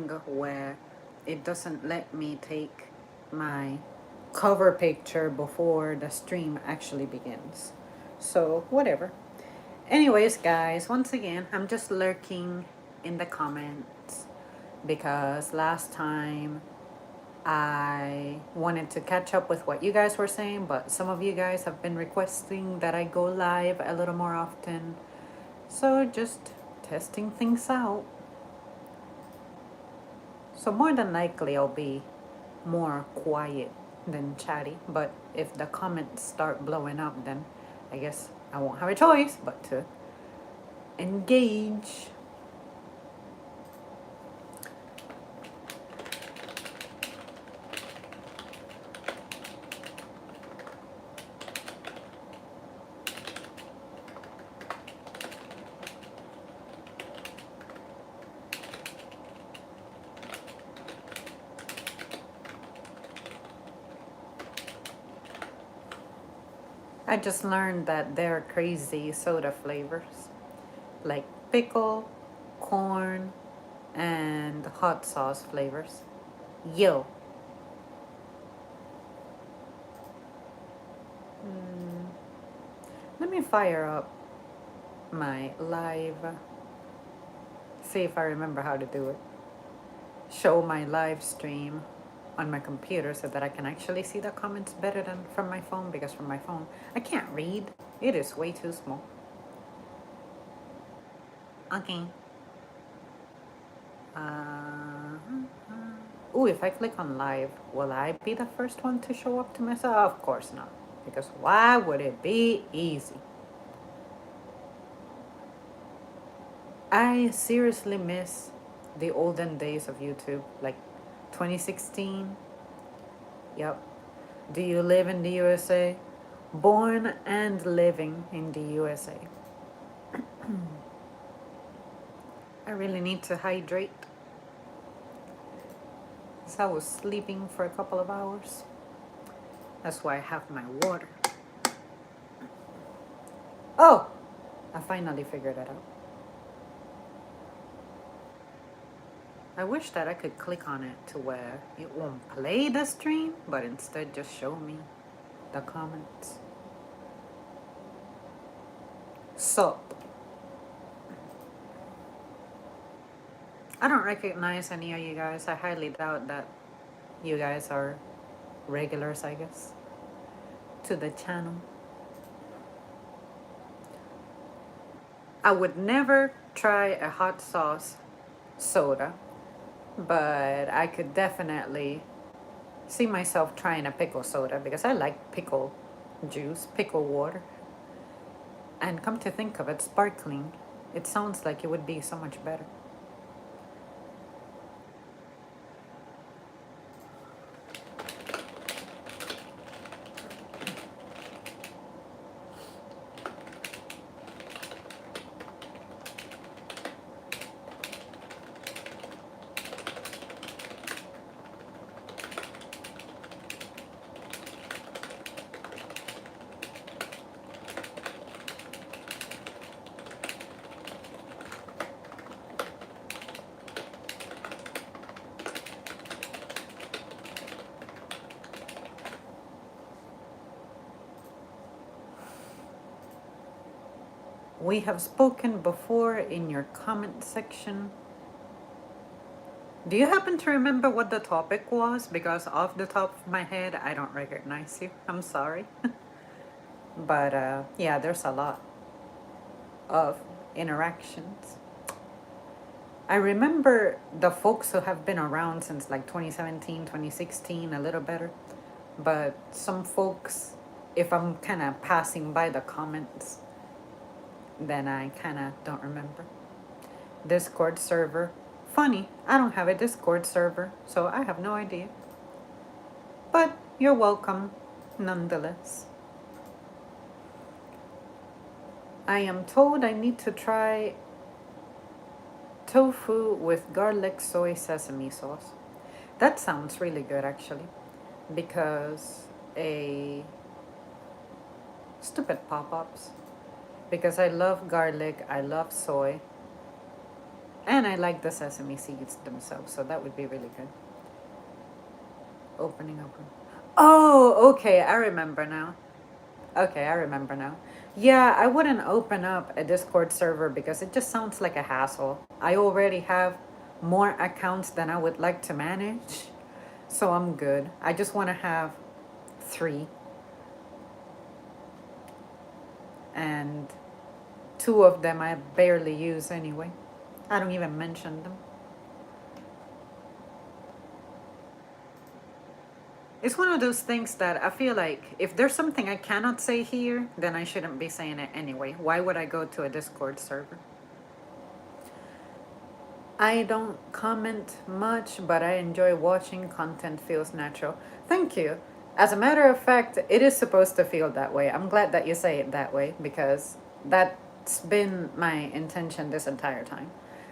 thing where it doesn't let me take my cover picture before the stream actually begins. So, whatever. Anyways, guys, once again, I'm just lurking in the comments because last time I wanted to catch up with what you guys were saying, but some of you guys have been requesting that I go live a little more often. So, just testing things out. So, more than likely, I'll be more quiet than chatty, but if the comments start blowing up, then I guess I won't have a choice but to engage. I just learned that there are crazy soda flavors like pickle, corn, and hot sauce flavors. Yo. Let me fire up my live. See if I remember how to do it. Show my live stream on my computer so that I can actually see the comments better than from my phone, because from my phone I can't read. It is way too small. Okay. Ooh, if I click on live, will I be the first one to show up to myself? Of course not. Because why would it be easy? I seriously miss the olden days of YouTube, like 2016. Yep. Do you live in the USA? Born and living in the USA. I really need to hydrate. Because I was sleeping for a couple of hours. That's why I have my water. Oh! I finally figured it out. I wish that I could click on it to where it won't play the stream, but instead just show me the comments. Sup? I don't recognize any of you guys. I highly doubt that you guys are regulars, I guess, to the channel. I would never try a hot sauce soda, but I could definitely see myself trying a pickle soda because I like pickle juice, pickle water. And come to think of it, sparkling, it sounds like it would be so much better. We have spoken before in your comment section. Do you happen to remember what the topic was? Because off the top of my head, I don't recognize you. I'm sorry. But yeah, there's a lot of interactions. I remember the folks who have been around since like 2017, 2016, a little better. But some folks, if I'm kind of passing by the comments, then I kind of don't remember. Discord server. Funny, I don't have a Discord server, so I have no idea. But you're welcome nonetheless. I am told I need to try tofu with garlic soy sesame sauce. That sounds really good actually, because a stupid pop-ups. Because I love garlic, I love soy. And I like the sesame seeds themselves, so that would be really good. Opening up. Oh, okay, I remember now. Okay, I remember now. Yeah, I wouldn't open up a Discord server because it just sounds like a hassle. I already have more accounts than I would like to manage, so I'm good. I just want to have three, and two of them I barely use anyway. I don't even mention them. It's one of those things that I feel like if there's something I cannot say here, then I shouldn't be saying it anyway. Why would I go to a Discord server? I don't comment much, but I enjoy watching content feels natural. Thank you. As a matter of fact, it is supposed to feel that way. I'm glad that you say it that way because that's been my intention this entire time.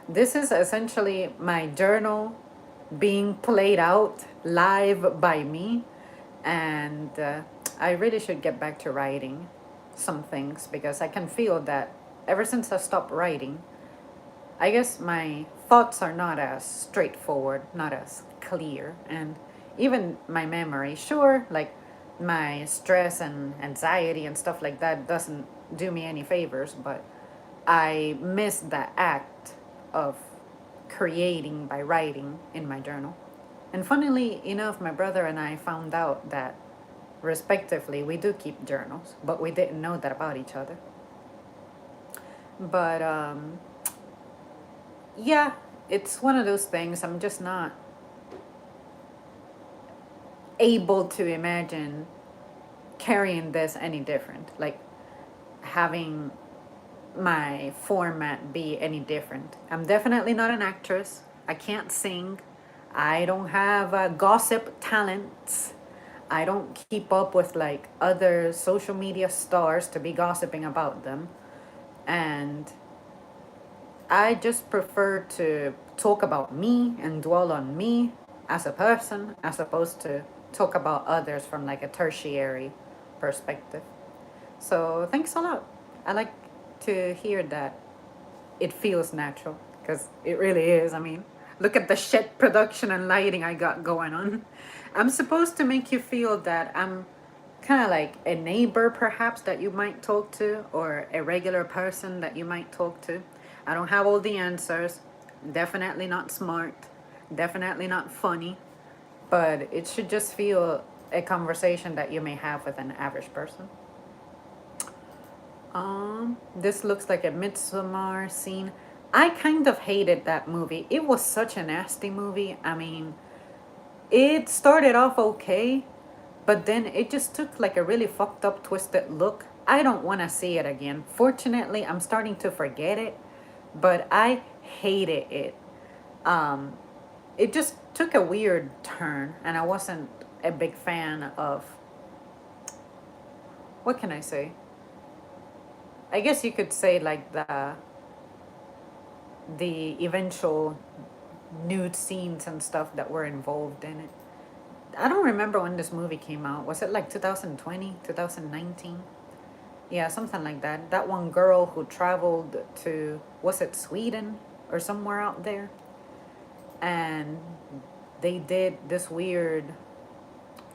This is essentially my journal being played out live by me, and I really should get back to writing some things because I can feel that ever since I stopped writing, I guess my thoughts are not as straightforward, not as clear, and even my memory, sure, like my stress and anxiety and stuff like that doesn't do me any favors, but I miss the act of creating by writing in my journal. And funnily enough, my brother and I found out that, respectively, we do keep journals, but we didn't know that about each other. But yeah, it's one of those things. I'm just not able to imagine carrying this any different. Like having my format be any different. I'm definitely not an actress. I can't sing. I don't have gossip talents. I don't keep up with like other social media stars to be gossiping about them. And I just prefer to talk about me and dwell on me as a person as opposed to talk about others from like a tertiary perspective. So thanks a lot. I like to hear that it feels natural because it really is. I mean, look at the shit production and lighting I got going on. I'm supposed to make you feel that I'm kind of like a neighbor perhaps that you might talk to or a regular person that you might talk to. I don't have all the answers. Definitely not smart. Definitely not funny. But it should just feel a conversation that you may have with an average person. This looks like a Midsommar scene. I kind of hated that movie. It was such a nasty movie. I mean, it started off okay, but then it just took like a really fucked up, twisted look. I don't want to see it again. Fortunately, I'm starting to forget it, but I hated it. Um, it just took a weird turn, and I wasn't a big fan of. What can I say? I guess you could say like the eventual nude scenes and stuff that were involved in it. I don't remember when this movie came out. Was it like 2020, 2019? Yeah, something like that. That one girl who traveled to, was it Sweden or somewhere out there? And they did this weird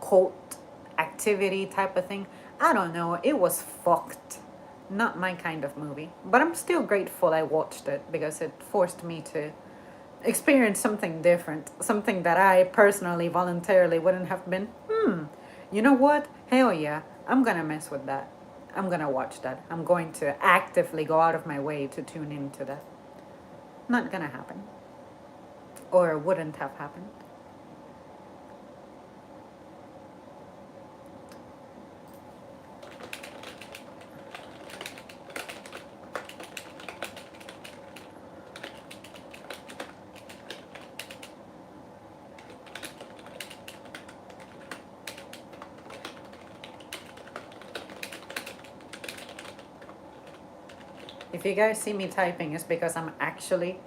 cult activity type of thing. I don't know. It was fucked. Not my kind of movie. But I'm still grateful I watched it because it forced me to experience something different. Something that I personally, voluntarily wouldn't have been. You know what? Hell yeah. I'm gonna mess with that. I'm gonna watch that. I'm going to actively go out of my way to tune into that. Not gonna happen. Or wouldn't have happened. If you guys see me typing, it's because I'm actually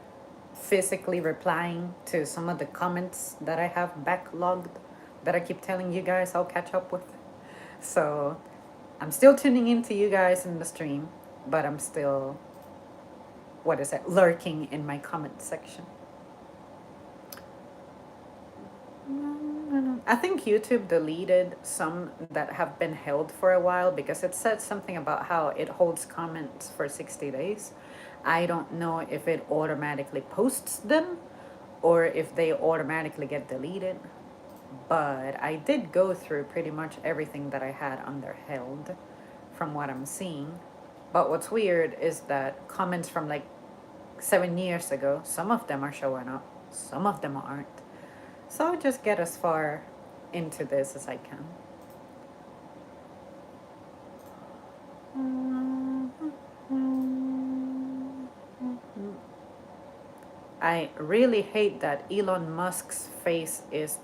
physically replying to some of the comments that I have backlogged that I keep telling you guys I'll catch up with. So I'm still tuning into you guys in the stream, but I'm still what is it, lurking in my comment section. I think YouTube deleted some that have been held for a while because it said something about how it holds comments for 60 days. I don't know if it automatically posts them or if they automatically get deleted, but I did go through pretty much everything that I had under held from what I'm seeing. But what's weird is that comments from like 7 years ago, some of them are showing up, some of them aren't. So I'll just get as far into this as I can. I really hate that Elon Musk's face is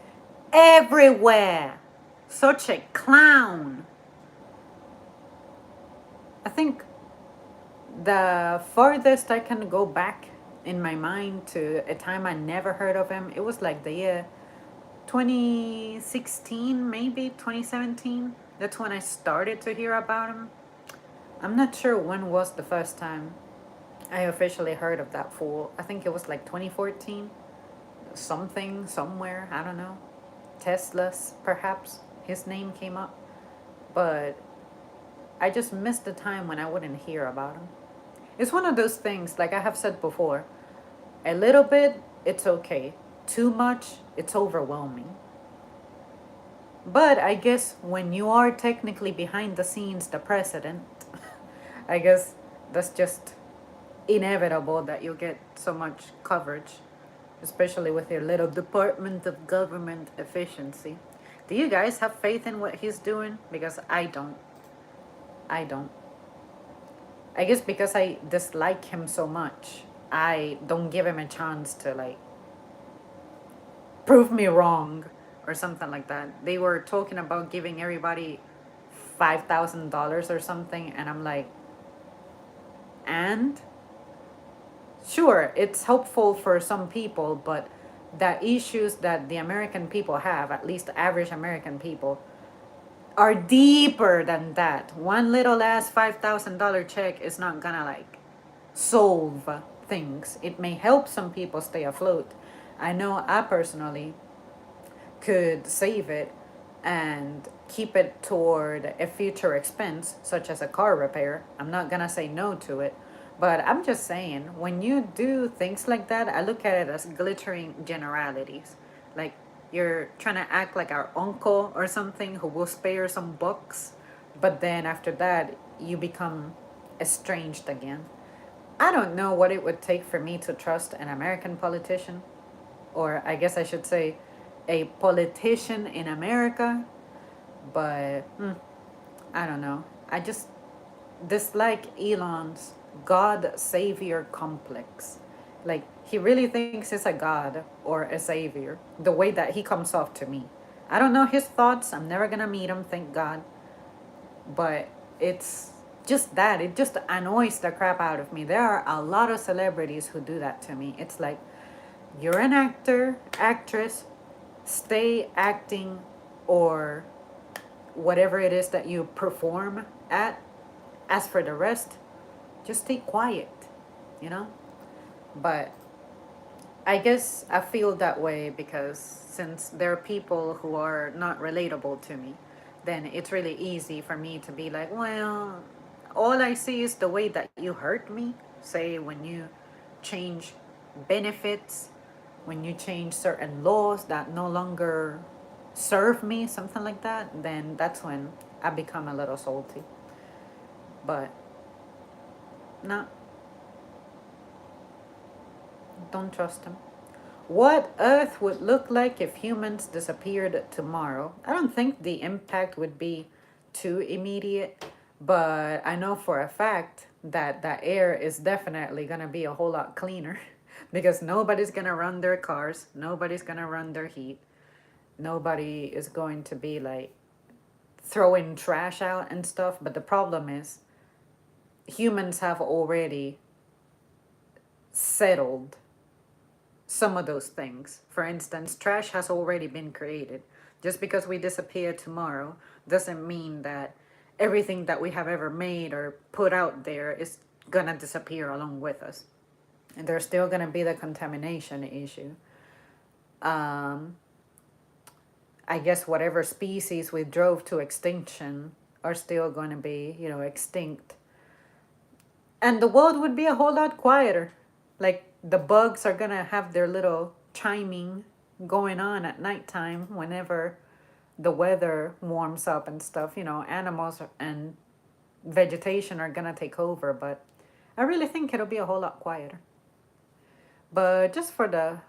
everywhere. Such a clown. I think the farthest I can go back in my mind to a time I never heard of him, it was like the year 2016, maybe 2017. That's when I started to hear about him. I'm not sure when was the first time I officially heard of that fool. I think it was like 2014. Something, somewhere, I don't know. Tesla's, perhaps, his name came up. But I just missed the time when I wouldn't hear about him. It's one of those things, like I have said before, a little bit, it's okay. Too much, it's overwhelming. But I guess when you are technically behind the scenes the president, I guess that's just inevitable that you'll get so much coverage, especially with your little Department of Government Efficiency. Do you guys have faith in what he's doing? Because I don't. I don't. I guess because I dislike him so much, I don't give him a chance to like prove me wrong or something like that. They were talking about giving everybody $5,000 or something, and I'm like, and sure, it's helpful for some people, but the issues that the American people have, at least average American people, are deeper than that. One little ass $5,000 check is not gonna like solve things. It may help some people stay afloat. I know I personally could save it and keep it toward a future expense, such as a car repair. I'm not gonna say no to it, but I'm just saying, when you do things like that, I look at it as glittering generalities. Like you're trying to act like our uncle or something who will spare some bucks, but then after that, you become estranged again. I don't know what it would take for me to trust an American politician, or I guess I should say a politician in America, but I don't know. I just dislike Elon's God savior complex. Like, he really thinks he's a god or a savior, the way that he comes off to me. I don't know his thoughts. I'm never gonna meet him, thank God. But it's just that. It just annoys the crap out of me. There are a lot of celebrities who do that to me. It's like, you're an actor, actress, stay acting or whatever it is that you perform at. As for the rest, just stay quiet, you know? But I guess I feel that way because since there are people who are not relatable to me, then it's really easy for me to be like, well, all I see is the way that you hurt me. Say, when you change benefits, when you change certain laws that no longer serve me, something like that, then that's when I become a little salty. But no, don't trust him. What Earth would look like if humans disappeared tomorrow? I don't think the impact would be too immediate, but I know for a fact that the air is definitely going to be a whole lot cleaner because nobody's going to run their cars, nobody's going to run their heat, nobody is going to be like throwing trash out and stuff. But the problem is, humans have already settled some of those things. For instance, trash has already been created. Just because we disappear tomorrow doesn't mean that everything that we have ever made or put out there is gonna disappear along with us. And there's still going to be the contamination issue. Um, I guess whatever species we drove to extinction are still going to be, extinct. And the world would be a whole lot quieter. Like the bugs are going to have their little chiming going on at nighttime whenever the weather warms up and stuff. Animals and vegetation are going to take over. But I really think it'll be a whole lot quieter. But just for the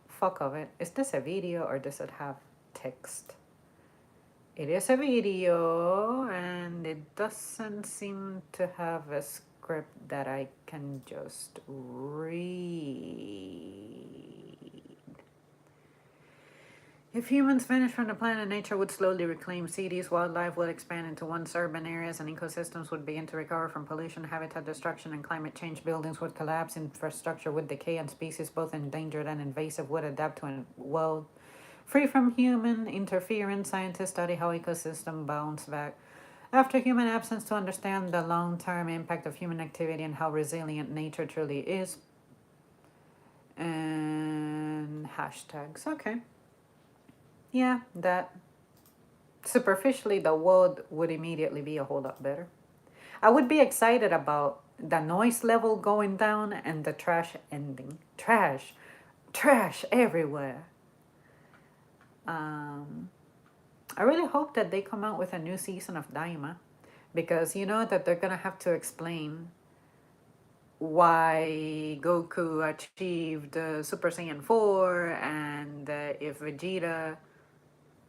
fuck of it, is this a video or does it have text? It is a video and it doesn't seem to have a script that I can just read. If humans vanish from the planet, nature would slowly reclaim cities, wildlife would expand into once urban areas, and ecosystems would begin to recover from pollution, habitat destruction, and climate change. Buildings would collapse, infrastructure would decay, and species, both endangered and invasive, would adapt to a world free from human interference. Scientists study how ecosystems bounce back after human absence to understand the long-term impact of human activity and how resilient nature truly is. And hashtags. Okay. Yeah, that superficially the world would immediately be a whole lot better. I would be excited about the noise level going down and the trash ending. Trash everywhere. I really hope that they come out with a new season of Daima, because you know that they're gonna have to explain why Goku achieved Super Saiyan 4 and if Vegeta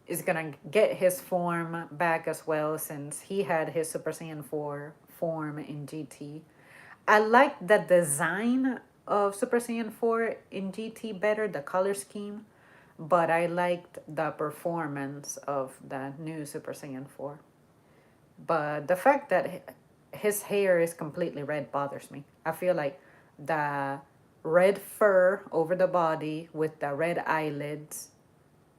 is gonna get his form back as well, since he had his Super Saiyan 4 form in GT. I like the design of Super Saiyan 4 in GT better, the color scheme, but I liked the performance of the new Super Saiyan 4. But the fact that his hair is completely red bothers me. I feel like the red fur over the body with the red eyelids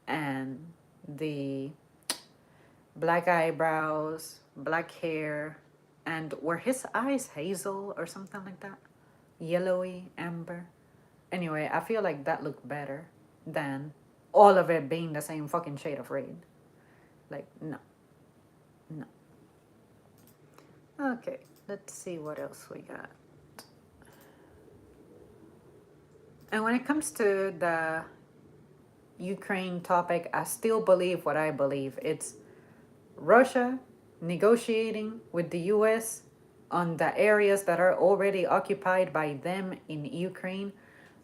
and the black eyebrows, black hair, and were his eyes hazel or something like that? Yellowy, amber. Anyway, I feel like that looked better than all of it being the same fucking shade of red. Like, no. No. Okay, let's see what else we got. And when it comes to the Ukraine topic, I still believe what I believe. It's Russia negotiating with the US on the areas that are already occupied by them in Ukraine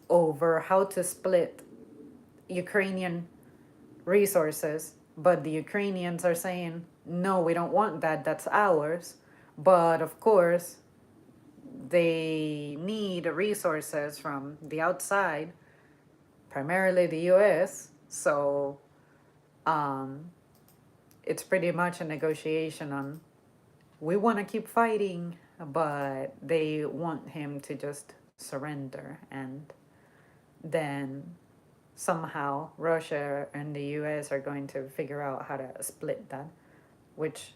over how to split Ukrainian resources. But the Ukrainians are saying, no, we don't want that, that's ours. But of course, they need resources from the outside, primarily the US. So it's pretty much a negotiation on, we want to keep fighting, but they want him to just surrender. And then somehow Russia and the US are going to figure out how to split that, which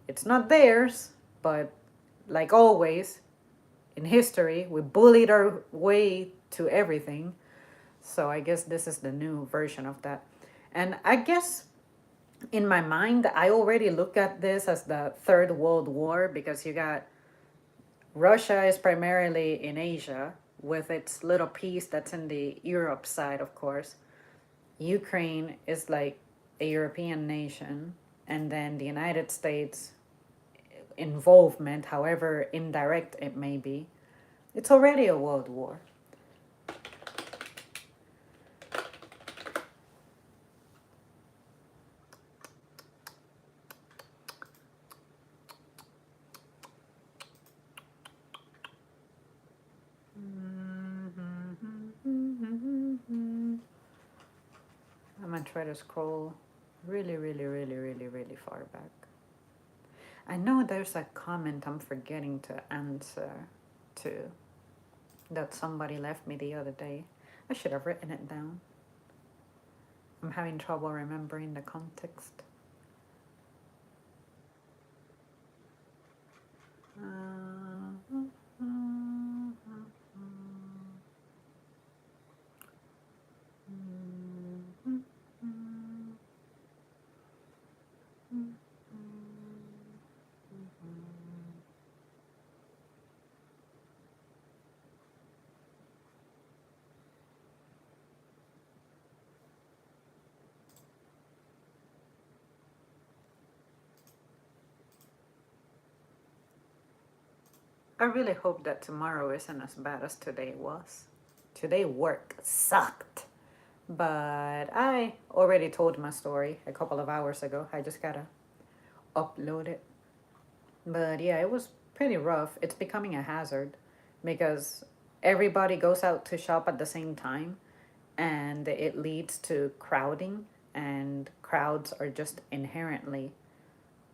it's not theirs, but like always in history, we bullied our way to everything. So I guess this is the new version of that. And I guess in my mind, I already look at this as the Third World War, because you got Russia is primarily in Asia with its little piece that's in the Europe side, of course. Ukraine is like a European nation, and then the United States involvement, however indirect it may be, it's already a world war. I'm gonna try to scroll really, really, really, really, really far back. I know there's a comment I'm forgetting to answer to that somebody left me the other day. I should have written it down. I'm having trouble remembering the context. I really hope that tomorrow isn't as bad as today was. Today work sucked. But I already told my story a couple of hours ago. I just gotta upload it. But yeah, it was pretty rough. It's becoming a hazard because everybody goes out to shop at the same time and it leads to crowding, and crowds are just inherently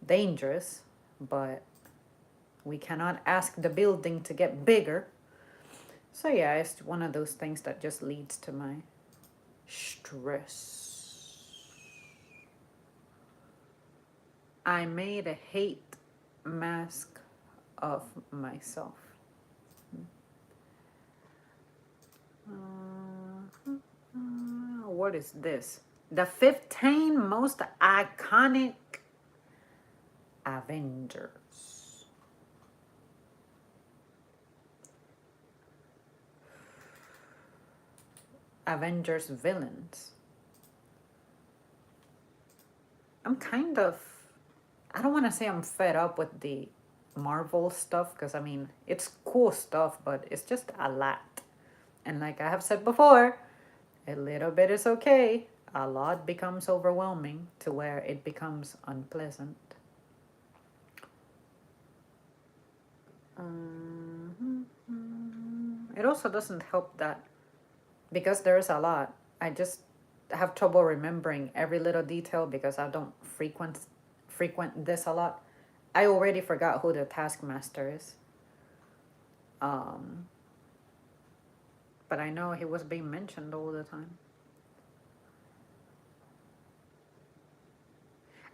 dangerous. But we cannot ask the building to get bigger. So yeah, it's one of those things that just leads to my stress. I made a hate mask of myself. What is this? The 15 most iconic Avengers. Avengers villains. I'm kind of, I don't want to say I'm fed up with the Marvel stuff because I mean, it's cool stuff, but it's just a lot. And like I have said before, a little bit is okay. A lot becomes overwhelming to where it becomes unpleasant. It also doesn't help that because there's a lot, I just have trouble remembering every little detail because I don't frequent this a lot. I already forgot who the Taskmaster is. Um, but I know he was being mentioned all the time.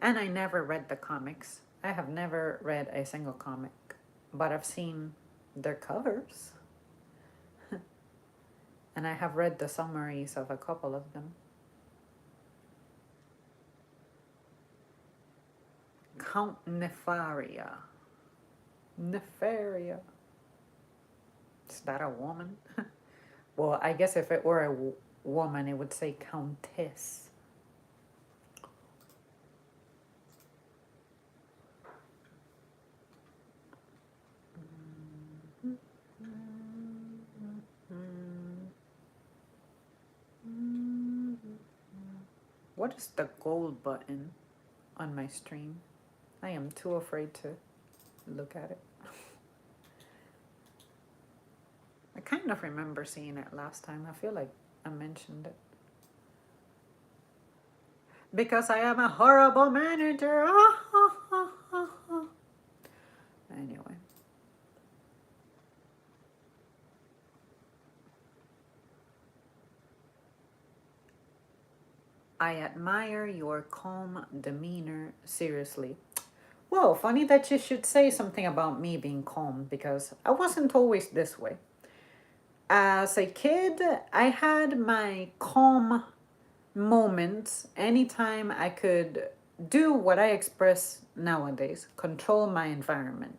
And I never read the comics. I have never read a single comic, but I've seen their covers. And I have read the summaries of a couple of them. Count Nefaria. Nefaria. Is that a woman? Well, I guess if it were a woman, it would say Countess. What is the gold button on my stream? I am too afraid to look at it. I kind of remember seeing it last time. I feel like I mentioned it. Because I am a horrible manager. Anyway. I admire your calm demeanor. Seriously. Well, funny that you should say something about me being calm because I wasn't always this way. As a kid, I had my calm moments anytime I could do what I express nowadays, control my environment.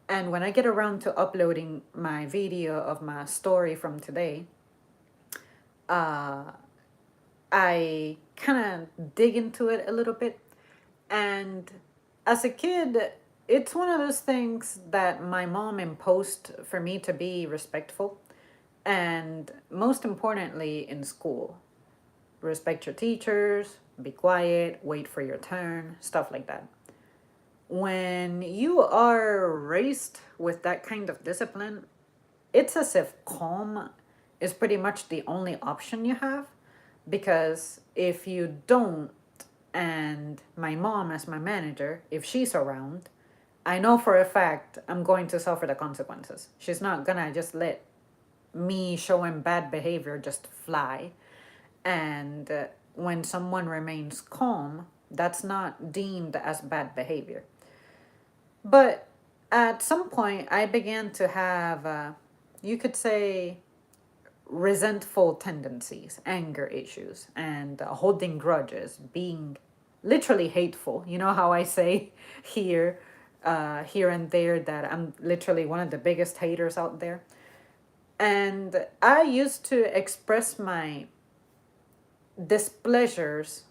And when I get around to uploading my video of my story from today, I kind of dig into it a little bit. And as a kid, it's one of those things that my mom imposed for me to be respectful. And most importantly, in school, respect your teachers, be quiet, wait for your turn, stuff like that. When you are raised with that kind of discipline, it's as if calm is pretty much the only option you have. Because if you don't, and my mom as my manager, if she's around, I know for a fact I'm going to suffer the consequences. She's not gonna just let me showing bad behavior just fly. And when someone remains calm, that's not deemed as bad behavior. But at some point, I began to have, you could say, resentful tendencies, anger issues, and holding grudges, being literally hateful. You know how I say here, here and there that I'm literally one of the biggest haters out there. And I used to express my displeasures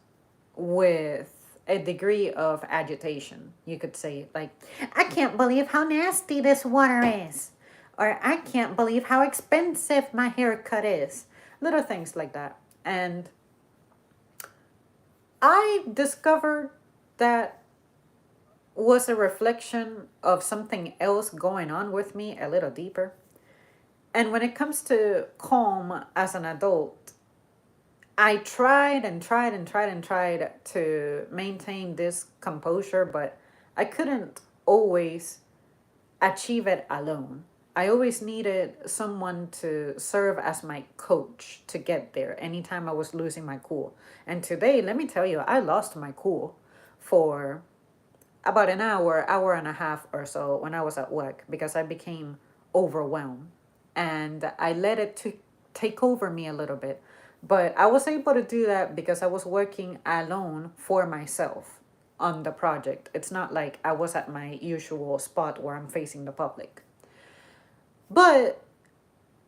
with a degree of agitation. You could say, like, I can't believe how nasty this water is. Or I can't believe how expensive my haircut is. Little things like that. And I discovered that was a reflection of something else going on with me a little deeper. And when it comes to calm as an adult, I tried and tried and tried and tried to maintain this composure, but I couldn't always achieve it alone. I always needed someone to serve as my coach to get there anytime I was losing my cool. And today, let me tell you, I lost my cool for about an hour, hour and a half or so when I was at work because I became overwhelmed and I let it to take over me a little bit. But I was able to do that because I was working alone for myself on the project. It's not like I was at my usual spot where I'm facing the public. But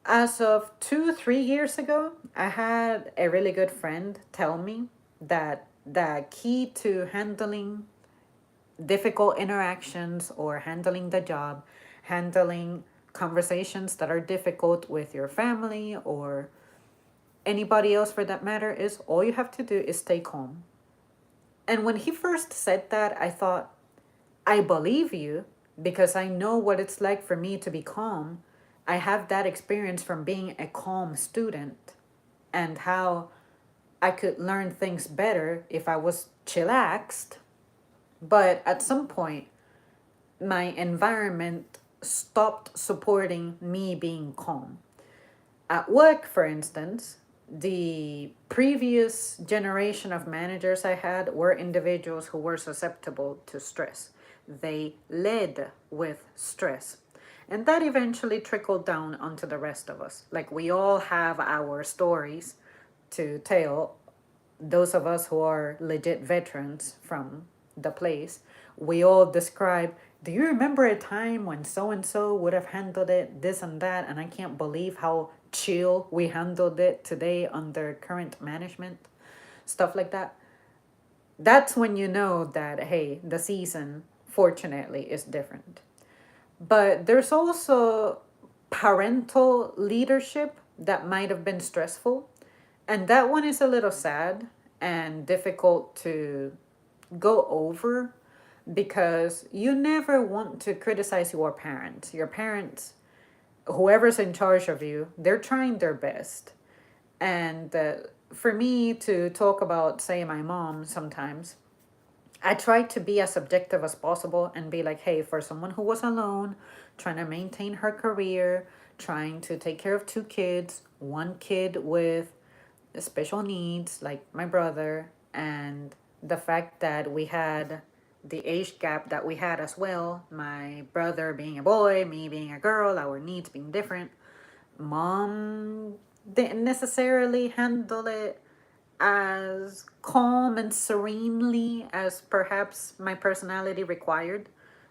as of 2, 3 years ago, I had a really good friend tell me that the key to handling difficult interactions or handling the job, handling conversations that are difficult with your family or anybody else for that matter is all you have to do is stay calm. And when he first said that, I thought, I believe you because I know what it's like for me to be calm. I have that experience from being a calm student and how I could learn things better if I was chillaxed. But at some point, my environment stopped supporting me being calm. At work, for instance, the previous generation of managers I had were individuals who were susceptible to stress. They led with stress. And that eventually trickled down onto the rest of us. Like we all have our stories to tell, those of us who are legit veterans from the place, we all describe, do you remember a time when so and so would have handled it this and that? And I can't believe how chill we handled it today under current management. Stuff like that. That's when you know that, hey, the season, fortunately, is different. But there's also parental leadership that might have been stressful. And that one is a little sad and difficult to go over because you never want to criticize your parents. Your parents, whoever's in charge of you, they're trying their best. And for me to talk about, say, my mom sometimes, I try to be as objective as possible and be like, hey, for someone who was alone, trying to maintain her career, trying to take care of 2 kids, one kid with special needs, like my brother, and the fact that we had the age gap that we had as well, my brother being a boy, me being a girl, our needs being different. Mom didn't necessarily handle it as calm and serenely as perhaps my personality required.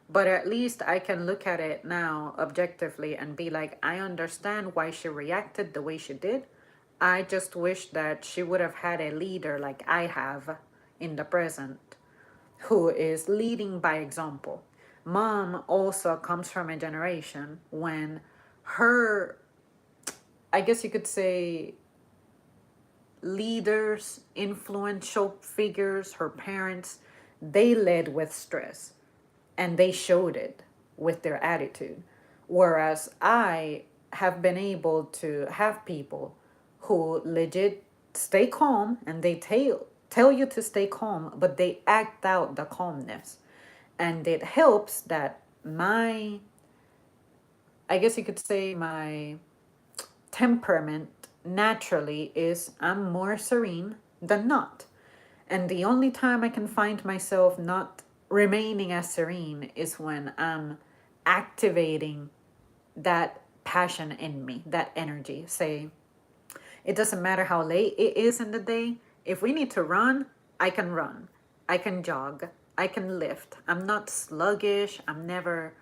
But at least I can look at it now objectively and be like, I understand why she reacted the way she did. I just wish that she would have had a leader like I have in the present who is leading by example. Mom also comes from a generation when her, I guess you could say, leaders, influential figures, her parents, they led with stress and they showed it with their attitude. Whereas I have been able to have people who legit stay calm and they tell you to stay calm, but they act out the calmness. And it helps that my, I guess you could say, my temperament naturally is I'm more serene than not. And the only time I can find myself not remaining as serene is when I'm activating that passion in me, that energy. Say, it doesn't matter how late it is in the day. If we need to run, I can run. I can jog. I can lift. I'm not sluggish. I'm never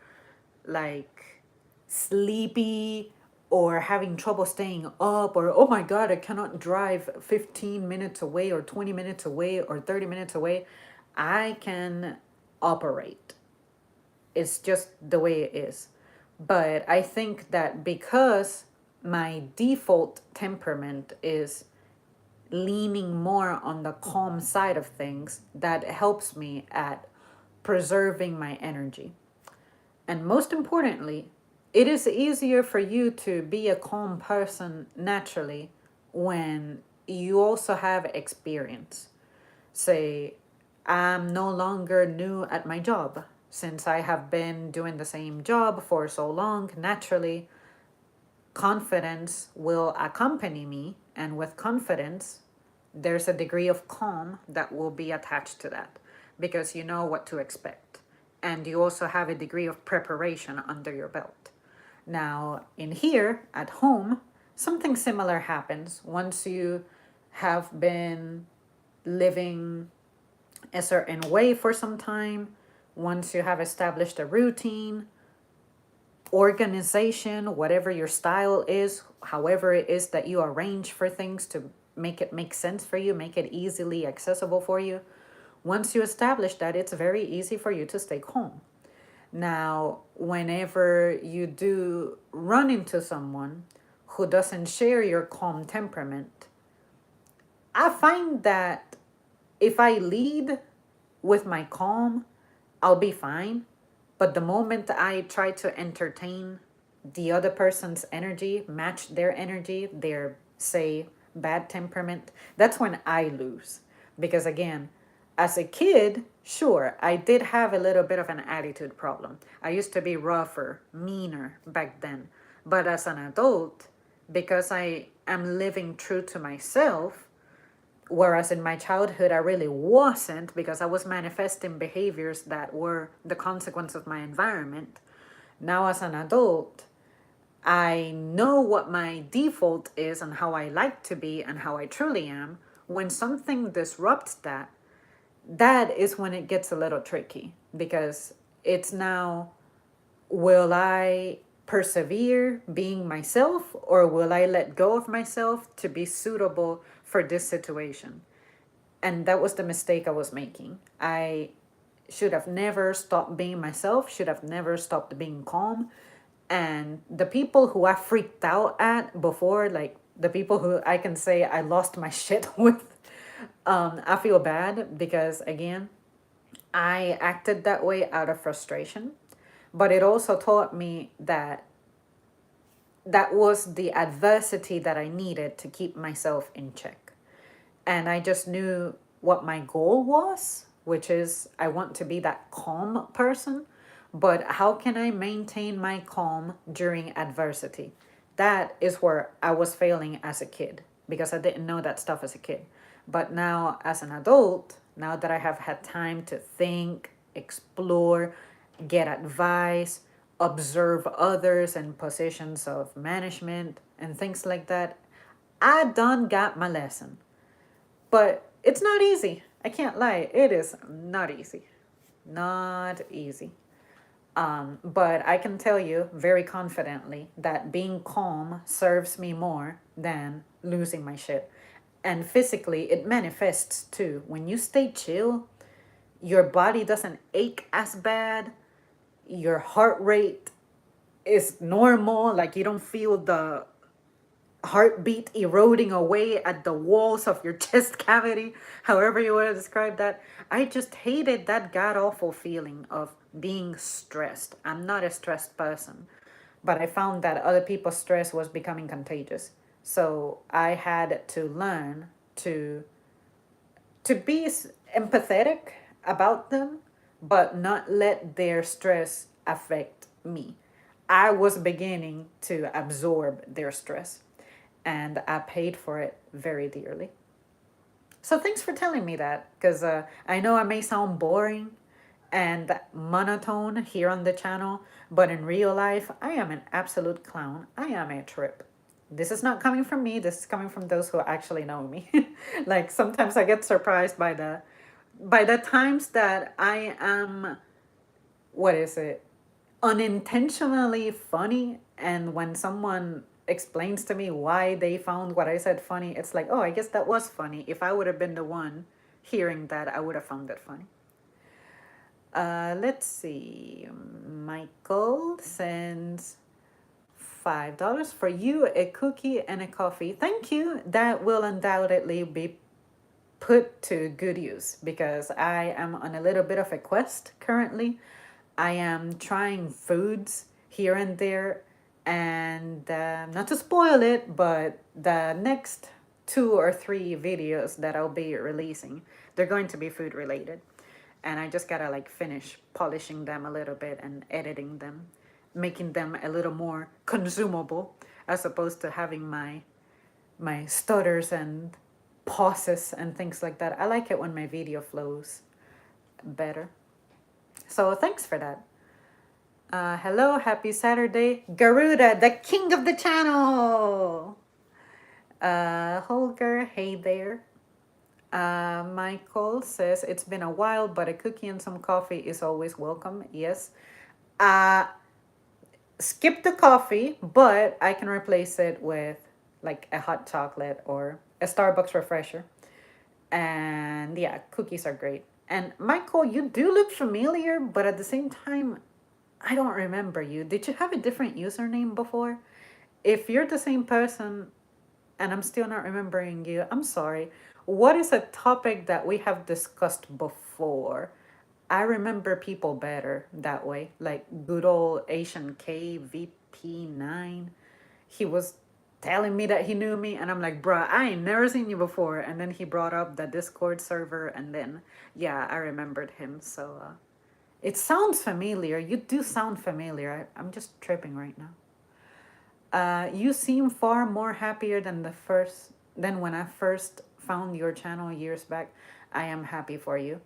like sleepy or having trouble staying up or oh my god, I cannot drive 15 minutes away or 20 minutes away or 30 minutes away. I can operate. It's just the way it is. But I think that because my default temperament is leaning more on the calm side of things, that helps me at preserving my energy. And most importantly, it is easier for you to be a calm person naturally when you also have experience. Say, I'm no longer new at my job. Since I have been doing the same job for so long, naturally, confidence will accompany me. And with confidence, there's a degree of calm that will be attached to that because you know what to expect. And you also have a degree of preparation under your belt. Now, in here at home, something similar happens once you have been living a certain way for some time, once you have established a routine, organization, whatever your style is, however it is that you arrange for things to make it make sense for you, make it easily accessible for you. Once you establish that, it's very easy for you to stay calm. Now, whenever you do run into someone who doesn't share your calm temperament, I find that if I lead with my calm, I'll be fine. But the moment I try to entertain the other person's energy, match their energy, their, say, bad temperament, that's when I lose. Because again, as a kid, sure, I did have a little bit of an attitude problem. I used to be rougher, meaner back then. But as an adult, because I am living true to myself, whereas in my childhood I really wasn't because I was manifesting behaviors that were the consequence of my environment. Now as an adult, I know what my default is and how I like to be and how I truly am. When something disrupts that, that is when it gets a little tricky because it's now, will I persevere being myself or will I let go of myself to be suitable for this situation? And that was the mistake I was making. I should have never stopped being myself, should have never stopped being calm. And the people who I freaked out at before, like the people who I can say I lost my shit with, I feel bad because, again, I acted that way out of frustration. But it also taught me that that was the adversity that I needed to keep myself in check. And I just knew what my goal was, which is I want to be that calm person. But how can I maintain my calm during adversity? That is where I was failing as a kid because I didn't know that stuff as a kid. But now, as an adult, now that I have had time to think, explore, get advice, observe others in positions of management and things like that, I done got my lesson. But it's not easy. I can't lie. It is not easy. Not easy. But I can tell you very confidently that being calm serves me more than losing my shit. And physically, it manifests too. When you stay chill, your body doesn't ache as bad. Your heart rate is normal. Like you don't feel the heartbeat eroding away at the walls of your chest cavity, however you want to describe that. I just hated that god awful feeling of being stressed. I'm not a stressed person, but I found that other people's stress was becoming contagious. So I had to learn to be empathetic about them, but not let their stress affect me. I was beginning to absorb their stress, and I paid for it very dearly. So thanks for telling me that, because I know I may sound boring and monotone here on the channel, but in real life, I am an absolute clown. I am a trip. This is not coming from me. This is coming from those who actually know me. Like sometimes I get surprised by the times that I am, what is it, unintentionally funny. And when someone explains to me why they found what I said funny, it's like, oh, I guess that was funny. If I would have been the one hearing that, I would have found it funny. Let's see. Michael sends $5 for you, a cookie and a coffee. Thank you. That will undoubtedly be put to good use because I am on a little bit of a quest currently. I am trying foods here and there, and not to spoil it, but the next 2 or 3 videos that I'll be releasing, they're going to be food related. And I just gotta like finish polishing them a little bit and editing them, making them a little more consumable as opposed to having my stutters and pauses and things like that. I like it when my video flows better. So thanks for that. Hello, happy Saturday. Garuda, the king of the channel. Holger, hey there. Michael says, it's been a while, but a cookie and some coffee is always welcome. Yes. Uh, Skip the coffee, but I can replace it with like a hot chocolate or a Starbucks refresher. And yeah, cookies are great. And Michael, you do look familiar, but at the same time, I don't remember you. Did you have a different username before? If you're the same person and I'm still not remembering you, I'm sorry. What is a topic that we have discussed before? I remember people better that way, like good old Asian K VP9. He was telling me that he knew me, and I'm like, bruh, I ain't never seen you before. And then he brought up the Discord server, and then, yeah, I remembered him. So it sounds familiar. You do sound familiar. I'm just tripping right now. You seem far more happier than when I first found your channel years back. I am happy for you.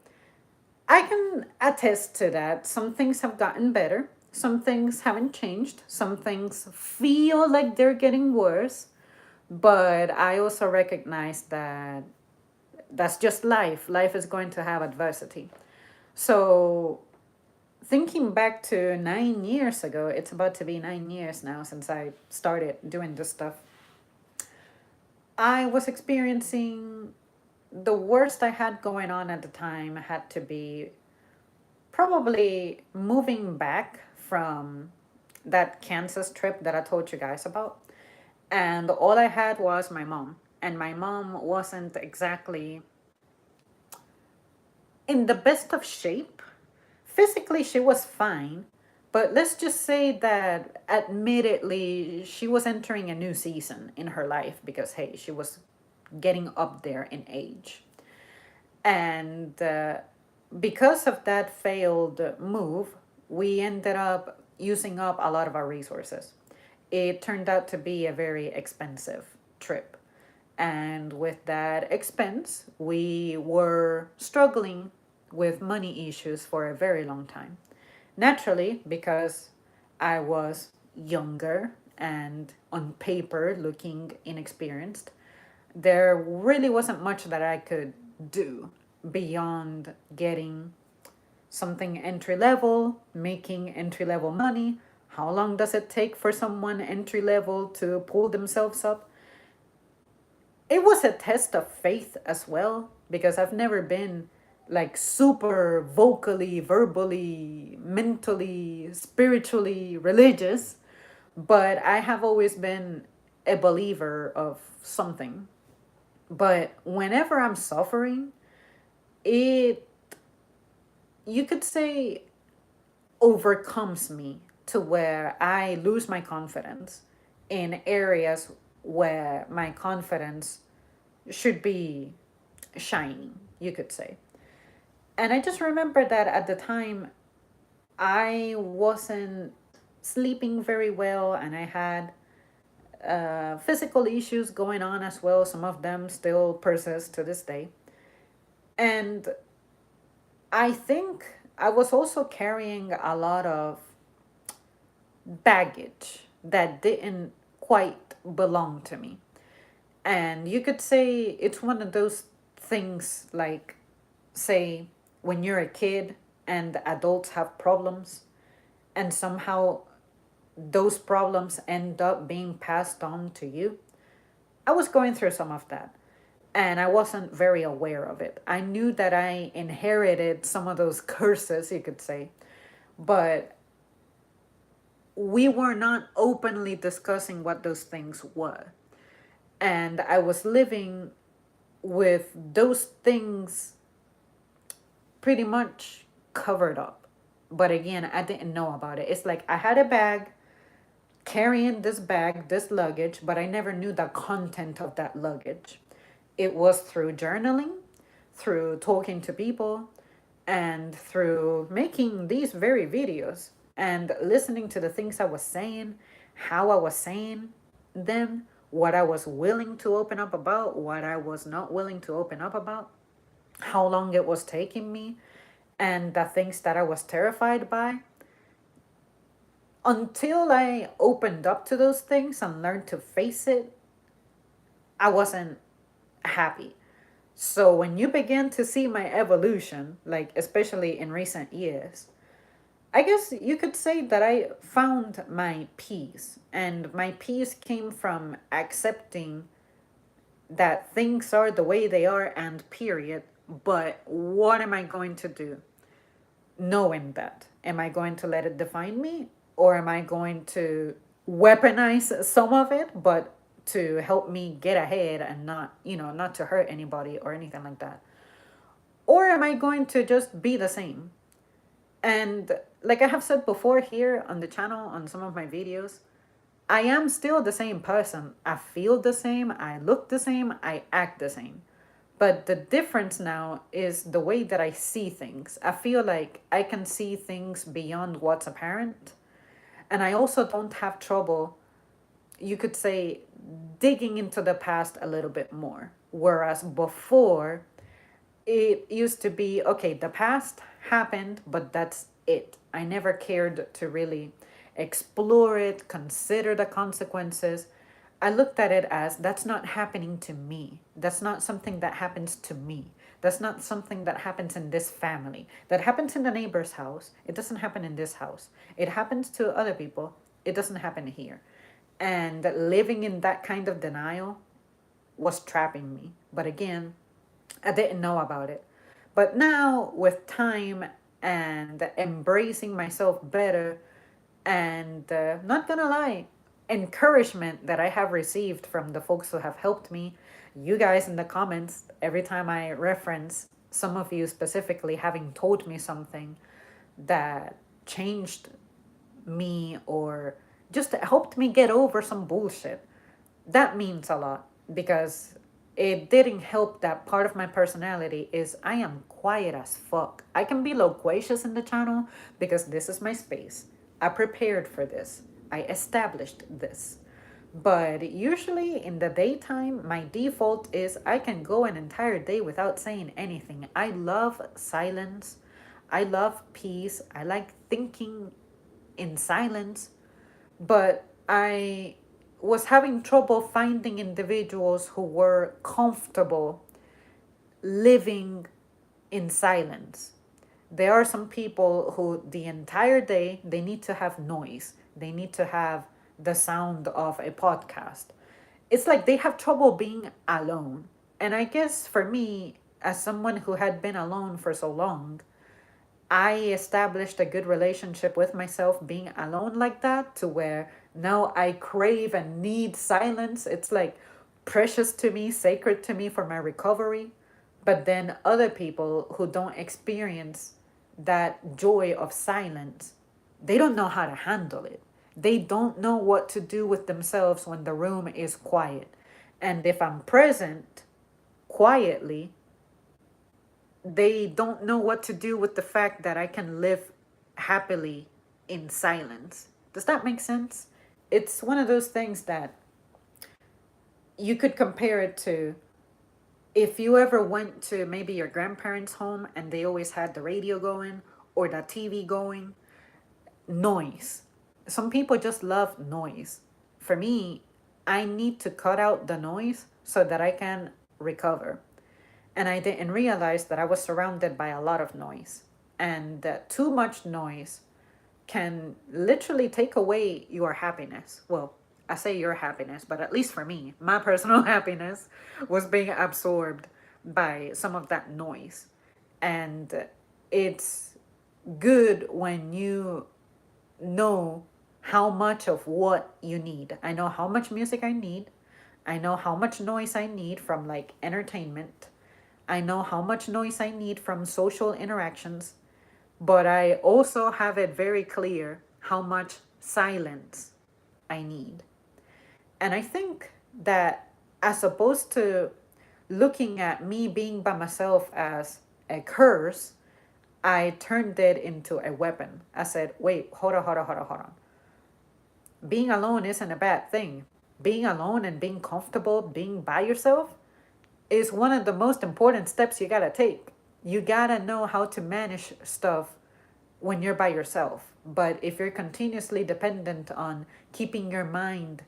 I can attest to that. Some things have gotten better. Some things haven't changed. Some things feel like they're getting worse. But I also recognize that that's just life. Life is going to have adversity. So, thinking back to 9 years ago, it's about to be 9 years now since I started doing this stuff. I was experiencing the worst I had going on at the time had to be probably moving back from that Kansas trip that I told you guys about. And all I had was my mom. And my mom wasn't exactly in the best of shape. Physically, she was fine. But let's just say that admittedly, she was entering a new season in her life because, hey, she was getting up there in age. And because of that failed move, we ended up using up a lot of our resources. It turned out to be a very expensive trip. And with that expense, we were struggling with money issues for a very long time. Naturally, because I was younger and on paper looking inexperienced, there really wasn't much that I could do beyond getting something entry level, making entry level money. How long does it take for someone entry level to pull themselves up? It was a test of faith as well because I've never been like super vocally, verbally, mentally, spiritually religious, but I have always been a believer of something. But whenever I'm suffering, it, you could say, overcomes me to where I lose my confidence in areas where my confidence should be shining, you could say. And I just remember that at the time, I wasn't sleeping very well and I had physical issues going on as well. Some of them still persist to this day. And I think I was also carrying a lot of baggage that didn't quite belong to me. And you could say it's one of those things like, say, when you're a kid and adults have problems, and somehow those problems end up being passed on to you. I was going through some of that. and I wasn't very aware of it. I knew that I inherited some of those curses, you could say, but we were not openly discussing what those things were. And I was living with those things pretty much covered up. But again, I didn't know about it. It's like I had a bag carrying this bag, this luggage, but I never knew the content of that luggage. It was through journaling, through talking to people, and through making these very videos and listening to the things I was saying, how I was saying them, what I was willing to open up about, what I was not willing to open up about, how long it was taking me, and the things that I was terrified by. Until I opened up to those things and learned to face it, I wasn't happy. So when you begin to see my evolution, like especially in recent years, I guess you could say that I found my peace. And my peace came from accepting that things are the way they are and period. But what am I going to do? Knowing that, am I going to let it define me, or am I going to weaponize some of it but to help me get ahead and not, not to hurt anybody or anything like that? Or am I going to just be the same? And like I have said before here on the channel, on some of my videos, I am still the same person. I feel the same, I look the same, I act the same. But the difference now is the way that I see things. I feel like I can see things beyond what's apparent. And I also don't have trouble, you could say, digging into the past a little bit more. Whereas before, it used to be okay, the past happened, but that's it. I never cared to really explore it, consider the consequences. I looked at it as that's not happening to me. That's not something that happens to me. That's not something that happens in this family. That happens in the neighbor's house. It doesn't happen in this house. It happens to other people. It doesn't happen here. And living in that kind of denial was trapping me. But again, I didn't know about it. But now, with time and embracing myself better, and not gonna lie, encouragement that I have received from the folks who have helped me, you guys in the comments, every time I reference some of you specifically having told me something that changed me or just helped me get over some bullshit, that means a lot because it didn't help that part of my personality is I am quiet as fuck. I can be loquacious in the channel because this is my space. I prepared for this. I established this. But usually in the daytime, my default is I can go an entire day without saying anything. I love silence. I love peace. I like thinking in silence. But I was having trouble finding individuals who were comfortable living in silence. There are some people who the entire day they need to have noise. They need to have the sound of a podcast. It's like they have trouble being alone. And I guess for me, as someone who had been alone for so long, I established a good relationship with myself being alone like that to where now I crave and need silence. It's like precious to me, sacred to me for my recovery. But then other people who don't experience that joy of silence, they don't know how to handle it. They don't know what to do with themselves when the room is quiet. And if I'm present quietly, they don't know what to do with the fact that I can live happily in silence. Does that make sense? It's one of those things that you could compare it to if you ever went to maybe your grandparents' home and they always had the radio going or the TV going. Noise. Some people just love noise. For me, I need to cut out the noise so that I can recover. And I didn't realize that I was surrounded by a lot of noise. And that too much noise can literally take away your happiness. Well, I say your happiness, but at least for me, my personal happiness was being absorbed by some of that noise. And it's good when you know how much of what you need. I know how much music I need. I know how much noise I need from like entertainment. I know how much noise I need from social interactions, but I also have it very clear how much silence I need. And I think that as opposed to looking at me being by myself as a curse, I turned it into a weapon. I said, wait, hold on. Being alone isn't a bad thing. Being alone and being comfortable, being by yourself, is one of the most important steps you gotta take. You gotta know how to manage stuff when you're by yourself. But if you're continuously dependent on keeping your mind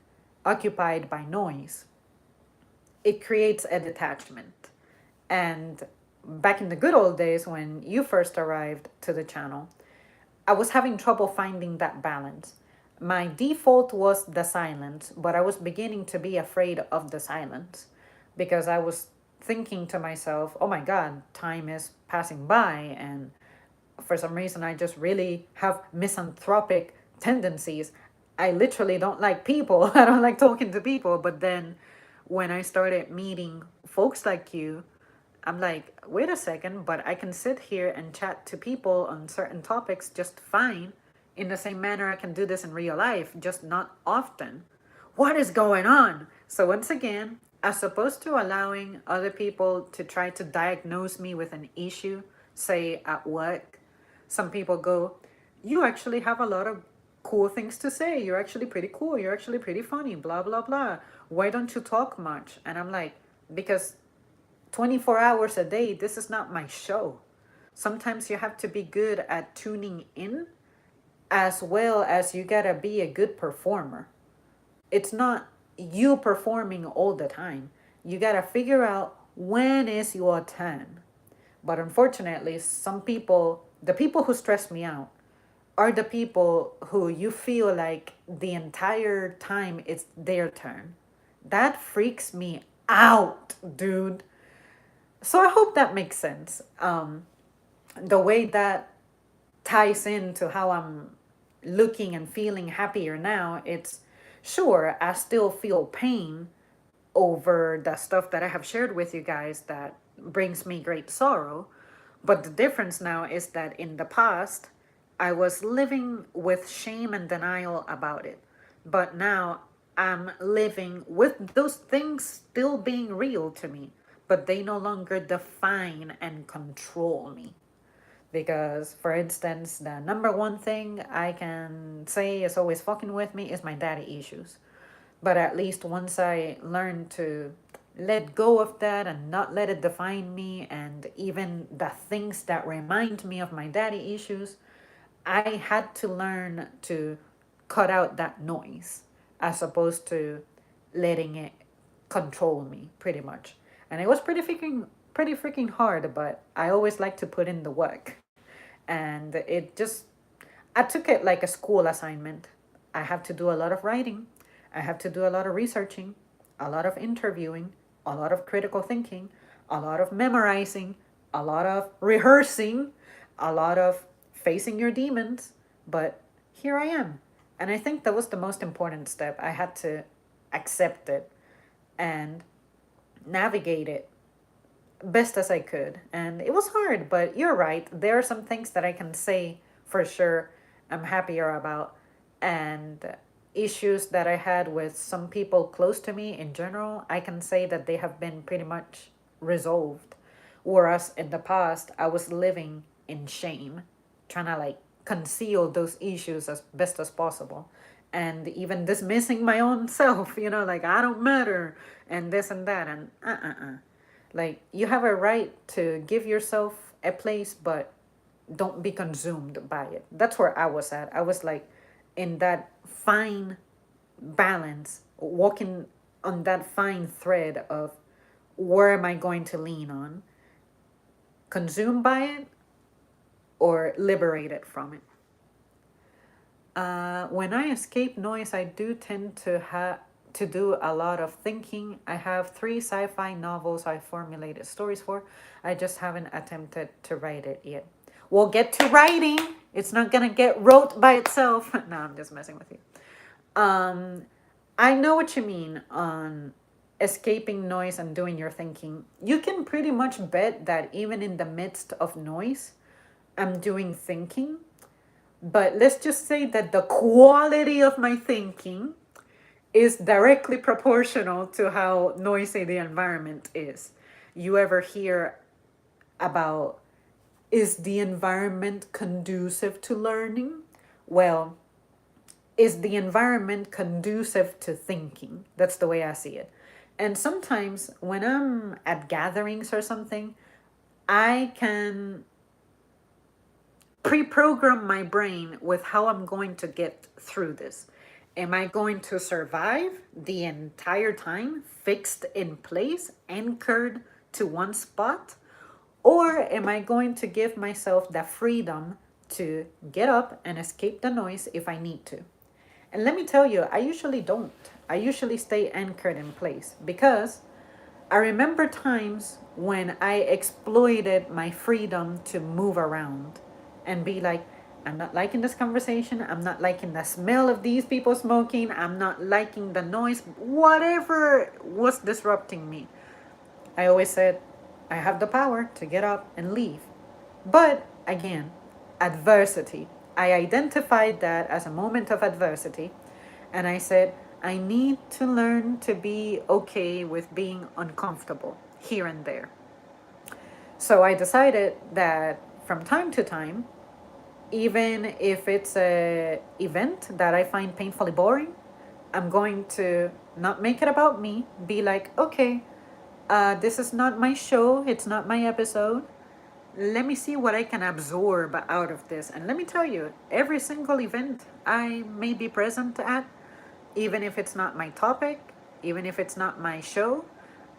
occupied by noise, it creates a detachment. And back in the good old days when you first arrived to the channel, I was having trouble finding that balance. My default was the silence, but I was beginning to be afraid of the silence because I was thinking to myself, oh my God, time is passing by. And for some reason, I just really have misanthropic tendencies. I literally don't like people. I don't like talking to people. But then when I started meeting folks like you, I'm like, wait a second, but I can sit here and chat to people on certain topics just fine. In the same manner, I can do this in real life, just not often. What is going on? So, once again, as opposed to allowing other people to try to diagnose me with an issue, say at work, some people go, you actually have a lot of cool things to say. You're actually pretty cool. You're actually pretty funny, blah, blah, blah. Why don't you talk much? And I'm like, because 24 hours a day, this is not my show. Sometimes you have to be good at tuning in as well as you gotta be a good performer. It's not you performing all the time. You gotta figure out when is your turn. But unfortunately, some people, the people who stress me out, are the people who you feel like the entire time it's their turn. That freaks me out, dude. So I hope that makes sense. The way that ties into how I'm looking and feeling happier now, it's sure I still feel pain over the stuff that I have shared with you guys that brings me great sorrow. But the difference now is that in the past, I was living with shame and denial about it. But now I'm living with those things still being real to me, but they no longer define and control me. Because, for instance, the number one thing I can say is always fucking with me is my daddy issues. But at least once I learned to let go of that and not let it define me, and even the things that remind me of my daddy issues, I had to learn to cut out that noise as opposed to letting it control me pretty much. And it was pretty freaking hard, but I always like to put in the work. And it just I took it like a school assignment. I have to do a lot of writing. I have to do a lot of researching, a lot of interviewing, a lot of critical thinking, a lot of memorizing, a lot of rehearsing, a lot of facing your demons. But here I am. And I think that was the most important step. I had to accept it and navigate it best as I could. And it was hard, but you're right. There are some things that I can say for sure I'm happier about. And issues that I had with some people close to me in general, I can say that they have been pretty much resolved. Whereas in the past, I was living in shame, trying to like conceal those issues as best as possible. And even dismissing my own self, like I don't matter and this and that. And like, you have a right to give yourself a place, but don't be consumed by it. That's where I was at. I was like in that fine balance, walking on that fine thread of where am I going to lean on? Consumed by it or liberated from it? When I escape noise, I do tend to do a lot of thinking. I have three sci-fi novels I formulated stories for. I just haven't attempted to write it yet. We'll get to writing. It's not gonna get wrote by itself. No, I'm just messing with you. Um, I know what you mean on escaping noise and doing your thinking. You can pretty much bet that even in the midst of noise, I'm doing thinking. But let's just say that the quality of my thinking is directly proportional to how noisy the environment is. You ever hear about, is the environment conducive to learning? Well, is the environment conducive to thinking? That's the way I see it. And sometimes when I'm at gatherings or something, I can pre-program my brain with how I'm going to get through this. Am I going to survive the entire time, fixed in place, anchored to one spot? Or am I going to give myself the freedom to get up and escape the noise if I need to? And let me tell you, I usually don't. I usually stay anchored in place because I remember times when I exploited my freedom to move around and be like, I'm not liking this conversation. I'm not liking the smell of these people smoking. I'm not liking the noise. Whatever was disrupting me. I always said, I have the power to get up and leave. But again, adversity. I identified that as a moment of adversity. And I said, I need to learn to be okay with being uncomfortable here and there. So I decided that from time to time, even if it's a event that I find painfully boring, I'm going to not make it about me. Be like, okay, this is not my show. It's not my episode. Let me see what I can absorb out of this. And let me tell you, every single event I may be present at, even if it's not my topic, even if it's not my show,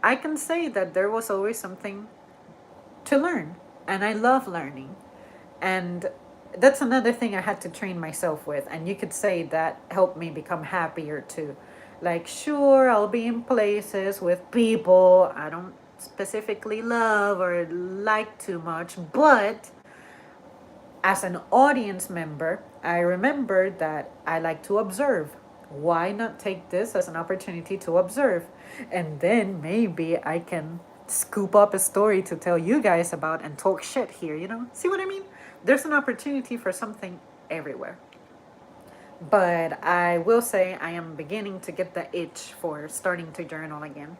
I can say that there was always something to learn. And I love learning. And that's another thing I had to train myself with. And you could say that helped me become happier too. Like, sure, I'll be in places with people I don't specifically love or like too much, but as an audience member, I remembered that I like to observe. Why not take this as an opportunity to observe? And then maybe I can scoop up a story to tell you guys about and talk shit here, you know? See what I mean? There's an opportunity for something everywhere. But I will say I am beginning to get the itch for starting to journal again.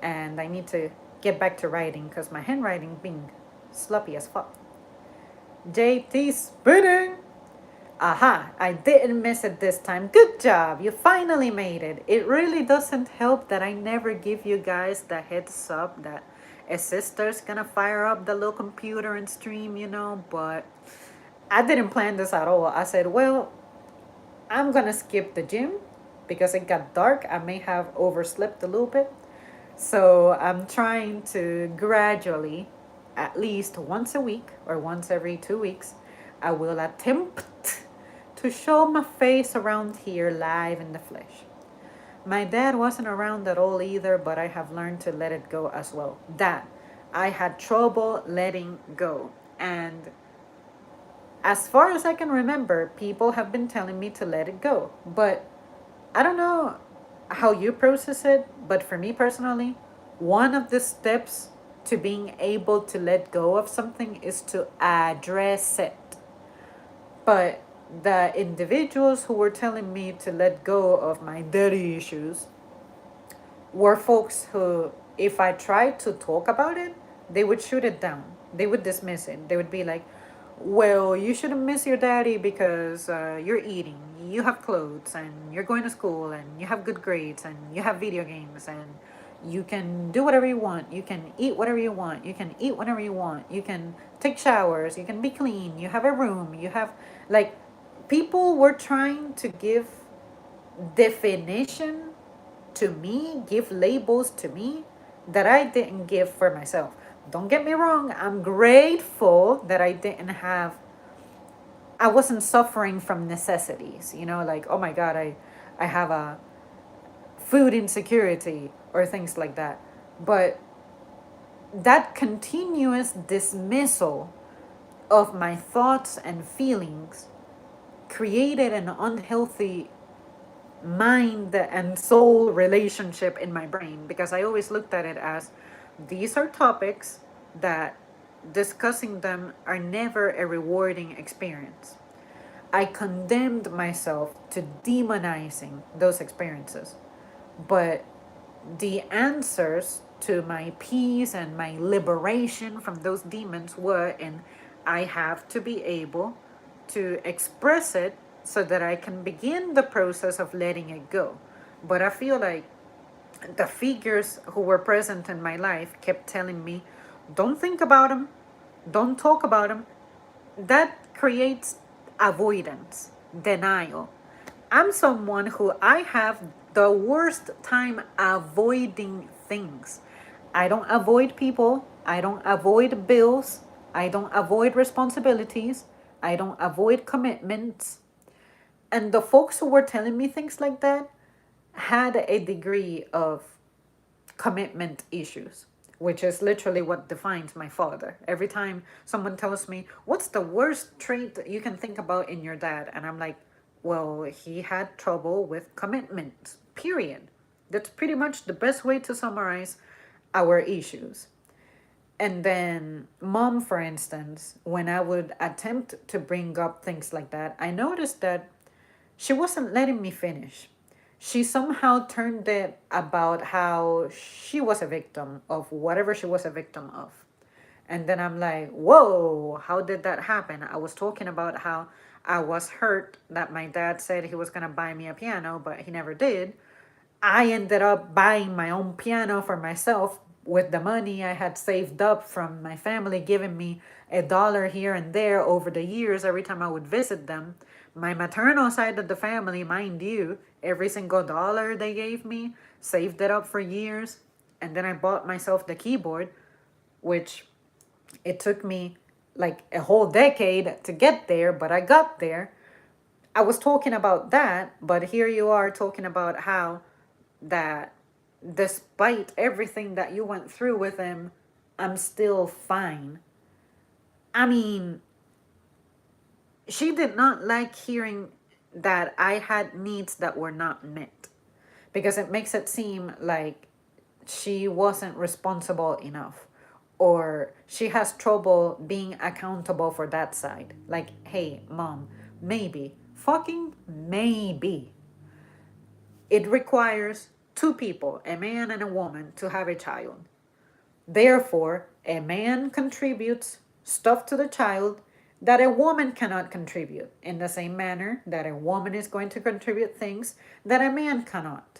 And I need to get back to writing because my handwriting being sloppy as fuck. JT spinning! Aha, I didn't miss it this time. Good job, you finally made it. It really doesn't help that I never give you guys the heads up that a sister's gonna fire up the little computer and stream, you know, but I didn't plan this at all. I said, well, I'm gonna skip the gym because it got dark. I may have overslept a little bit. So I'm trying to gradually, at least once a week or once every 2 weeks, I will attempt to show my face around here live in the flesh. My dad wasn't around at all either, but I have learned to let it go as well. That I had trouble letting go. And as far as I can remember, people have been telling me to let it go. But I don't know how you process it, but for me personally, one of the steps to being able to let go of something is to address it. But the individuals who were telling me to let go of my daddy issues were folks who, if I tried to talk about it, they would shoot it down. They would dismiss it. They would be like, well, you shouldn't miss your daddy because you're eating, you have clothes, and you're going to school, and you have good grades, and you have video games, and you can do whatever you want. You can eat whatever you want. You can eat whenever you want. You can take showers. You can be clean. You have a room. You have, like, people were trying to give definition to me, give labels to me that I didn't give for myself. Don't get me wrong, I'm grateful that I didn't have I wasn't suffering from necessities, like, oh my God, I have a food insecurity or things like that. But that continuous dismissal of my thoughts and feelings created an unhealthy mind and soul relationship in my brain, because I always looked at it as these are topics that discussing them are never a rewarding experience. I condemned myself to demonizing those experiences. But the answers to my peace and my liberation from those demons were in I have to be able to express it so that I can begin the process of letting it go. But I feel like the figures who were present in my life kept telling me, don't think about them, don't talk about them. That creates avoidance, denial. I'm someone who I have the worst time avoiding things. I don't avoid people. I don't avoid bills. I don't avoid responsibilities. I don't avoid commitments. And the folks who were telling me things like that had a degree of commitment issues, which is literally what defines my father. Every time someone tells me, what's the worst trait that you can think about in your dad? And I'm like, well, he had trouble with commitment, period. That's pretty much the best way to summarize our issues. And then, mom, for instance, when I would attempt to bring up things like that, I noticed that she wasn't letting me finish. She somehow turned it about how she was a victim of whatever she was a victim of. And then I'm like, whoa, how did that happen? I was talking about how I was hurt that my dad said he was going to buy me a piano, but he never did. I ended up buying my own piano for myself with the money I had saved up from my family giving me $1 here and there over the years every time I would visit them. My maternal side of the family, mind you, every single dollar they gave me, saved it up for years. And then I bought myself the keyboard, which it took me like a whole decade to get there, but I got there. I was talking about that, but here you are talking about how that despite everything that you went through with him, I'm still fine. I mean, she did not like hearing that I had needs that were not met, because it makes it seem like she wasn't responsible enough, or she has trouble being accountable for that side. Like, hey, mom, maybe, fucking maybe, it requires two people, a man and a woman, to have a child. Therefore, a man contributes stuff to the child that a woman cannot contribute, in the same manner that a woman is going to contribute things that a man cannot.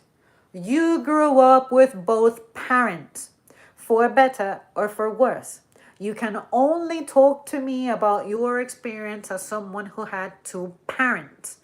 You grew up with both parents, for better or for worse. You can only talk to me about your experience as someone who had two parents.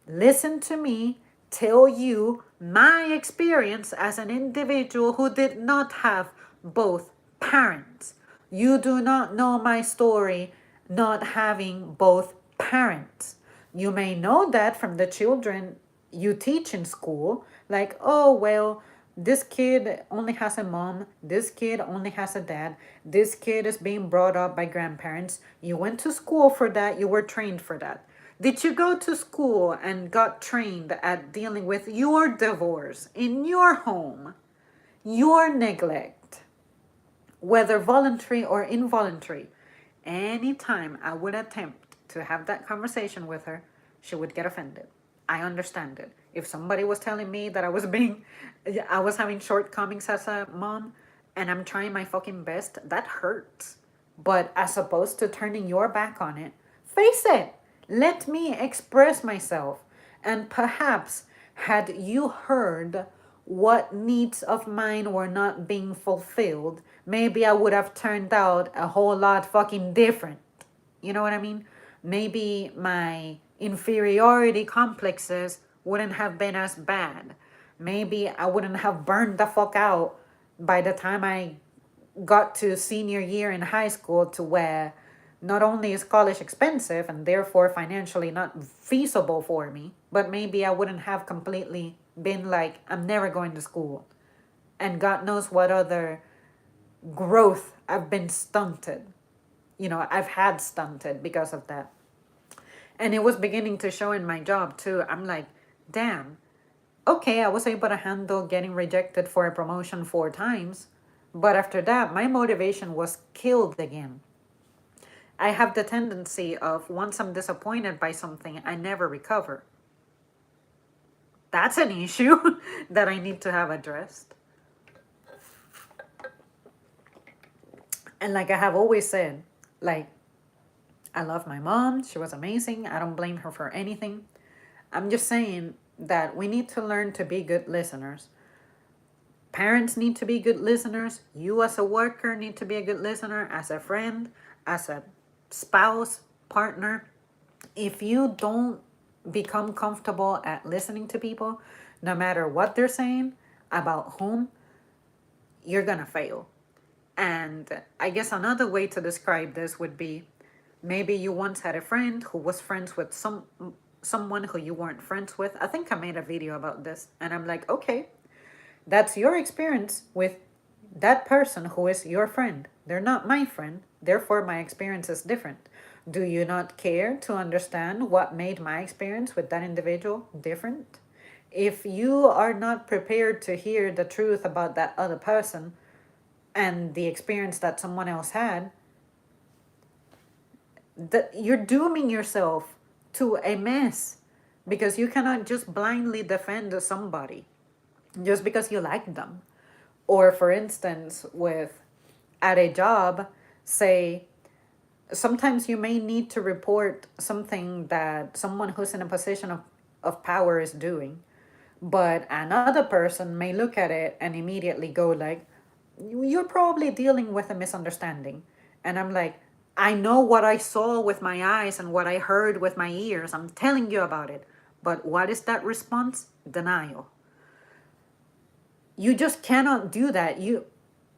Listen to me tell you my experience as an individual who did not have both parents. You do not know my story not having both parents. You may know that from the children you teach in school, like, oh, well, this kid only has a mom, this kid only has a dad, this kid is being brought up by grandparents. You went to school for that, you were trained for that. Did you go to school and got trained at dealing with your divorce in your home, your neglect, whether voluntary or involuntary? Anytime I would attempt to have that conversation with her, she would get offended. I understand it. If somebody was telling me that I was having shortcomings as a mom and I'm trying my fucking best, that hurts. But as opposed to turning your back on it, face it. Let me express myself. And perhaps had you heard what needs of mine were not being fulfilled, maybe I would have turned out a whole lot fucking different. You know what I mean? Maybe my inferiority complexes wouldn't have been as bad. Maybe I wouldn't have burned the fuck out by the time I got to senior year in high school, to where not only is college expensive and therefore financially not feasible for me, but maybe I wouldn't have completely been like, I'm never going to school. And God knows what other growth I've been stunted. I've had stunted because of that. And it was beginning to show in my job too. I'm like, damn, okay, I was able to handle getting rejected for a promotion 4 times. But after that, my motivation was killed again. I have the tendency of once I'm disappointed by something, I never recover. That's an issue that I need to have addressed. And like I have always said, like, I love my mom. She was amazing. I don't blame her for anything. I'm just saying that we need to learn to be good listeners. Parents need to be good listeners. You as a worker need to be a good listener, as a friend, as a spouse, partner. If you don't become comfortable at listening to people, no matter what they're saying about whom, you're going to fail. And I guess another way to describe this would be, maybe you once had a friend who was friends with someone who you weren't friends with. I think I made a video about this, and I'm like, okay, that's your experience with that person who is your friend. They're not my friend, therefore my experience is different. Do you not care to understand what made my experience with that individual different? If you are not prepared to hear the truth about that other person and the experience that someone else had, that you're dooming yourself to a mess, because you cannot just blindly defend somebody just because you like them. Or for instance, with at a job, say, sometimes you may need to report something that someone who's in a position of power is doing, but another person may look at it and immediately go like, you're probably dealing with a misunderstanding. And I'm like, I know what I saw with my eyes and what I heard with my ears. I'm telling you about it. But what is that response? Denial. You just cannot do that.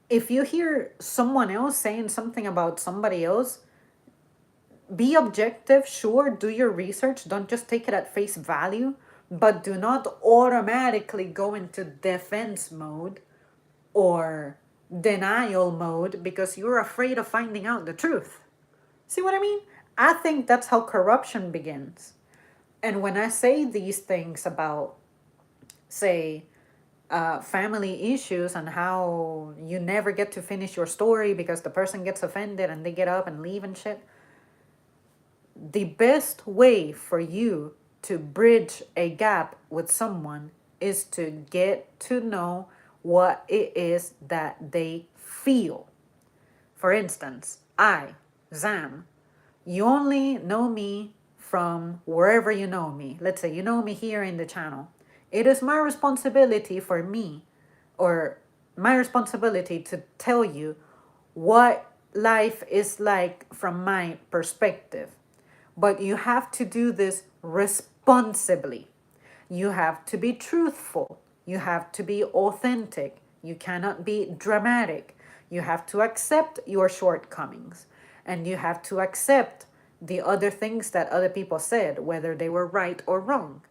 If you hear someone else saying something about somebody else, be objective, sure, do your research, don't just take it at face value, but do not automatically go into defense mode or denial mode because you're afraid of finding out the truth. See what I mean? I think that's how corruption begins. And when I say these things about, say, family issues and how you never get to finish your story because the person gets offended and they get up and leave and shit, the best way for you to bridge a gap with someone is to get to know what it is that they feel. For instance, I, Zam, you only know me from wherever you know me. Let's say you know me here in the channel. It is my responsibility for me, or my responsibility to tell you what life is like from my perspective. But you have to do this responsibly. You have to be truthful. You have to be authentic. You cannot be dramatic. You have to accept your shortcomings. And you have to accept the other things that other people said, whether they were right or wrong.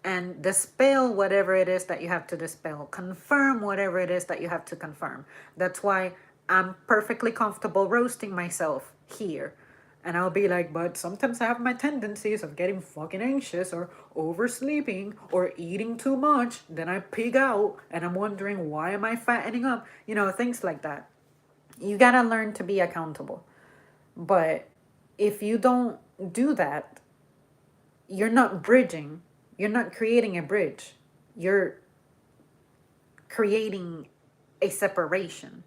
And dispel whatever it is that you have to dispel. Confirm whatever it is that you have to confirm. That's why I'm perfectly comfortable roasting myself here. And I'll be like, but sometimes I have my tendencies of getting fucking anxious or oversleeping or eating too much. Then I pig out and I'm wondering, why am I fattening up? Things like that. You gotta learn to be accountable. But if you don't do that, you're not bridging. You're not creating a bridge. You're creating a separation.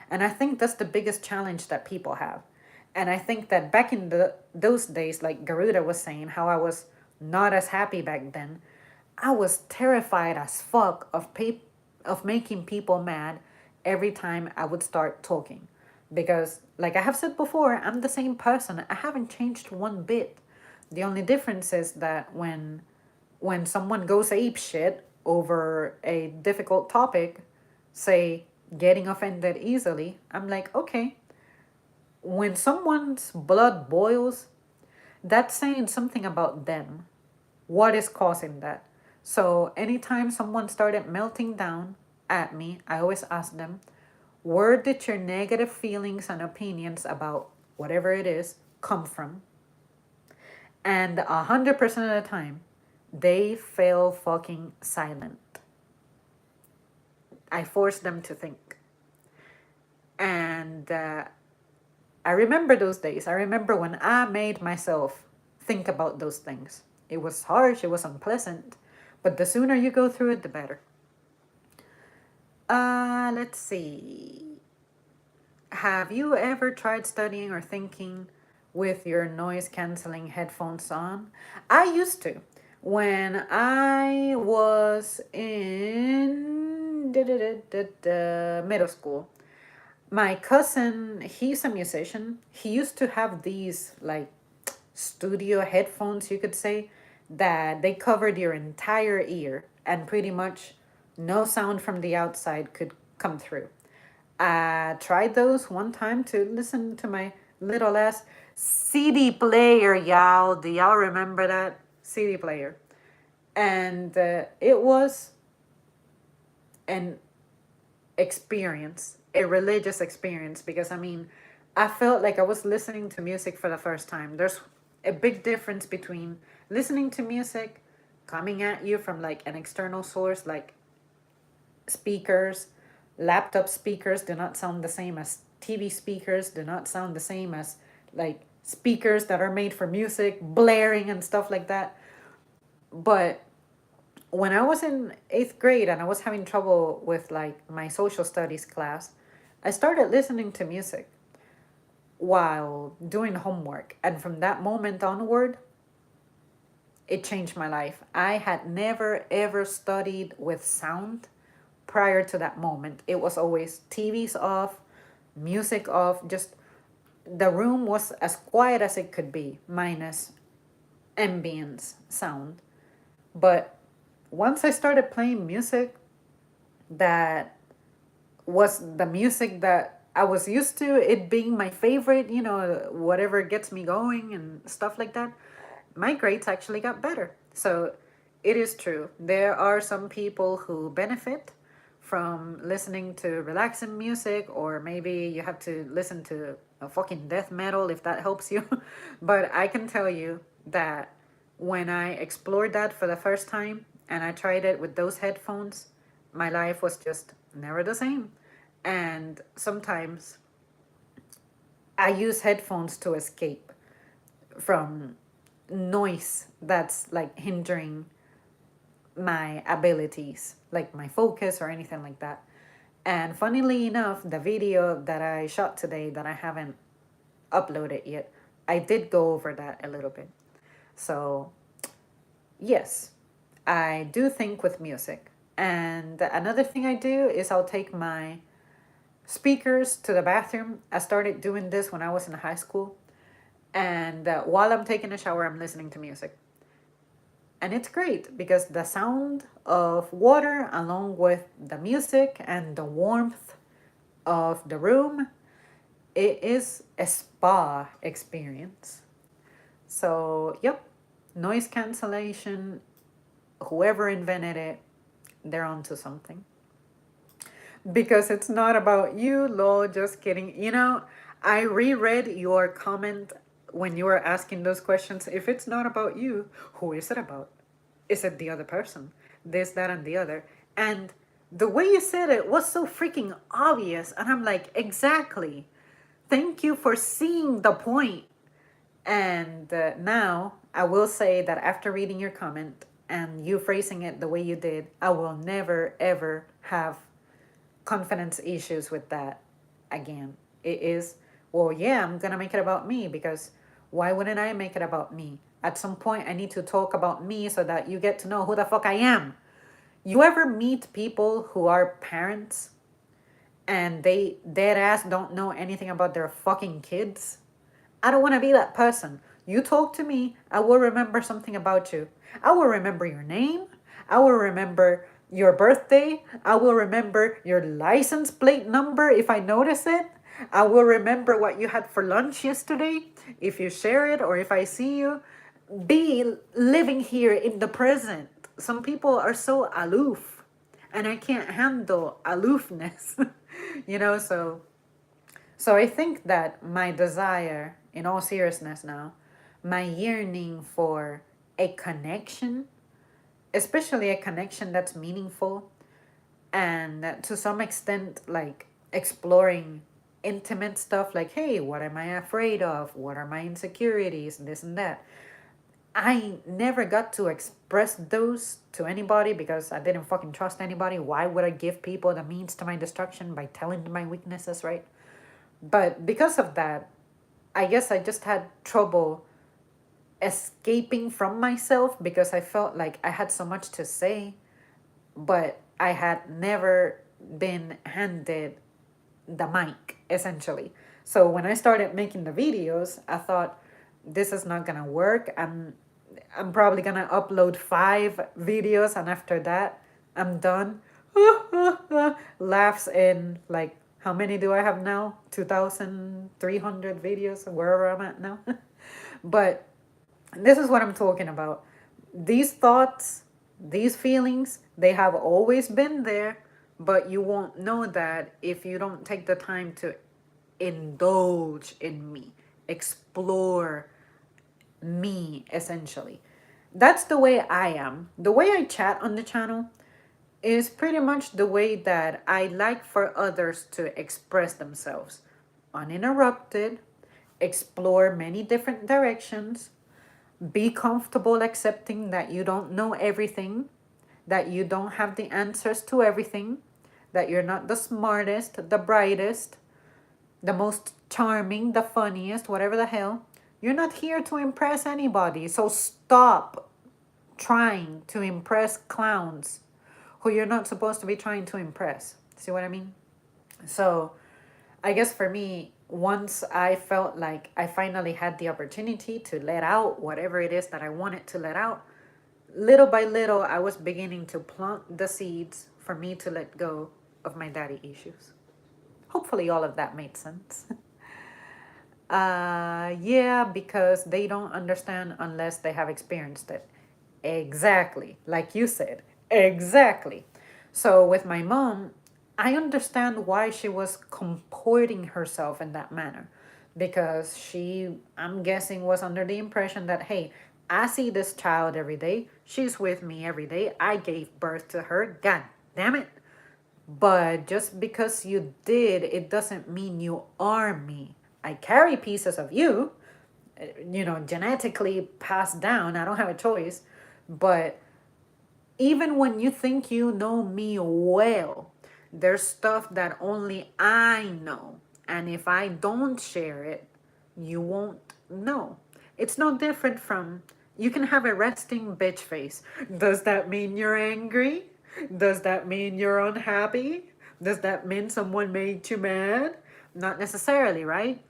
And I think that's the biggest challenge that people have. And I think that back in those days, like Garuda was saying, how I was not as happy back then, I was terrified as fuck of making people mad every time I would start talking. Because, like I have said before, I'm the same person. I haven't changed one bit. The only difference is that when someone goes ape shit over a difficult topic, say getting offended easily, I'm like, okay, when someone's blood boils, that's saying something about them. What is causing that? So anytime someone started melting down at me, I always ask them, where did your negative feelings and opinions about whatever it is come from? And 100% of the time, they fell fucking silent. I forced them to think. And I remember those days. I remember when I made myself think about those things. It was harsh, it was unpleasant, but the sooner you go through it, the better. Let's see. Have you ever tried studying or thinking with your noise canceling headphones on? I used to. When I was in middle school, my cousin, he's a musician. He used to have these like studio headphones, you could say, that they covered your entire ear and pretty much no sound from the outside could come through. I tried those one time to listen to my little ass CD player, y'all. Do y'all remember that? CD player. And it was an experience, a religious experience, because I mean, I felt like I was listening to music for the first time. There's a big difference between listening to music coming at you from like an external source, like speakers. Laptop speakers do not sound the same as TV speakers, do not sound the same as like speakers that are made for music, blaring and stuff like that. But when I was in eighth grade and I was having trouble with like my social studies class, I started listening to music while doing homework. And from that moment onward, it changed my life. I had never ever studied with sound prior to that moment. It was always TVs off, music off, just the room was as quiet as it could be, minus ambience sound. But once I started playing music that was the music that I was used to, it being my favorite, you know, whatever gets me going and stuff like that, my grades actually got better. So it is true. There are some people who benefit from listening to relaxing music, or maybe you have to listen to a fucking death metal if that helps you. But I can tell you that when I explored that for the first time and I tried it with those headphones, my life was just never the same. And sometimes I use headphones to escape from noise that's like hindering my abilities, like my focus or anything like that. And funnily enough, the video that I shot today that I haven't uploaded yet, I did go over that a little bit. So, yes, I do think with music. And another thing I do is I'll take my speakers to the bathroom. I started doing this when I was in high school. And while I'm taking a shower, I'm listening to music. And it's great because the sound of water, along with the music and the warmth of the room, it is a spa experience. So, yep, noise cancellation, whoever invented it, they're onto something. Because it's not about you, lol, just kidding. You know, I reread your comment when you were asking those questions. If it's not about you, who is it about? Is it the other person? This, that, and the other. And the way you said it was so freaking obvious. And I'm like, exactly. Thank you for seeing the point. And now I will say that after reading your comment and you phrasing it the way you did, I will never, ever have confidence issues with that again. It is, well, yeah, I'm gonna make it about me, because why wouldn't I make it about me? At some point, I need to talk about me so that you get to know who the fuck I am. You ever meet people who are parents and they dead ass don't know anything about their fucking kids? I don't want to be that person. You talk to me, I will remember something about you. I will remember your name. I will remember your birthday. I will remember your license plate number if I notice it. I will remember what you had for lunch yesterday if you share it or if I see you. Be living here in the present. Some people are so aloof, and I can't handle aloofness. So I think that my desire, in all seriousness now, my yearning for a connection, especially a connection that's meaningful, and to some extent like exploring intimate stuff like, hey, what am I afraid of, what are my insecurities, this and that. I never got to express those to anybody because I didn't fucking trust anybody. Why would I give people the means to my destruction by telling them my weaknesses, right? But because of that, I guess I just had trouble escaping from myself because I felt like I had so much to say, but I had never been handed the mic, essentially. So when I started making the videos, I thought this is not gonna work. I'm probably gonna upload 5 videos, and after that, I'm done. Laughs in like, how many do I have now? 2,300 videos, wherever I'm at now. But this is what I'm talking about. These thoughts, these feelings, they have always been there, but you won't know that if you don't take the time to indulge in me, explore me, essentially. That's the way I am. The way I chat on the channel is pretty much the way that I like for others to express themselves. Uninterrupted, explore many different directions, be comfortable accepting that you don't know everything, that you don't have the answers to everything, that you're not the smartest, the brightest, the most charming, the funniest, whatever the hell. You're not here to impress anybody. So stop trying to impress clowns who you're not supposed to be trying to impress. See what I mean? So I guess for me, once I felt like I finally had the opportunity to let out whatever it is that I wanted to let out, little by little, I was beginning to plant the seeds for me to let go of my daddy issues. Hopefully, all of that made sense. Yeah, because they don't understand unless they have experienced it. Exactly. Like you said. Exactly. So with my mom, I understand why she was comporting herself in that manner. Because she, I'm guessing, was under the impression that, hey, I see this child every day. She's with me every day. I gave birth to her. God damn it. But just because you did, it doesn't mean you are me. I carry pieces of you, genetically passed down. I don't have a choice. But even when you think you know me well, there's stuff that only I know. And if I don't share it, you won't know. It's no different from, you can have a resting bitch face. Does that mean you're angry? Does that mean you're unhappy? Does that mean someone made you mad? Not necessarily, right?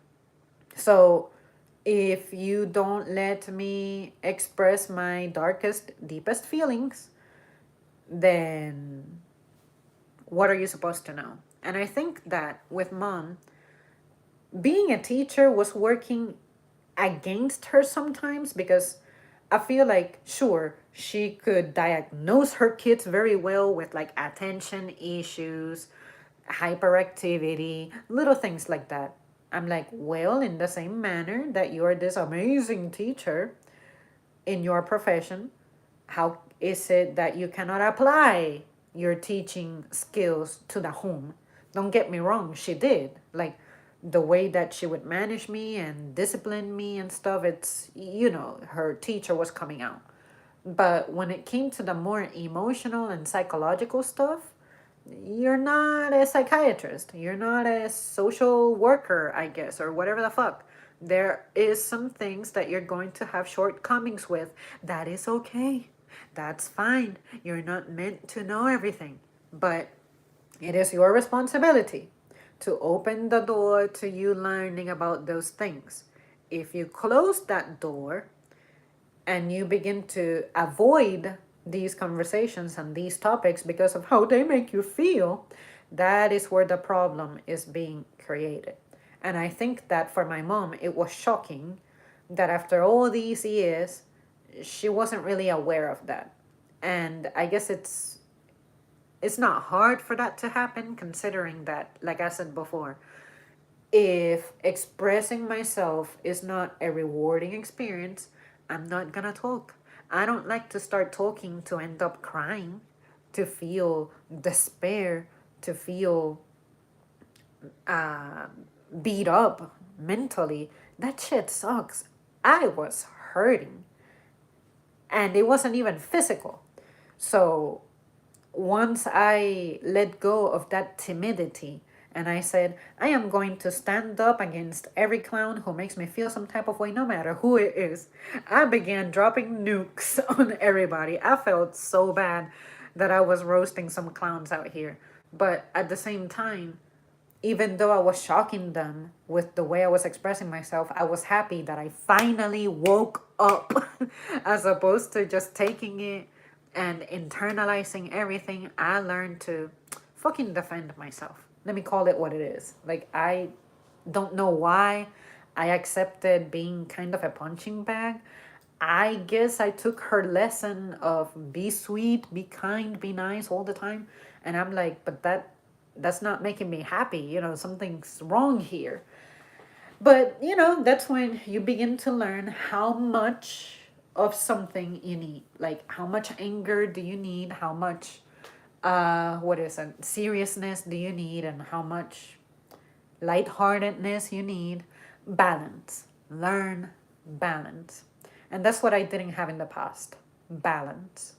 So if you don't let me express my darkest, deepest feelings, then what are you supposed to know? And I think that with mom, being a teacher was working against her sometimes because I feel like, sure, she could diagnose her kids very well with like attention issues, hyperactivity, little things like that. I'm like, well, in the same manner that you're this amazing teacher in your profession, how is it that you cannot apply your teaching skills to the home? Don't get me wrong, she did. Like the way that she would manage me and discipline me and stuff, it's, her teacher was coming out. But when it came to the more emotional and psychological stuff, you're not a psychiatrist. You're not a social worker, I guess, or whatever the fuck. There is some things that you're going to have shortcomings with. That is okay. That's fine. You're not meant to know everything. But it is your responsibility to open the door to you learning about those things. If you close that door and you begin to avoid these conversations and these topics because of how they make you feel, that is where the problem is being created. And I think that for my mom, it was shocking that after all these years, she wasn't really aware of that. And I guess it's not hard for that to happen, considering that, like I said before, if expressing myself is not a rewarding experience, I'm not gonna talk. I don't like to start talking to end up crying, to feel despair, to feel uh, beat up mentally. That shit sucks. I was hurting, and it wasn't even physical. So once I let go of that timidity and I said, I am going to stand up against every clown who makes me feel some type of way, no matter who it is, I began dropping nukes on everybody. I felt so bad that I was roasting some clowns out here. But at the same time, even though I was shocking them with the way I was expressing myself, I was happy that I finally woke up as opposed to just taking it and internalizing everything. I learned to fucking defend myself. Let me call it what it is. Like, I don't know why I accepted being kind of a punching bag. I guess I took her lesson of be sweet, be kind, be nice all the time. And I'm like, but that's not making me happy. Something's wrong here. But, that's when you begin to learn how much of something you need. Like, how much anger do you need? How much, what is it, seriousness do you need? And how much lightheartedness you need? Balance. Learn balance. And that's what I didn't have in the past. Balance.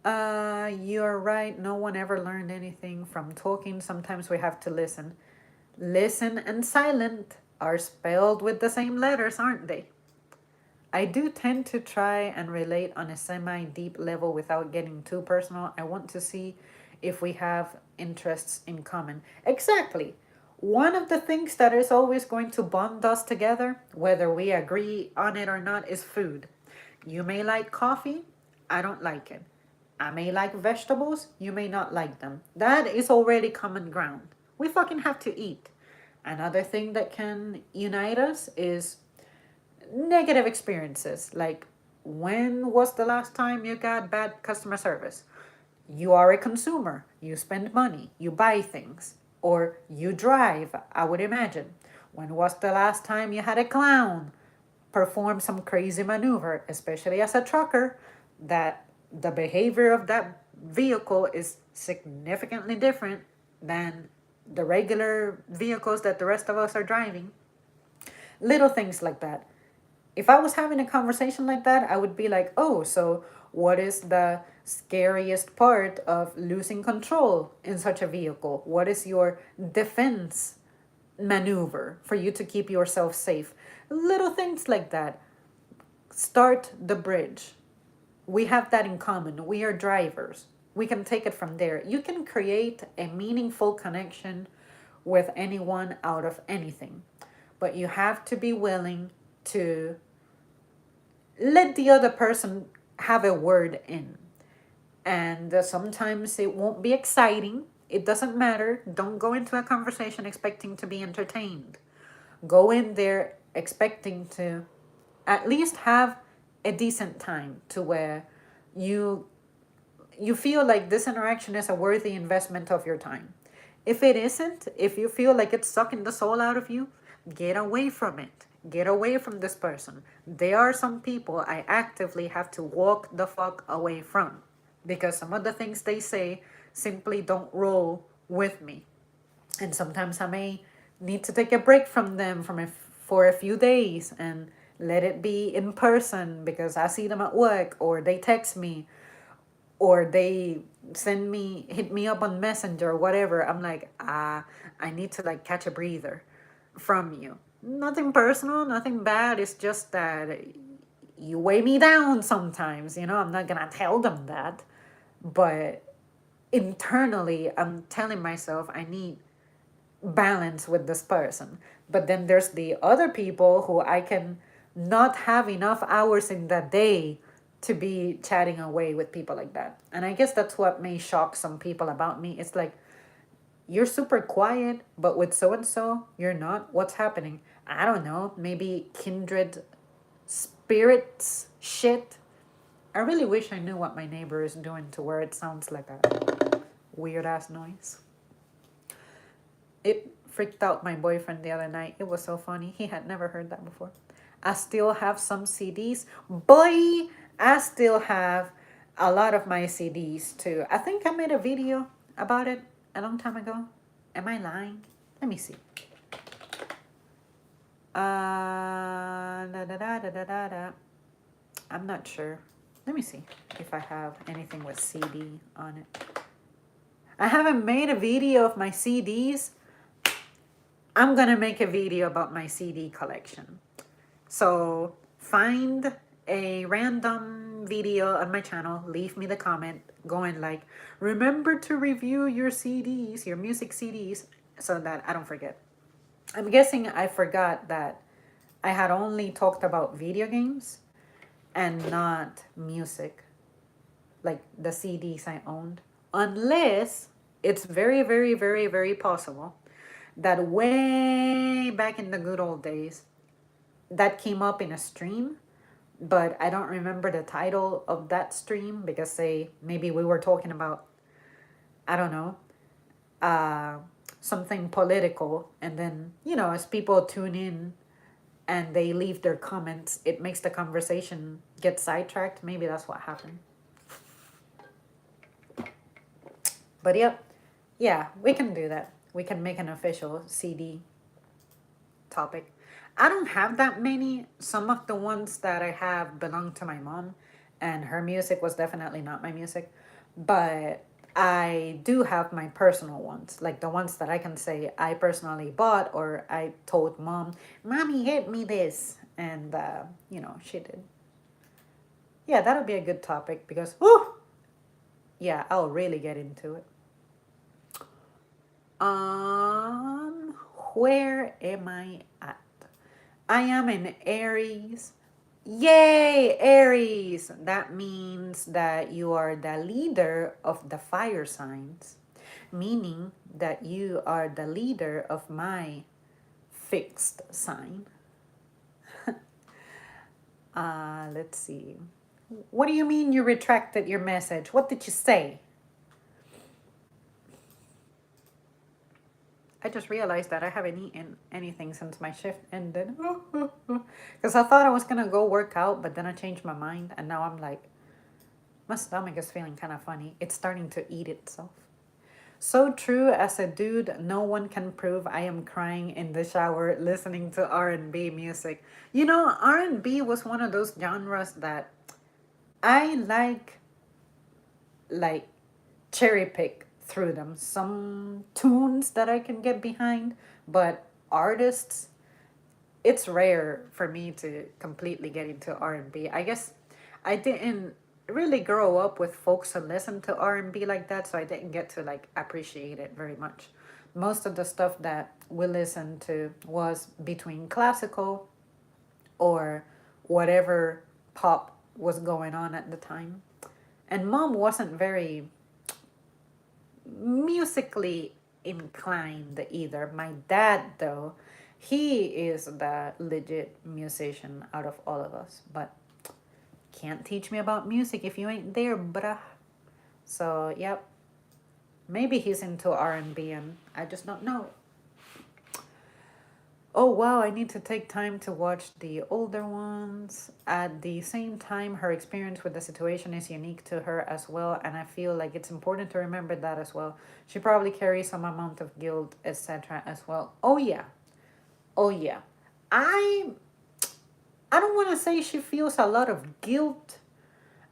You're right. No one ever learned anything from talking. Sometimes we have to listen. Listen and silent are spelled with the same letters, aren't they? I do tend to try and relate on a semi deep level without getting too personal. I want to see if we have interests in common. Exactly. One of the things that is always going to bond us together, whether we agree on it or not, is food. You may like coffee, I don't like it. I may like vegetables, you may not like them. That is already common ground. We fucking have to eat. Another thing that can unite us is negative experiences. Like, when was the last time you got bad customer service? You are a consumer. You spend money. You buy things. Or you drive, I would imagine. When was the last time you had a clown perform some crazy maneuver, especially as a trucker, that the behavior of that vehicle is significantly different than the regular vehicles that the rest of us are driving? Little things like that. If I was having a conversation like that, I would be like, oh, so what is the scariest part of losing control in such a vehicle? What is your defense maneuver for you to keep yourself safe? Little things like that. Start the bridge. We have that in common. We are drivers. We can take it from there. You can create a meaningful connection with anyone out of anything, but you have to be willing to let the other person have a word in. And sometimes it won't be exciting. It doesn't matter. Don't go into a conversation expecting to be entertained. Go in there expecting to at least have a decent time, to where you you feel like this interaction is a worthy investment of your time. If it isn't, if you feel like it's sucking the soul out of you, get away from it. Get away from this person. There are some people I actively have to walk the fuck away from because some of the things they say simply don't roll with me. And sometimes I may need to take a break from them for a few days and let it be in person because I see them at work, or they text me, or they hit me up on Messenger or whatever. I'm like, I need to like catch a breather from you. Nothing personal, nothing bad. It's just that you weigh me down sometimes. I'm not gonna tell them that, but internally I'm telling myself I need balance with this person. But then there's the other people who I can not have enough hours in the day to be chatting away with people like that. And I guess that's what may shock some people about me. It's like, You're super quiet, but with so and so, you're not. What's happening? I don't know. Maybe kindred spirits shit. I really wish I knew what my neighbor is doing to where it sounds like a weird ass noise. It freaked out my boyfriend the other night. It was so funny. He had never heard that before. I still have some CDs. Boy, I still have a lot of my CDs too. I think I made a video about it a long time ago. Am I lying? Let me see. Da, da, da, da, da, da, da. I'm not sure. Let me see if I have anything with CD on it. I haven't made a video of my CDs. I'm gonna make a video about my CD collection. So find a random video on my channel, leave me the comment going like, remember to review your CDs, your music CDs, so that I don't forget. I'm guessing I forgot that I had only talked about video games and not music, like the CDs I owned. Unless it's very, very, very, very possible that way back in the good old days, that came up in a stream, but I don't remember the title of that stream because say maybe we were talking about, I don't know, uh, something political, and then as people tune in and they leave their comments, it makes the conversation get sidetracked. Maybe that's what happened. But yep, yeah, we can do that. We can make an official CD topic. I don't have that many. Some of the ones that I have belong to my mom, and her music was definitely not my music. But I do have my personal ones, like the ones that I can say I personally bought or I told mom, Mommy, get me this. And, she did. Yeah, that'll be a good topic because, whoo, yeah, I'll really get into it. Um, where am I at? I am in Aries. Yay, Aries! That means that you are the leader of the fire signs, meaning that you are the leader of my fixed sign. Let's see. What do you mean you retracted your message? What did you say? I just realized that I haven't eaten anything since my shift ended. Because I thought I was going to go work out, but then I changed my mind. And now I'm like, my stomach is feeling kind of funny. It's starting to eat itself. So true, as a dude, no one can prove I am crying in the shower listening to R&B music. R&B was one of those genres that I like cherry pick through them. Some tunes that I can get behind, but artists, it's rare for me to completely get into R&B. I guess I didn't really grow up with folks who listen to R&B like that, so I didn't get to like appreciate it very much. Most of the stuff that we listened to was between classical or whatever pop was going on at the time. And mom wasn't very musically inclined either. My dad, though, he is the legit musician out of all of us. But can't teach me about music if you ain't there, bruh. So, yep. Maybe he's into R&B and I just don't know. Oh wow, I need to take time to watch the older ones. At the same time, her experience with the situation is unique to her as well, and I feel like it's important to remember that as well. She probably carries some amount of guilt, etc. as well. Oh yeah. Oh yeah. I I don't want to say she feels a lot of guilt.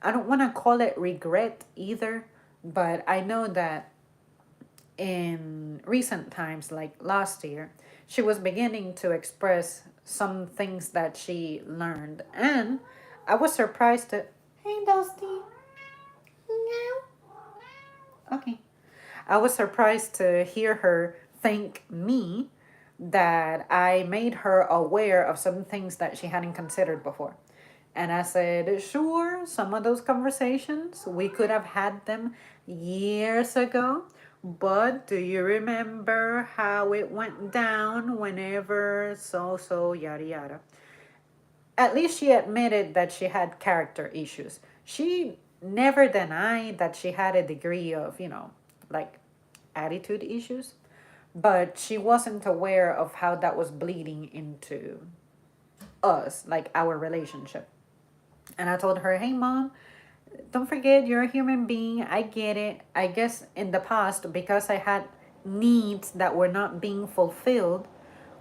I don't want to call it regret either, but I know that in recent times, like last year, she was beginning to express some things that she learned. And I was surprised to, hey, Dusty. Okay. I was surprised to hear her thank me that I made her aware of some things that she hadn't considered before. And I said, sure, some of those conversations, we could have had them years ago But do you remember how it went down whenever yada yada? At least she admitted that she had character issues. She never denied that she had a degree of, like attitude issues, but she wasn't aware of how that was bleeding into us, like our relationship. And I told her, hey, mom, don't forget you're a human being. I get it. I guess in the past, because I had needs that were not being fulfilled,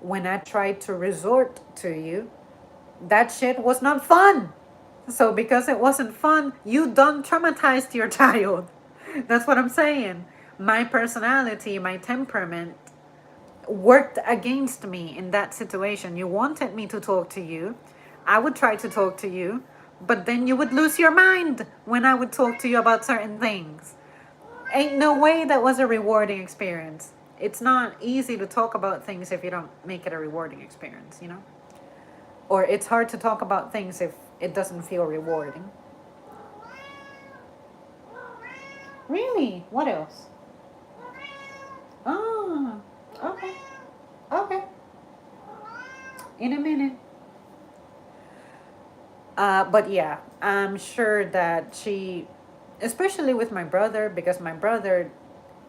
when I tried to resort to you, that shit was not fun. So because it wasn't fun, you done traumatized your child. That's what I'm saying. My personality, my temperament worked against me in that situation. You wanted me to talk to you. I would try to talk to you, but then you would lose your mind when I would talk to you about certain things. Ain't no way that was a rewarding experience. It's not easy to talk about things if you don't make it a rewarding experience, you know? Or it's hard to talk about things if it doesn't feel rewarding. Really? What else? Oh, okay. Okay. In a minute. But yeah, I'm sure that she, especially with my brother, because my brother,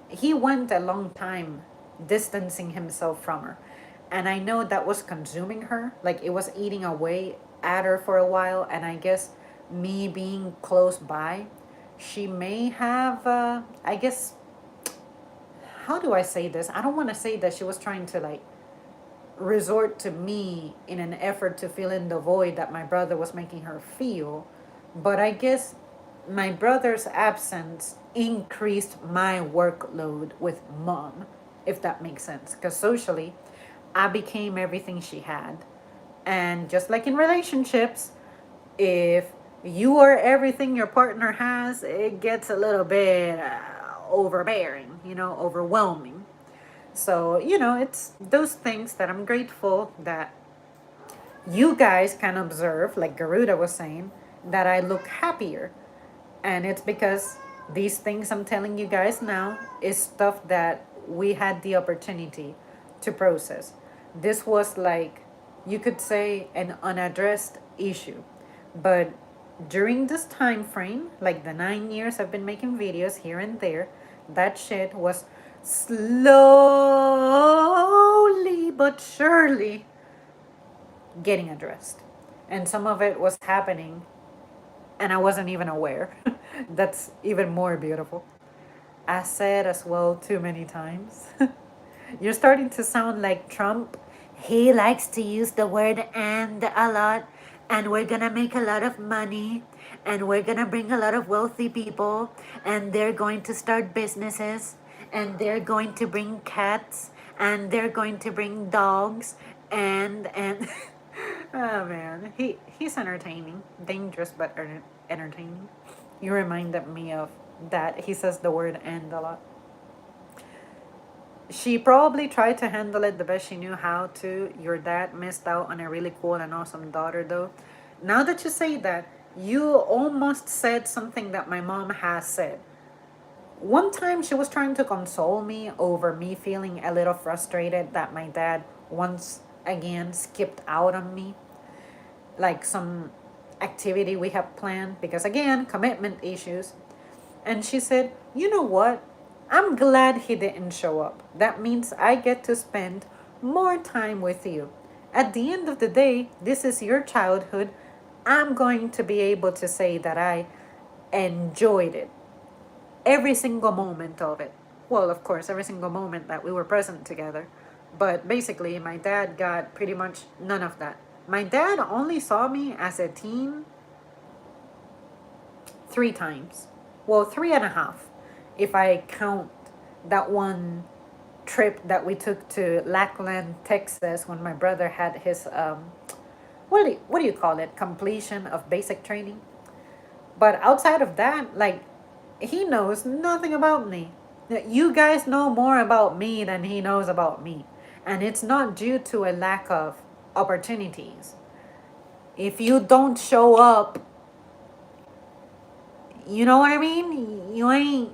he went a long time distancing himself from her. And I know that was consuming her. Like it was eating away at her for a while. And I guess me being close by, she may have, I guess, how do I say this? I don't want to say that she was trying to like resort to me in an effort to fill in the void that my brother was making her feel. But I guess my brother's absence increased my workload with mom, if that makes sense. Because socially, I became everything she had. And just like in relationships, if you are everything your partner has, it gets a little bit overbearing, overwhelming. So, it's those things that I'm grateful that you guys can observe, like Garuda was saying, that I look happier. And it's because these things I'm telling you guys now is stuff that we had the opportunity to process. This was like, you could say, an unaddressed issue. But during this time frame, like the 9 years I've been making videos here and there, that shit was slowly but surely getting addressed. And some of it was happening and I wasn't even aware. That's even more beautiful. I said as well too many times. You're starting to sound like Trump. He likes to use the word and a lot, and we're gonna make a lot of money, and we're gonna bring a lot of wealthy people, and they're going to start businesses, and they're going to bring cats, and they're going to bring dogs, and oh man, he's entertaining, dangerous but entertaining. You reminded me of that. He says the word and a lot. She probably tried to handle it the best she knew how to. Your dad missed out on a really cool and awesome daughter, though. Now that you say that, you almost said something that my mom has said. One time she was trying to console me over me feeling a little frustrated that my dad once again skipped out on me, like some activity we have planned, because again, commitment issues. And she said, you know what? I'm glad he didn't show up. That means I get to spend more time with you. At the end of the day, this is your childhood. I'm going to be able to say that I enjoyed it. Every single moment of it. Well, of course, every single moment that we were present together. But basically, my dad got pretty much none of that. My dad only saw me as a teen 3 times. Well, three and a half, if I count that one trip that we took to Lackland, Texas, when my brother had his what do you call it? Completion of basic training. But outside of that, like he knows nothing about me. You guys know more about me than he knows about me. And it's not due to a lack of opportunities. If you don't show up, you know what I mean? You ain't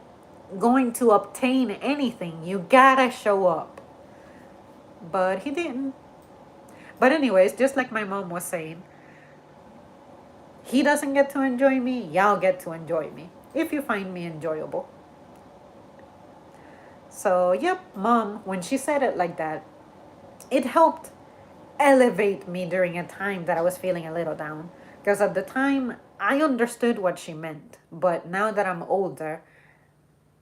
going to obtain anything. You gotta show up. But he didn't. But, anyways, just like my mom was saying, he doesn't get to enjoy me, y'all get to enjoy me if you find me enjoyable. So, yep, mom, when she said it like that, it helped elevate me during a time that I was feeling a little down. Because at the time, I understood what she meant. But now that I'm older,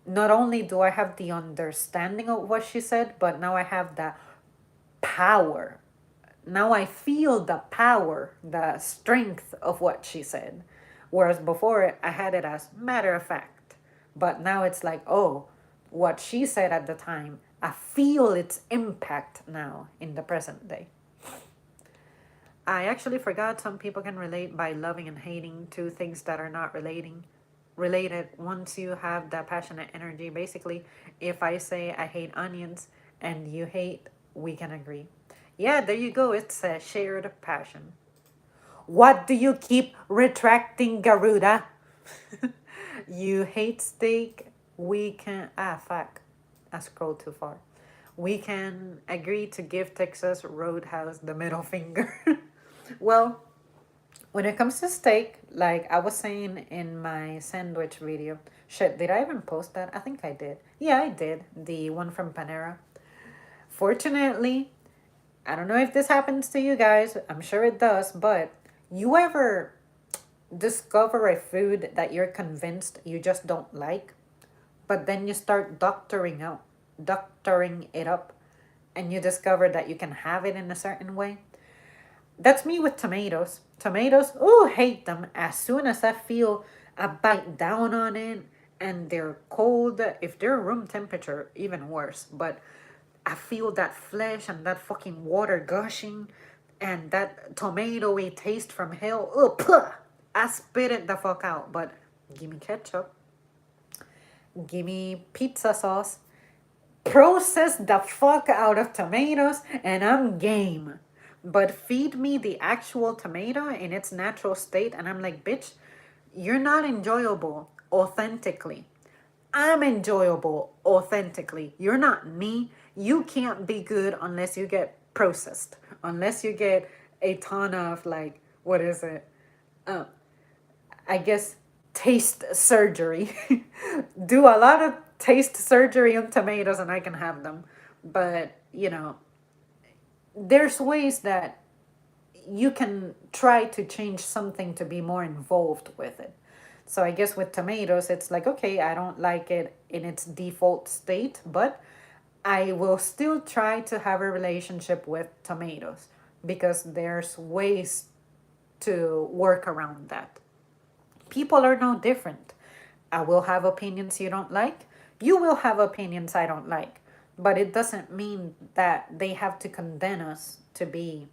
not only do I have the understanding of what she said, but now I have the power. Now I feel the power, the strength of what she said. Whereas before I had it as matter of fact. But now it's like, oh, what she said at the time, I feel its impact now in the present day. I actually forgot some people can relate by loving and hating two things that are not related once you have that passionate energy. Basically, if I say I hate onions and you hate, we can agree. Yeah, there you go. It's a shared passion. What do you keep retracting, Garuda? You hate steak. We can. Ah, fuck. I scrolled too far. We can agree to give Texas Roadhouse the middle finger. Well, when it comes to steak, like I was saying in my sandwich video, shit, did I even post that? I think I did. Yeah, I did. The one from Panera. Fortunately, I don't know if this happens to you guys. I'm sure it does, but you ever discover a food that you're convinced you just don't like, but then you start doctoring it up, and you discover that you can have it in a certain way? That's me with tomatoes. Tomatoes, oh, hate them. As soon as I feel a bite down on it and they're cold, if they're room temperature, even worse. But I feel that flesh and that fucking water gushing and that tomatoey taste from hell. Oh, puh, I spit it the fuck out. But give me ketchup, give me pizza sauce, process the fuck out of tomatoes, and I'm game. But feed me the actual tomato in its natural state, and I'm like, bitch, you're not enjoyable authentically. I'm enjoyable authentically. You're not me. You can't be good unless you get processed, unless you get a ton of, like, what is it? Uh, I guess taste surgery. Do a lot of taste surgery on tomatoes and I can have them. But, there's ways that you can try to change something to be more involved with it. So I guess with tomatoes, it's like, okay, I don't like it in its default state, but I will still try to have a relationship with tomatoes because there's ways to work around that. People are no different. I will have opinions you don't like. You will have opinions I don't like. But it doesn't mean that they have to condemn us to be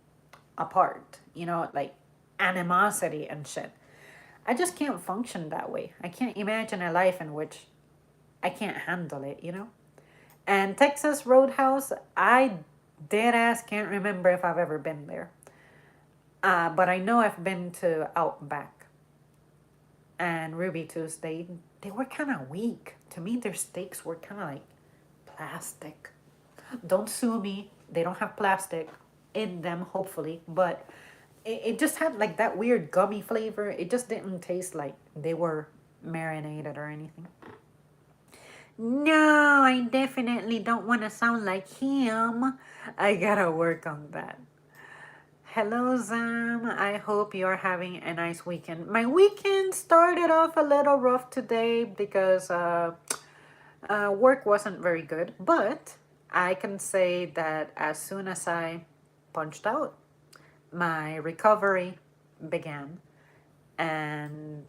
apart, like animosity and shit. I just can't function that way. I can't imagine a life in which I can't handle it. And Texas Roadhouse, I dead ass can't remember if I've ever been there. But I know I've been to Outback and Ruby Tuesday. They were kind of weak. To me, their steaks were kind of like plastic. Don't sue me. They don't have plastic in them, hopefully. But it just had like that weird gummy flavor. It just didn't taste like they were marinated or anything. No, I definitely don't want to sound like him. I gotta work on that. Hello, Zam. I hope you're having a nice weekend. My weekend started off a little rough today because work wasn't very good, but I can say that as soon as I punched out, my recovery began. And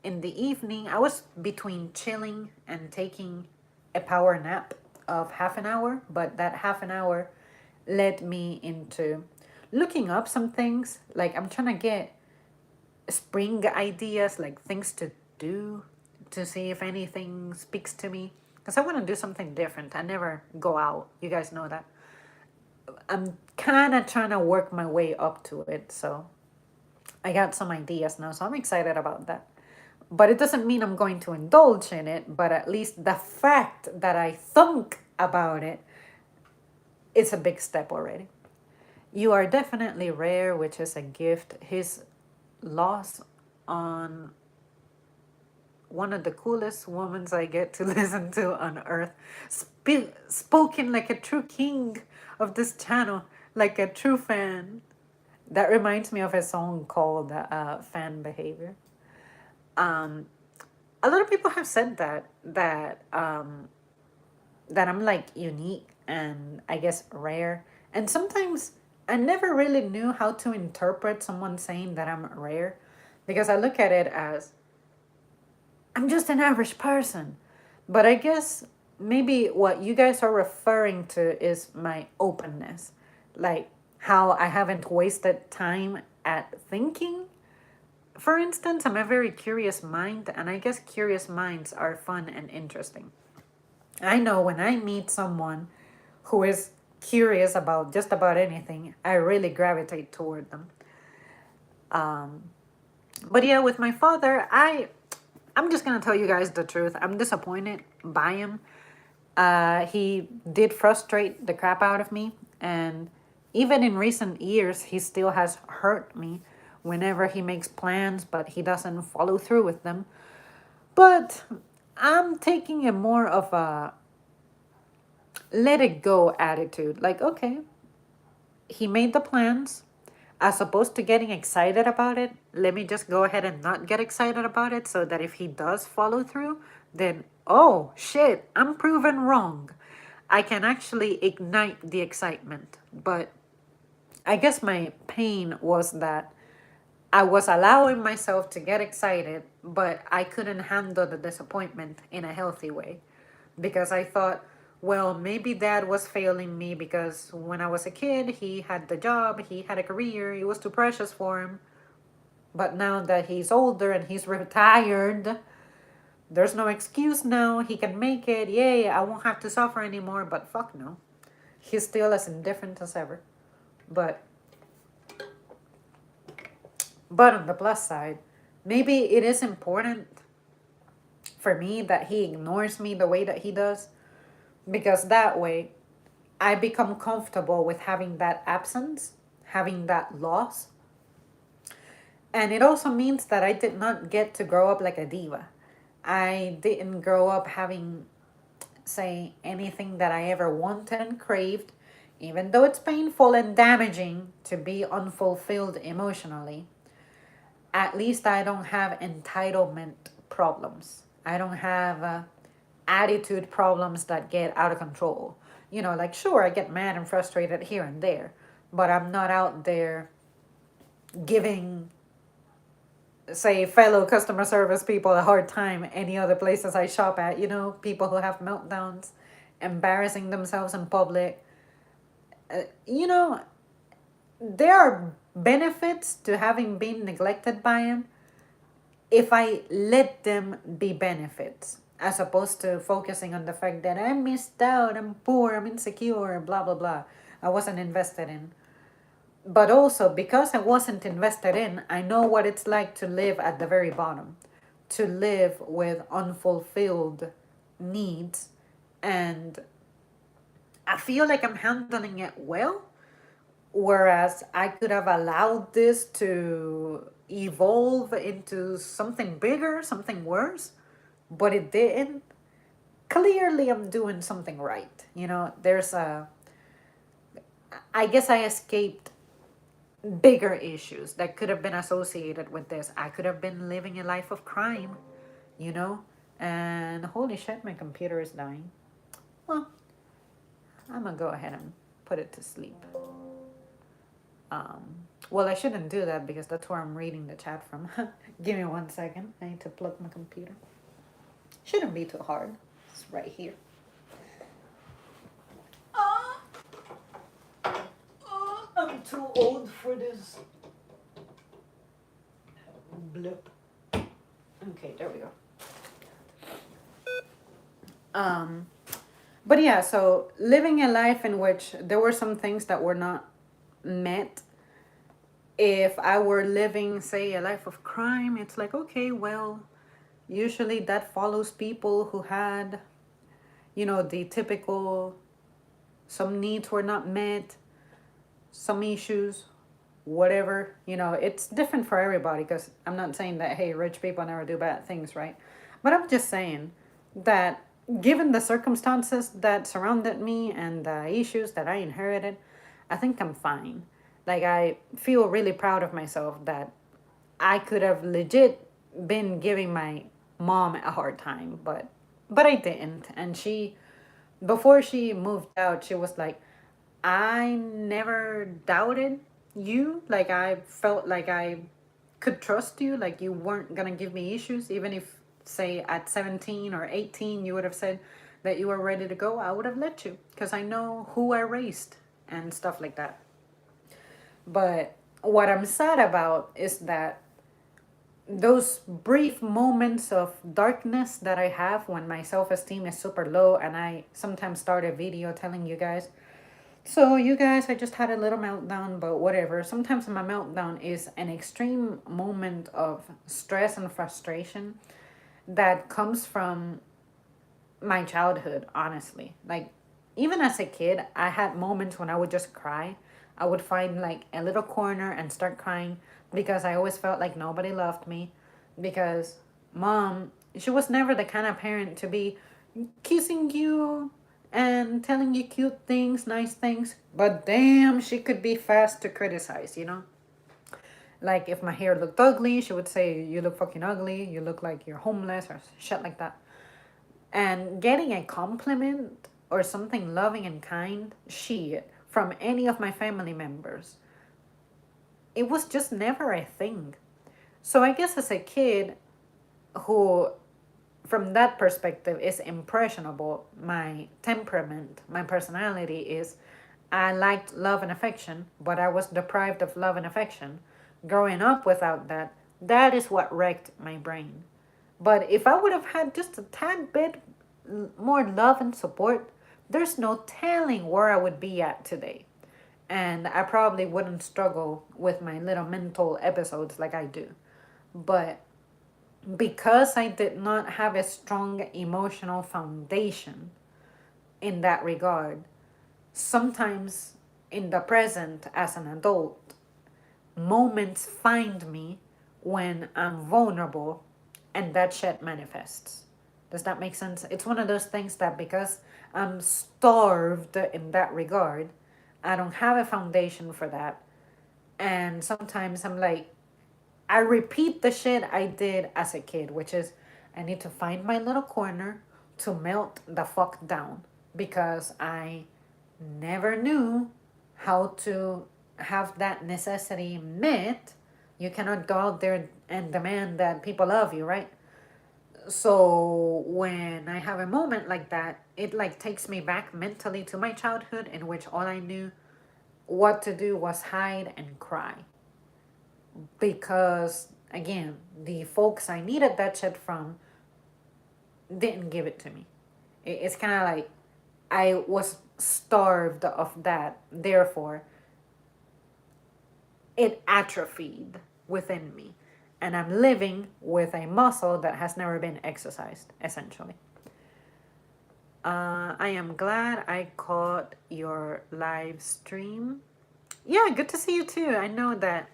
in the evening, I was between chilling and taking a power nap of half an hour, but that half an hour led me into looking up some things. Like, I'm trying to get spring ideas, like things to do to see if anything speaks to me. Because I want to do something different. I never go out. You guys know that. I'm kind of trying to work my way up to it. So I got some ideas now. So I'm excited about that. But it doesn't mean I'm going to indulge in it, but at least the fact that I think about it, it's a big step already. You are definitely rare, which is a gift. His loss on one of the coolest women I get to listen to on earth, spoken like a true king of this channel, like a true fan. That reminds me of a song called "Fan Behavior." Um, a lot of people have said that I'm like unique and I guess rare. And sometimes I never really knew how to interpret someone saying that I'm rare, because I look at it as I'm just an average person. But I guess maybe what you guys are referring to is my openness. Like how I haven't wasted time at thinking. For instance, I'm a very curious mind, and I guess curious minds are fun and interesting. I know when I meet someone who is curious about just about anything, I really gravitate toward them. Um, but yeah, with my father, I'm just gonna tell you guys the truth. I'm disappointed by him. He did frustrate the crap out of me, and even in recent years, he still has hurt me whenever he makes plans, but he doesn't follow through with them. But I'm taking a more of a let it go attitude. Like, okay, he made the plans. As opposed to getting excited about it, let me just go ahead and not get excited about it so that if he does follow through, then, oh shit, I'm proven wrong. I can actually ignite the excitement. But I guess my pain was that I was allowing myself to get excited, but I couldn't handle the disappointment in a healthy way because I thought, well, maybe dad was failing me because when I was a kid, he had the job, he had a career, it was too precious for him. But now that he's older and he's retired, there's no excuse now. He can make it. Yay, I won't have to suffer anymore. But fuck no. He's still as indifferent as ever. But but on the plus side, maybe it is important for me that he ignores me the way that he does, because that way I become comfortable with having that absence, having that loss. And it also means that I did not get to grow up like a diva. I didn't grow up having, say, anything that I ever wanted and craved, even though it's painful and damaging to be unfulfilled emotionally. At least I don't have entitlement problems. I don't have attitude problems that get out of control. You know, like, sure, I get mad and frustrated here and there, but I'm not out there giving, say, fellow customer service people a hard time any other places I shop at. You know, people who have meltdowns, embarrassing themselves in public. You know, there are benefits to having been neglected by him if I let them be benefits, as opposed to focusing on the fact that I missed out, I'm poor, I'm insecure, blah, blah, blah. I wasn't invested in. But also, because I wasn't invested in, I know what it's like to live at the very bottom, to live with unfulfilled needs. And I feel like I'm handling it well, whereas I could have allowed this to evolve into something bigger, something worse, but it didn't. Clearly, I'm doing something right. You know, I guess I escaped bigger issues that could have been associated with this. I could have been living a life of crime, you know? And holy shit, my computer is dying. Well, I'm gonna go ahead and put it to sleep. Um, well, I shouldn't do that because that's where I'm reading the chat from. Give me 1 second. I need to plug my computer. Shouldn't be too hard. It's right here. I'm too old for this. Blip. Okay, there we go. Um, but yeah, so living a life in which there were some things that were not met. If I were living, say, a life of crime, it's like, okay, well, Usually that follows people who had, the typical, some needs were not met, some issues, whatever. It's different for everybody, because I'm not saying that, hey, rich people never do bad things, right? But I'm just saying that given the circumstances that surrounded me and the issues that I inherited, I think I'm fine. Like, I feel really proud of myself that I could have legit been giving my mom a hard time, but I didn't. And she, before she moved out, she was like, I never doubted you. Like, I felt like I could trust you, like you weren't gonna give me issues, even if, say, at 17 or 18 you would have said that you were ready to go. I would have let you, because I know who I raised and stuff like that. But what I'm sad about is that those brief moments of darkness that I have when my self-esteem is super low, and I sometimes start a video telling you guys, so you guys, I just had a little meltdown, but whatever. Sometimes my meltdown is an extreme moment of stress and frustration that comes from my childhood, honestly. Like, even as a kid, I had moments when I would just cry. I would find like a little corner and start crying, because I always felt like nobody loved me, because mom, she was never the kind of parent to be kissing you and telling you cute things, nice things, but damn, she could be fast to criticize. Like, if my hair looked ugly, she would say, you look fucking ugly, you look like you're homeless, or shit like that. And getting a compliment or something loving and kind, shit, from any of my family members, it was just never a thing. So I guess as a kid who, from that perspective, is impressionable, my temperament, my personality is, I liked love and affection, but I was deprived of love and affection. Growing up without that, that is what wrecked my brain. But if I would have had just a tad bit more love and support, there's no telling where I would be at today. And I probably wouldn't struggle with my little mental episodes like I do. But because I did not have a strong emotional foundation in that regard, sometimes in the present as an adult, moments find me when I'm vulnerable, and that shit manifests. Does that make sense? It's one of those things that, because I'm starved in that regard, I don't have a foundation for that. And sometimes I'm like, I repeat the shit I did as a kid, which is, I need to find my little corner to melt the fuck down, because I never knew how to have that necessity met. You cannot go out there and demand that people love you, right? So when I have a moment like that, it like takes me back mentally to my childhood, in which all I knew what to do was hide and cry, because again, the folks I needed that shit from didn't give it to me. It's kind of like I was starved of that, therefore it atrophied within me, and I'm living with a muscle that has never been exercised, essentially. I am glad I caught your live stream. Yeah, good to see you too. I know that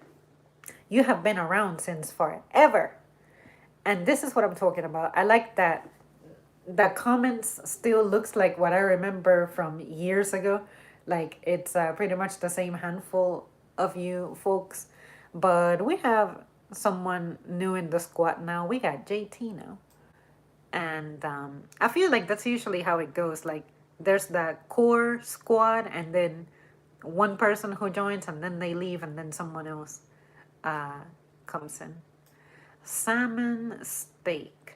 you have been around since forever. And this is what I'm talking about. I like that the comments still looks like what I remember from years ago. Like, it's pretty much the same handful of you folks. But we have someone new in the squad now. We got JT now. And I feel like that's usually how it goes. Like, there's the core squad, and then one person who joins, and then they leave, and then someone else uh, comes in. Salmon steak.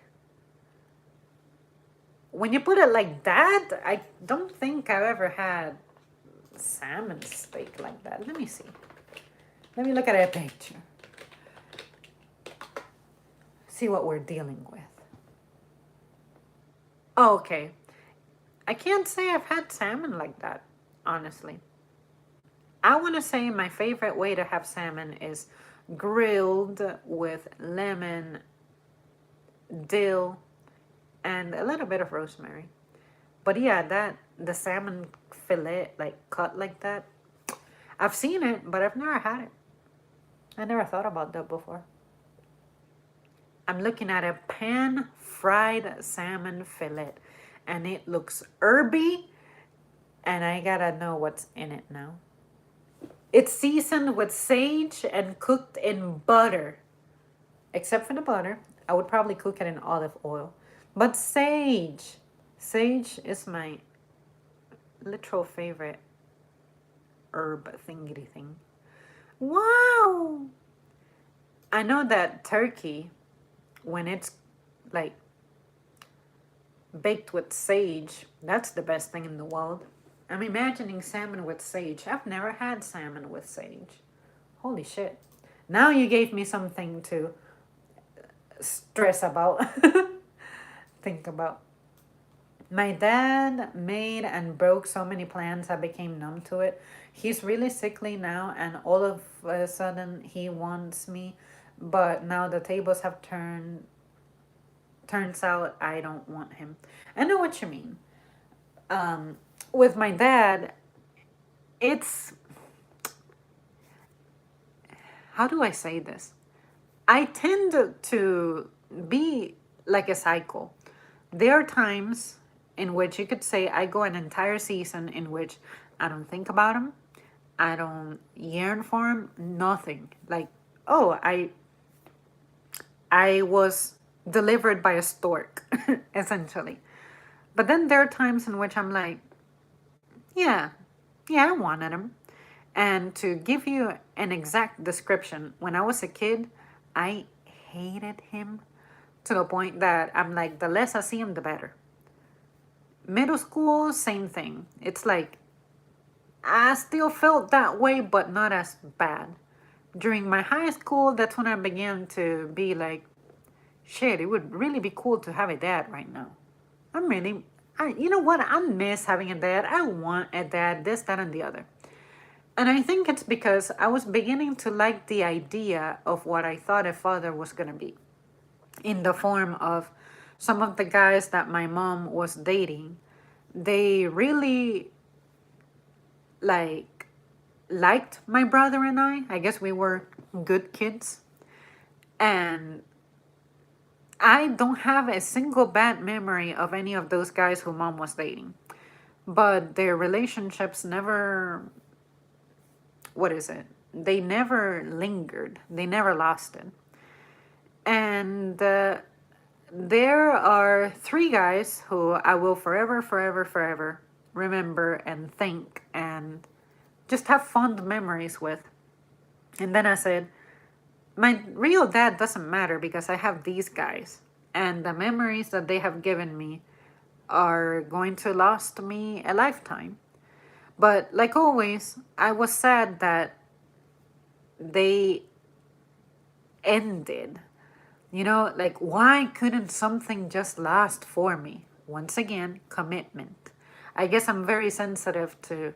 When you put it like that, I don't think I've ever had salmon steak like that. Let me see. Let me look at a picture. See what we're dealing with. Oh, okay. I can't say I've had salmon like that, honestly. I want to say my favorite way to have salmon is grilled with lemon dill, and a little bit of rosemary. But yeah, that the salmon fillet like cut like that. I've seen it, but I've never had it. I never thought about that before. I'm looking at a pan fried salmon fillet, and it looks herby, and I gotta know what's in it now. It's seasoned with sage and cooked in butter. Except for the butter, I would probably cook it in olive oil. But sage is my literal favorite herb thingy thing. Wow! I know that turkey, when it's like baked with sage, that's the best thing in the world. I'm imagining salmon with sage. I've never had salmon with sage. Holy shit. Now you gave me something to stress about, think about. My dad made and broke so many plans, I became numb to it. He's really sickly now, and all of a sudden he wants me, but now the tables have turned. Turns out I don't want him. I know what you mean. Um, with my dad, it's, how do I say this? I tend to be like a cycle. There are times in which you could say I go an entire season in which I don't think about him, I don't yearn for him, nothing. Like, oh, I was delivered by a stork, essentially. But then there are times in which I'm like, yeah, yeah, I wanted him. And to give you an exact description, when I was a kid, I hated him to the point that I'm like, the less I see him, the better. Middle school, same thing. It's like, I still felt that way, but not as bad. During my high school, that's when I began to be like, shit, it would really be cool to have a dad right now. You know what? I miss having a dad. I want a dad, this, that, and the other. And I think it's because I was beginning to like the idea of what I thought a father was going to be, in the form of some of the guys that my mom was dating. They really like liked my brother and I. I guess we were good kids. And I don't have a single bad memory of any of those guys who mom was dating. But their relationships never, what is it? They never lingered. They never lasted. And there are three guys who I will forever, forever, forever remember and think and just have fond memories with. And then I said, my real dad doesn't matter because I have these guys. And the memories that they have given me are going to last me a lifetime. But like always, I was sad that they ended. You know, like, why couldn't something just last for me? Once again, commitment. I guess I'm very sensitive to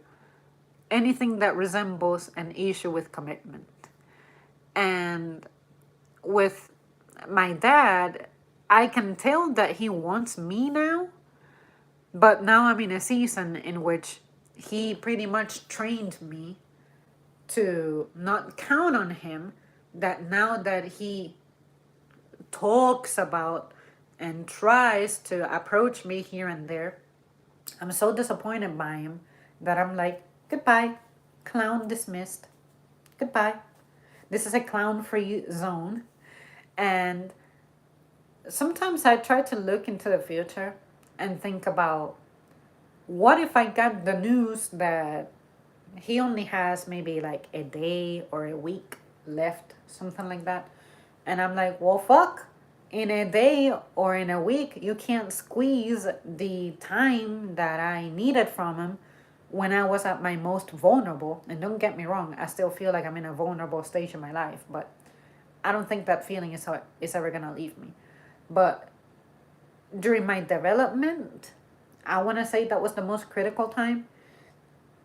anything that resembles an issue with commitment. And with my dad, I can tell that he wants me now, but now I'm in a season in which he pretty much trained me to not count on him, that now that he talks about and tries to approach me here and there, I'm so disappointed by him that I'm like, goodbye, clown dismissed, goodbye. This is a clown free zone. And sometimes I try to look into the future and think about, what if I got the news that he only has maybe like a day or a week left, something like that. And I'm like, well, fuck. In a day or in a week, you can't squeeze the time that I needed from him when I was at my most vulnerable. And don't get me wrong, I still feel like I'm in a vulnerable stage in my life, but I don't think that feeling is ever gonna leave me. But during my development, I want to say that was the most critical time.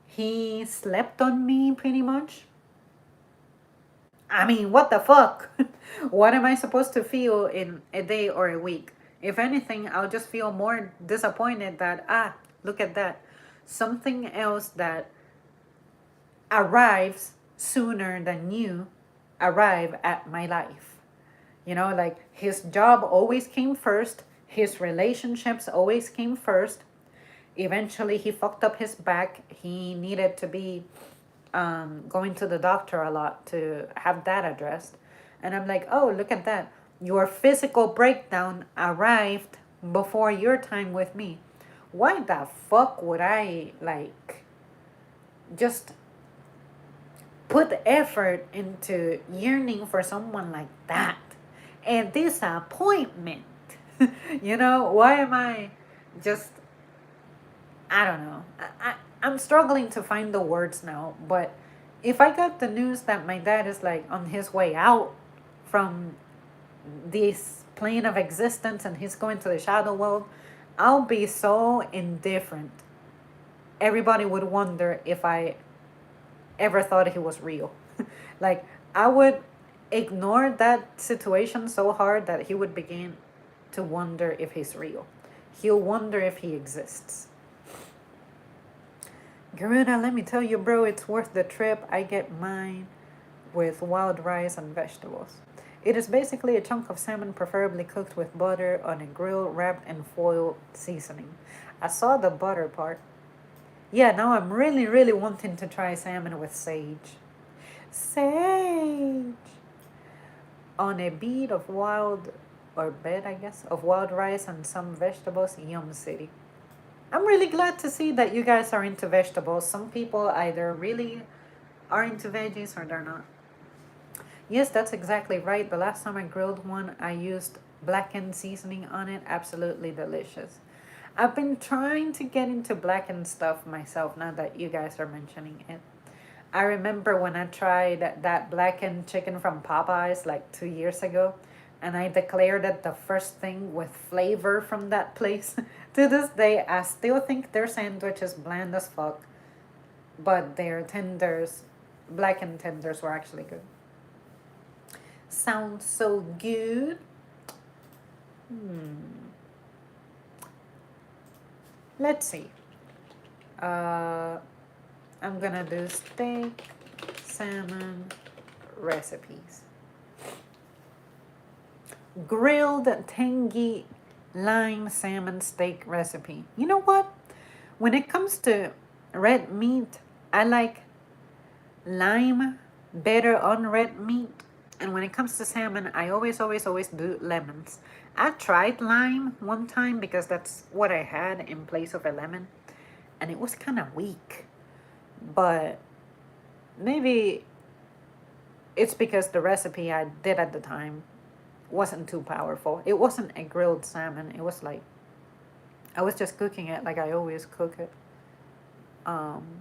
He slept on me pretty much. I mean, what the fuck? What am I supposed to feel in a day or a week? If anything, I'll just feel more disappointed that, look at that. Something else that arrives sooner than you arrive at my life. You know, like his job always came first, his relationships always came first. Eventually, he fucked up his back. He needed to be going to the doctor a lot to have that addressed. And I'm like, oh, look at that. Your physical breakdown arrived before your time with me. Why the fuck would I, like, just put effort into yearning for someone like that? And disappointment. You know, why am I just, I don't know. I'm struggling to find the words now, but if I got the news that my dad is like on his way out from this plane of existence and he's going to the shadow world, I'll be so indifferent. Everybody would wonder if I ever thought he was real. Like, I would ignore that situation so hard that he would begin to wonder if he's real. He'll wonder if he exists. Garuda, let me tell you, bro, it's worth the trip. I get mine with wild rice and vegetables. It is basically a chunk of salmon, preferably cooked with butter on a grill wrapped in foil seasoning. I saw the butter part. Yeah, now I'm really, really wanting to try salmon with sage. Sage! On a bead of wild, or bed, I guess, of wild rice and some vegetables, Yum City. I'm really glad to see that you guys are into vegetables. Some people either really are into veggies or they're not. Yes, that's exactly right. The last time I grilled one, I used blackened seasoning on it. Absolutely delicious. I've been trying to get into blackened stuff myself now that you guys are mentioning it. I remember when I tried that blackened chicken from Popeyes like 2 years ago, and I declared it the first thing with flavor from that place. To this day, I still think their sandwich is bland as fuck, but their tenders, blackened tenders, were actually good. Sounds so good. Let's see. Uh, I'm gonna do steak, salmon recipes. Grilled tangy lime salmon steak recipe. You know what? When it comes to red meat, I like lime better on red meat. And when it comes to salmon, I always do lemons. I tried lime one time because that's what I had in place of a lemon. And it was kind of weak. But maybe it's because the recipe I did at the time wasn't too powerful. It wasn't a grilled salmon. It was like, I was just cooking it like I always cook it. 10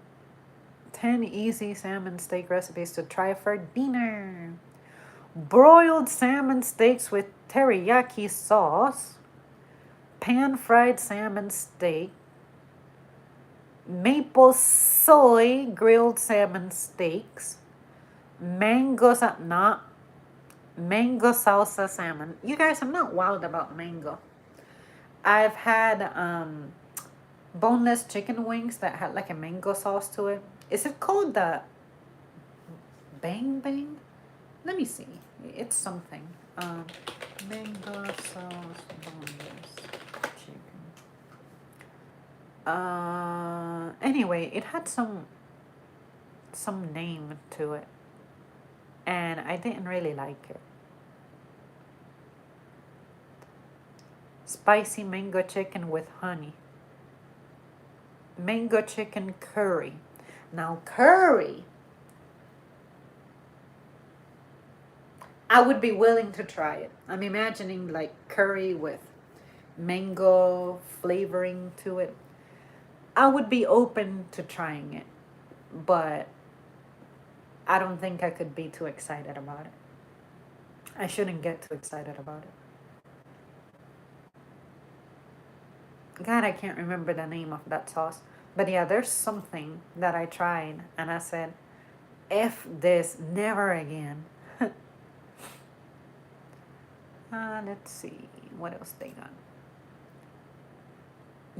easy salmon steak recipes to try for dinner. Broiled salmon steaks with teriyaki sauce. Pan-fried salmon steak. Maple soy grilled salmon steaks. Mango salsa salmon. You guys, I'm not wild about mango. I've had boneless chicken wings that had like a mango sauce to it. Is it called the bang bang? Let me see. It's something. Mango sauce boneless chicken. Anyway, it had some name to it, and I didn't really like it. Spicy mango chicken with honey. Mango chicken curry. Now curry, I would be willing to try it. I'm imagining like curry with mango flavoring to it. I would be open to trying it, but I don't think I could be too excited about it. I shouldn't get too excited about it. God, I can't remember the name of that sauce. But yeah, there's something that I tried and I said, F this, never again. Let's see. What else they got?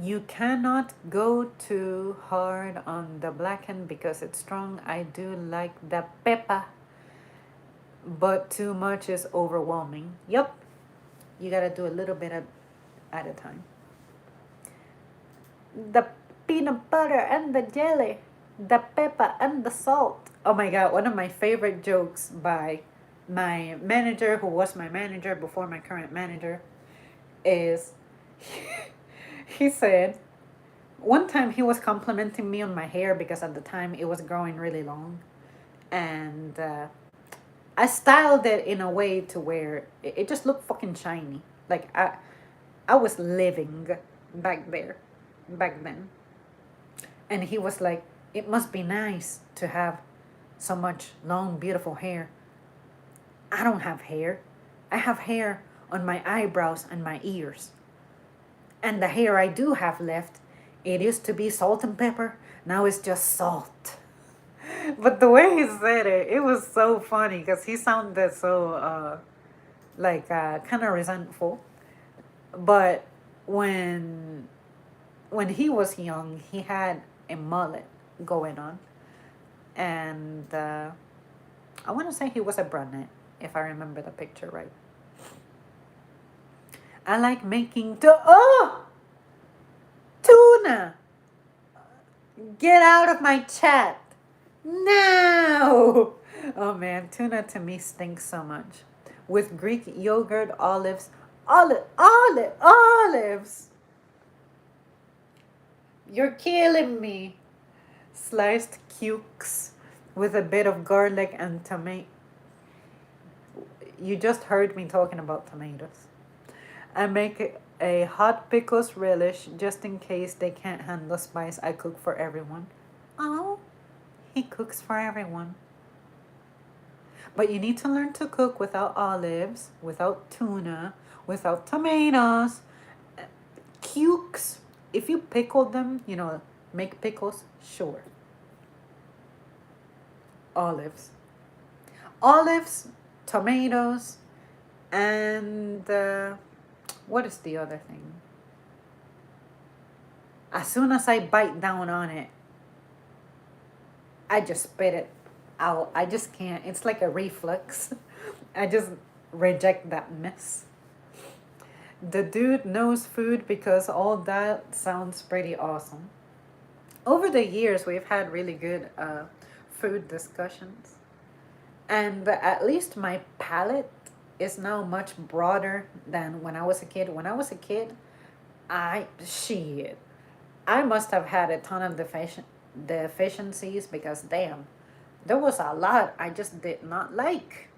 You cannot go too hard on the blackened because it's strong. I do like the pepper, but too much is overwhelming. Yep, you gotta do a little bit at a time. The peanut butter and the jelly, the pepper and the salt. Oh my god, one of my favorite jokes by my manager, who was my manager before my current manager, is he said, one time he was complimenting me on my hair because at the time it was growing really long. And I styled it in a way to where it just looked fucking shiny. Like I was living back there, back then. And he was like, it must be nice to have so much long, beautiful hair. I don't have hair. I have hair on my eyebrows and my ears. And the hair I do have left, it used to be salt and pepper. Now it's just salt. But the way he said it, it was so funny because he sounded so kind of resentful. But when he was young, he had a mullet going on, and I want to say he was a brunette, if I remember the picture right. I like making tuna. Get out of my chat now. Oh man, tuna to me stinks so much. With Greek yogurt, olives. You're killing me. Sliced cukes with a bit of garlic and tomato. You just heard me talking about tomatoes. I make a hot pickles relish just in case they can't handle spice. I cook for everyone. Oh, he cooks for everyone. But you need to learn to cook without olives, without tuna, without tomatoes. Cukes, if you pickle them, make pickles, sure. Olives. Olives, tomatoes, and what is the other thing? As soon as I bite down on it, I just spit it out. I just can't. It's like a reflux. I just reject that mess. The dude knows food because all that sounds pretty awesome. Over the years, we've had really good food discussions. And at least my palate is now much broader than when I was a kid. When I was a kid, I must have had a ton of deficiencies because damn, there was a lot I just did not like.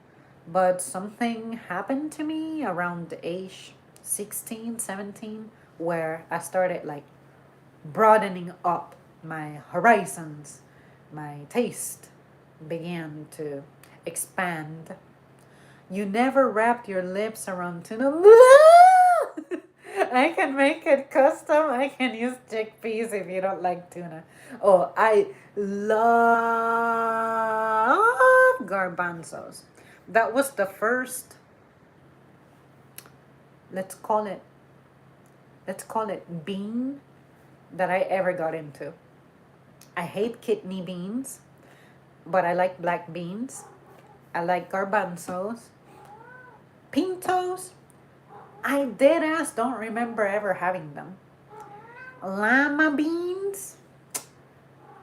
But something happened to me around the age 16, 17, where I started like broadening up my horizons. My taste began to expand. You never wrapped your lips around tuna. I can make it custom. I can use chickpeas if you don't like tuna. Oh, I love garbanzos. That was the first, let's call it bean that I ever got into. I hate kidney beans, but I like black beans. I like garbanzos. Pintos, I don't remember ever having them. Lima beans,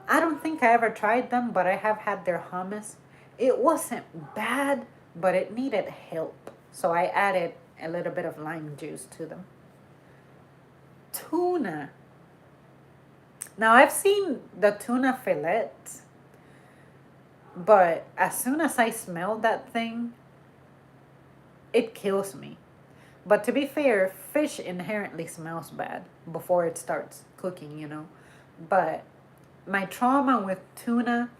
I don't think I ever tried them, but I have had their hummus. It wasn't bad, but it needed help. So I added a little bit of lime juice to them. Tuna. Now I've seen the tuna fillet, but as soon as I smell that thing, it kills me. But to be fair, fish inherently smells bad before it starts cooking. But my trauma with tuna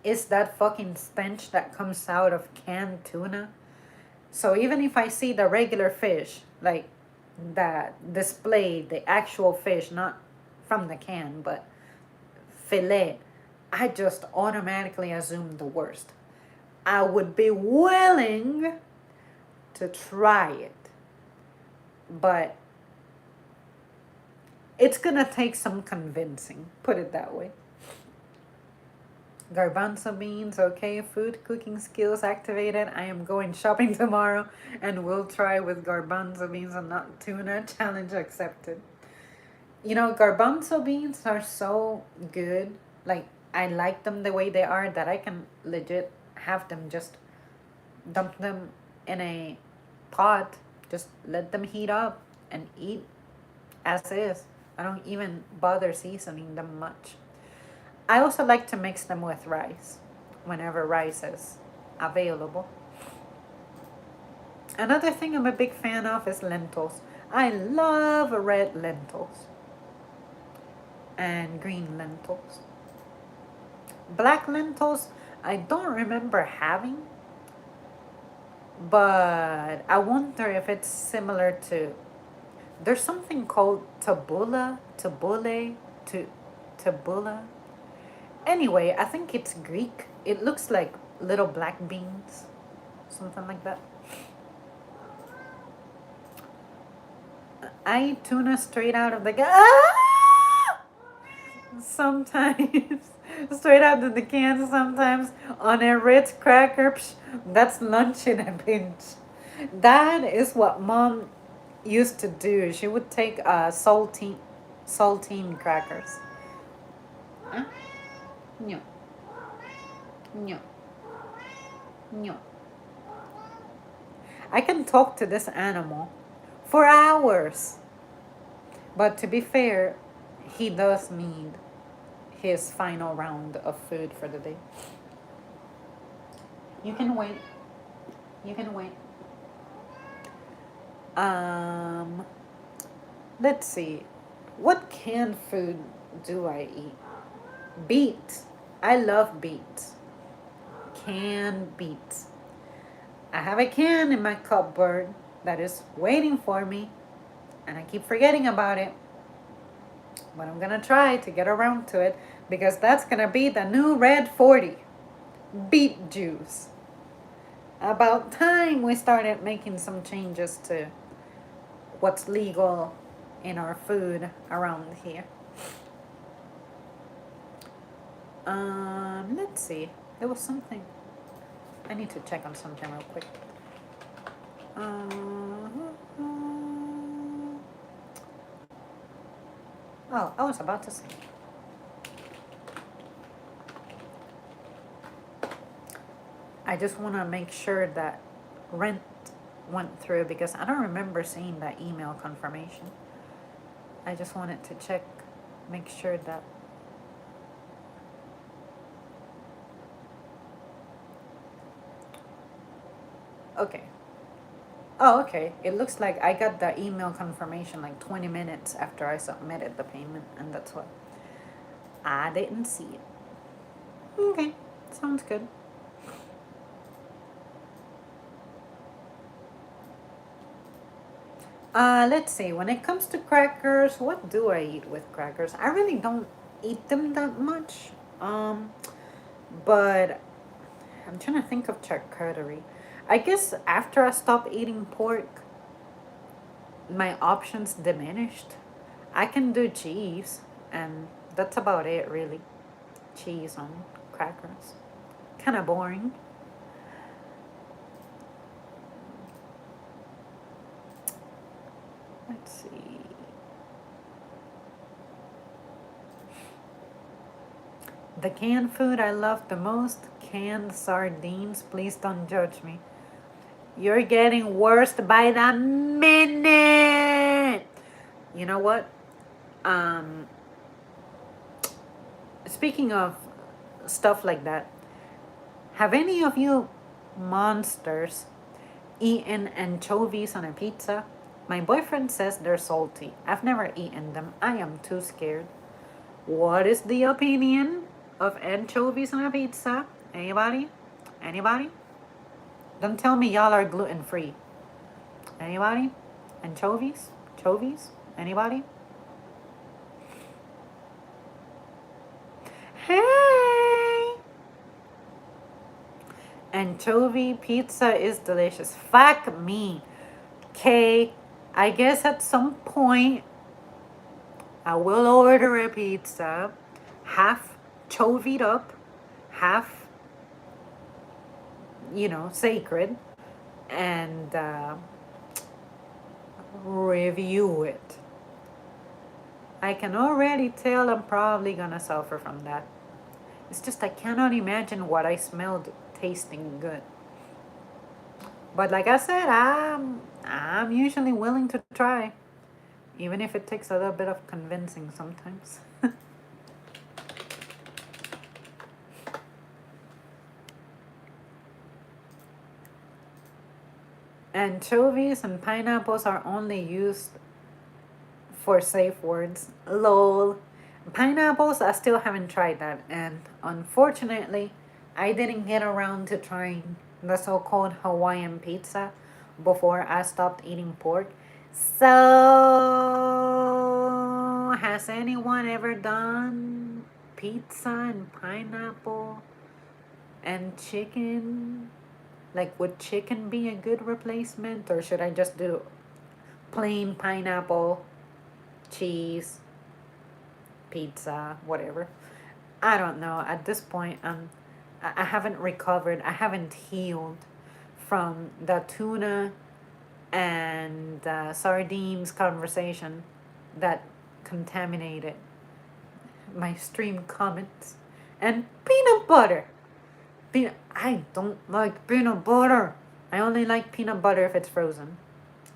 is that fucking stench that comes out of canned tuna. So even if I see the regular fish, like that displayed, the actual fish, not from the can, but fillet, I just automatically assume the worst. I would be willing to try it, but it's gonna take some convincing, put it that way. Garbanzo beans, okay, food cooking skills activated. I am going shopping tomorrow and we'll try with garbanzo beans and not tuna. Challenge accepted. You know, garbanzo beans are so good. Like, I like them the way they are that I can legit have them, just dump them in a pot, just let them heat up and eat as is. I don't even bother seasoning them much. I also like to mix them with rice whenever rice is available. Another thing I'm a big fan of is lentils. I love red lentils and green lentils. Black lentils, I don't remember having, but I wonder if it's similar to. There's something called tabbouleh, tabbouleh, to tabbouleh. Anyway, I think it's Greek. It looks like little black beans, something like that. I eat tuna straight out of the sometimes straight out of the can. Sometimes on a Ritz cracker. Psh, that's lunch in a pinch. That is what mom used to do. She would take saltine crackers. Huh? No, no, no. I can talk to this animal for hours. But to be fair, he does need his final round of food for the day. You can wait. You can wait. Um, let's see. What canned food do I eat? Beets. I love beets. Canned beets. I have a can in my cupboard that is waiting for me, and I keep forgetting about it. But I'm gonna try to get around to it because that's gonna be the new Red 40. Beet juice. About time we started making some changes to what's legal in our food around here. Let's see. There was something. I need to check on something real quick. Oh, I was about to say. I just want to make sure that rent went through because I don't remember seeing that email confirmation. I just wanted to check, make sure that. Okay. Oh, okay. It looks like I got the email confirmation like 20 minutes after I submitted the payment, and that's why I didn't see it. Okay, sounds good. Let's see. When it comes to crackers, what do I eat with crackers? I really don't eat them that much. But I'm trying to think of charcuterie. I guess after I stopped eating pork, my options diminished. I can do cheese, and that's about it, really. Cheese on crackers. Kind of boring. Let's see. The canned food I love the most, canned sardines. Please don't judge me. You're getting worse by the minute. You know what? Um, Speaking of stuff like that, have any of you monsters eaten anchovies on a pizza? My boyfriend says they're salty. I've never eaten them. I am too scared. What is the opinion of anchovies on a pizza? Anybody? Anybody? Don't tell me y'all are gluten free. Anybody? Anchovies? Chovies? Anybody? Hey! Anchovy pizza is delicious. Fuck me. Okay, I guess at some point I will order a pizza, half chovied up, half, sacred, and review it. I can already tell I'm probably gonna suffer from that. It's just I cannot imagine what I smelled tasting good. But like I said, I'm usually willing to try, even if it takes a little bit of convincing sometimes. Anchovies and pineapples are only used for safe words. Lol. Pineapples, I still haven't tried that, and unfortunately, I didn't get around to trying the so called Hawaiian pizza before I stopped eating pork. So, has anyone ever done pizza and pineapple and chicken? Like, would chicken be a good replacement, or should I just do plain pineapple, cheese, pizza, whatever? I don't know. At this point, I haven't recovered. I haven't healed from the tuna and sardines conversation that contaminated my stream comments. And peanut butter. I don't like peanut butter. I only like peanut butter if it's frozen.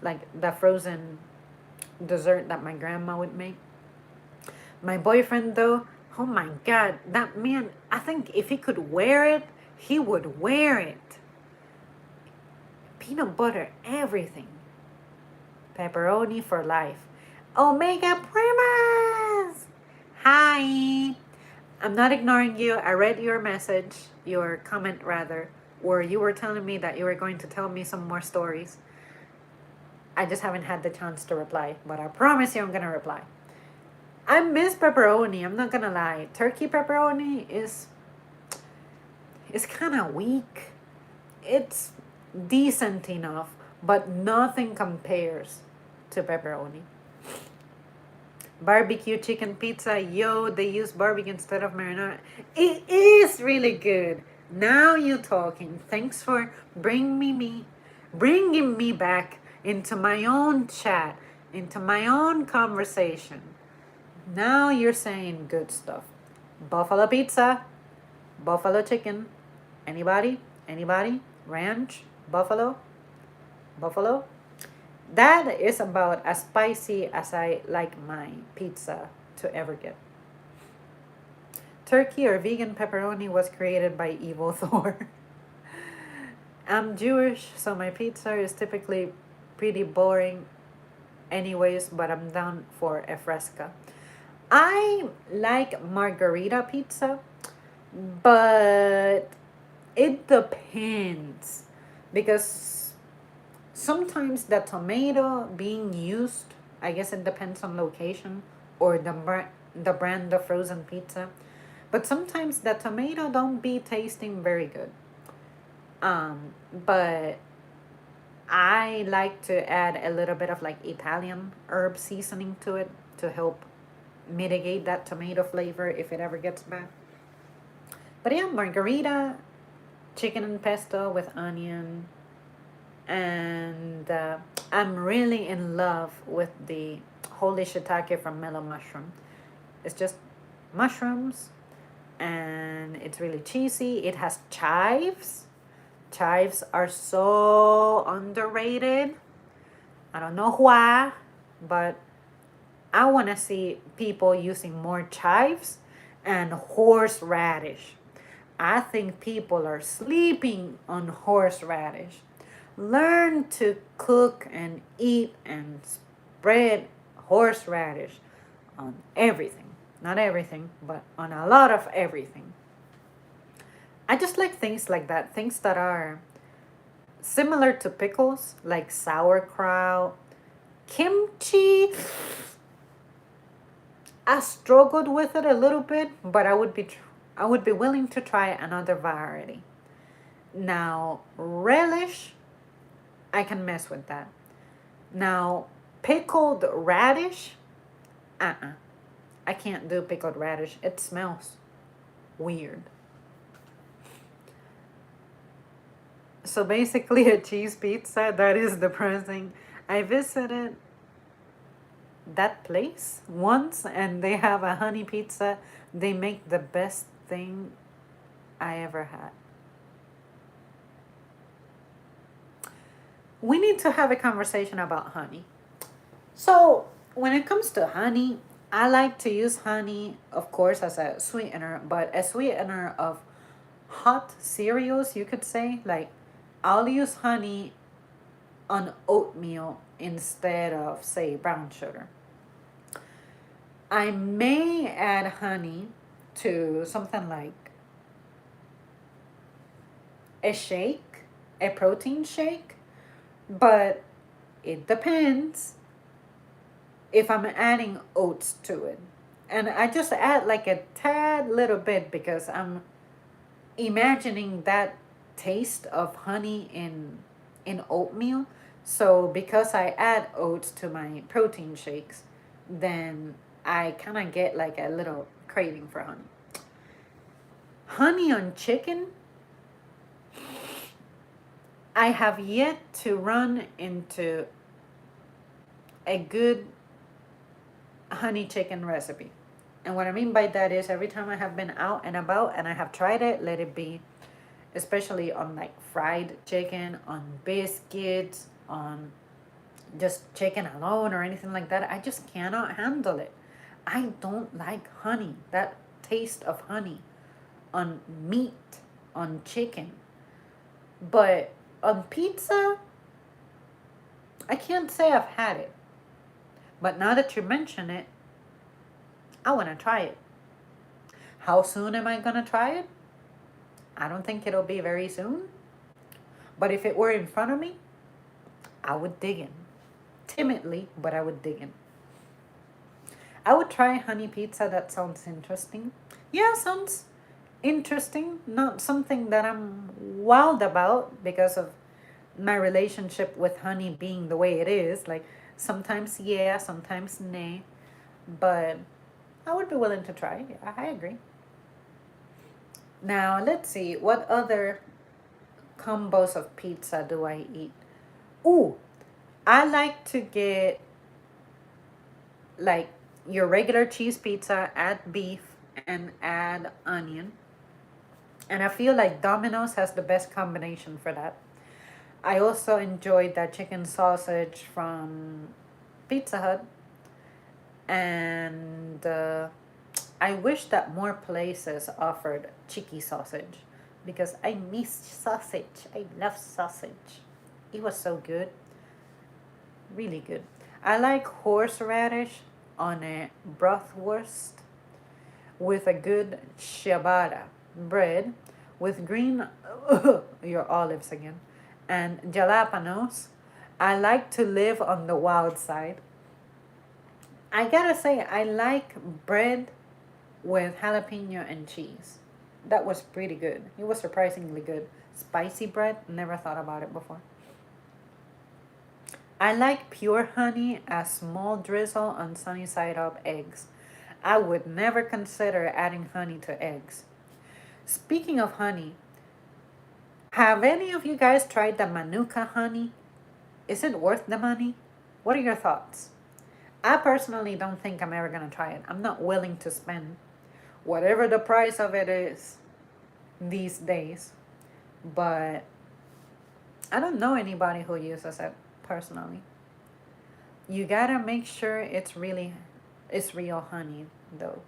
Like the frozen dessert that my grandma would make. My boyfriend, though, oh my god, that man, I think if he could wear it, he would wear it. Peanut butter, everything. Pepperoni for life. Omega Primas! Hi! I'm not ignoring you. I read your message, your comment rather, where you were telling me that you were going to tell me some more stories. I just haven't had the chance to reply, but I promise you I'm going to reply. I miss pepperoni, I'm not going to lie. Turkey pepperoni is kind of weak. It's decent enough, but nothing compares to pepperoni. Barbecue chicken pizza, yo, they use barbecue instead of marinara. It is really good. Now you talking. Thanks for bringing me back into my own chat, into my own conversation. Now you're saying good stuff. Buffalo pizza, buffalo chicken. Anybody? Anybody? Ranch? Buffalo? Buffalo? That is about as spicy as I like my pizza to ever get. Turkey or vegan pepperoni was created by Evil Thor. I'm Jewish, so my pizza is typically pretty boring anyways, but I'm down for a fresca. I like margarita pizza, but it depends because sometimes the tomato being used, I guess it depends on location or the brand of frozen pizza, but sometimes the tomato don't be tasting very good. But I like to add a little bit of like Italian herb seasoning to it to help mitigate that tomato flavor if it ever gets bad. But yeah, margarita, chicken and pesto with onion, and I'm really in love with the holy shiitake from Mellow Mushroom. It's just mushrooms, and it's really cheesy. It has chives. Chives are so underrated. I don't know why, but I want to see people using more chives and horseradish. I think people are sleeping on horseradish. Learn to cook and eat and spread horseradish on everything. Not everything, but on a lot of everything. I just like things like that. Things that are similar to pickles, like sauerkraut, kimchi. I struggled with it a little bit, but I would be willing to try another variety. Now, relish, I can mess with that. Now, pickled radish, uh-uh. I can't do pickled radish. It smells weird. So basically, a cheese pizza, that is depressing. I visited that place once and they have a honey pizza. They make the best thing I ever had. We need to have a conversation about honey. So, when it comes to honey, I like to use honey, of course, as a sweetener, but a sweetener of hot cereals, you could say. Like, I'll use honey on oatmeal instead of, say, brown sugar. I may add honey to something like a shake, a protein shake, but it depends if I'm adding oats to it. And I just add like a tad little bit because I'm imagining that taste of honey in oatmeal. So because I add oats to my protein shakes, then I kind of get like a little craving for honey. Honey on chicken, I have yet to run into a good honey chicken recipe. And what I mean by that is every time I have been out and about and I have tried it, let it be especially on like fried chicken, on biscuits, on just chicken alone or anything like that, I just cannot handle it. I don't like honey, that taste of honey on meat, on chicken. But on pizza, I can't say I've had it. But now that you mention it, I want to try it. How soon am I going to try it? I don't think it'll be very soon. But if it were in front of me, I would dig in. Timidly, but I would dig in. I would try honey pizza. That sounds interesting. Yeah, sounds interesting. Not something that I'm wild about because of my relationship with honey being the way it is. Like sometimes yeah, sometimes nay. But I would be willing to try. Yeah, I agree. Now, let's see. What other combos of pizza do I eat? Ooh, I like to get like your regular cheese pizza, add beef, and add onion. And I feel like Domino's has the best combination for that. I also enjoyed that chicken sausage from Pizza Hut. And I wish that more places offered cheeky sausage because I miss sausage. I love sausage. It was so good, really good. I like horseradish on a bratwurst with a good ciabatta bread with green your olives again and jalapenos. I like to live on the wild side. I gotta say, I like bread with jalapeno and cheese. That was pretty good. It was surprisingly good. Spicy bread, never thought about it before. I like pure honey, a small drizzle on sunny side up eggs. I would never consider adding honey to eggs. Speaking of honey, have any of you guys tried the Manuka honey? Is it worth the money? What are your thoughts? I personally don't think I'm ever gonna try it. I'm not willing to spend whatever the price of it is these days. But I don't know anybody who uses it personally. You gotta make sure it's real honey though.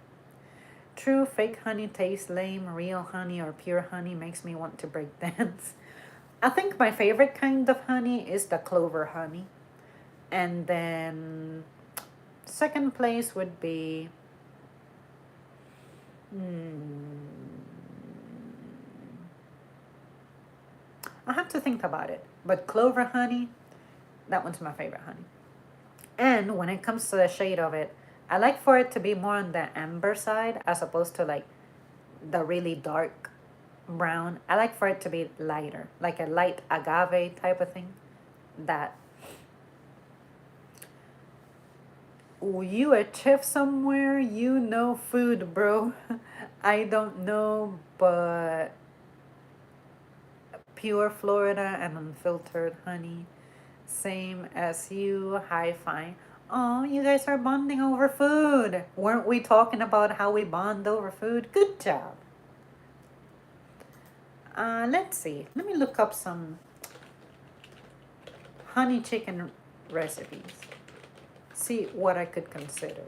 True fake honey tastes lame, real honey or pure honey makes me want to break dance. I think my favorite kind of honey is the clover honey. And then second place would be I have to think about it. But clover honey, that one's my favorite honey. And when it comes to the shade of it, I like for it to be more on the amber side as opposed to like the really dark. brown. I like for it to be lighter, like a light agave type of thing. That. Ooh, you a chef somewhere? You know food, bro. I don't know, but pure Florida and unfiltered honey. Same as you, high five. Oh, you guys are bonding over food. Weren't we talking about how we bond over food? Good job. Let's see. Let me look up some honey chicken recipes. See what I could consider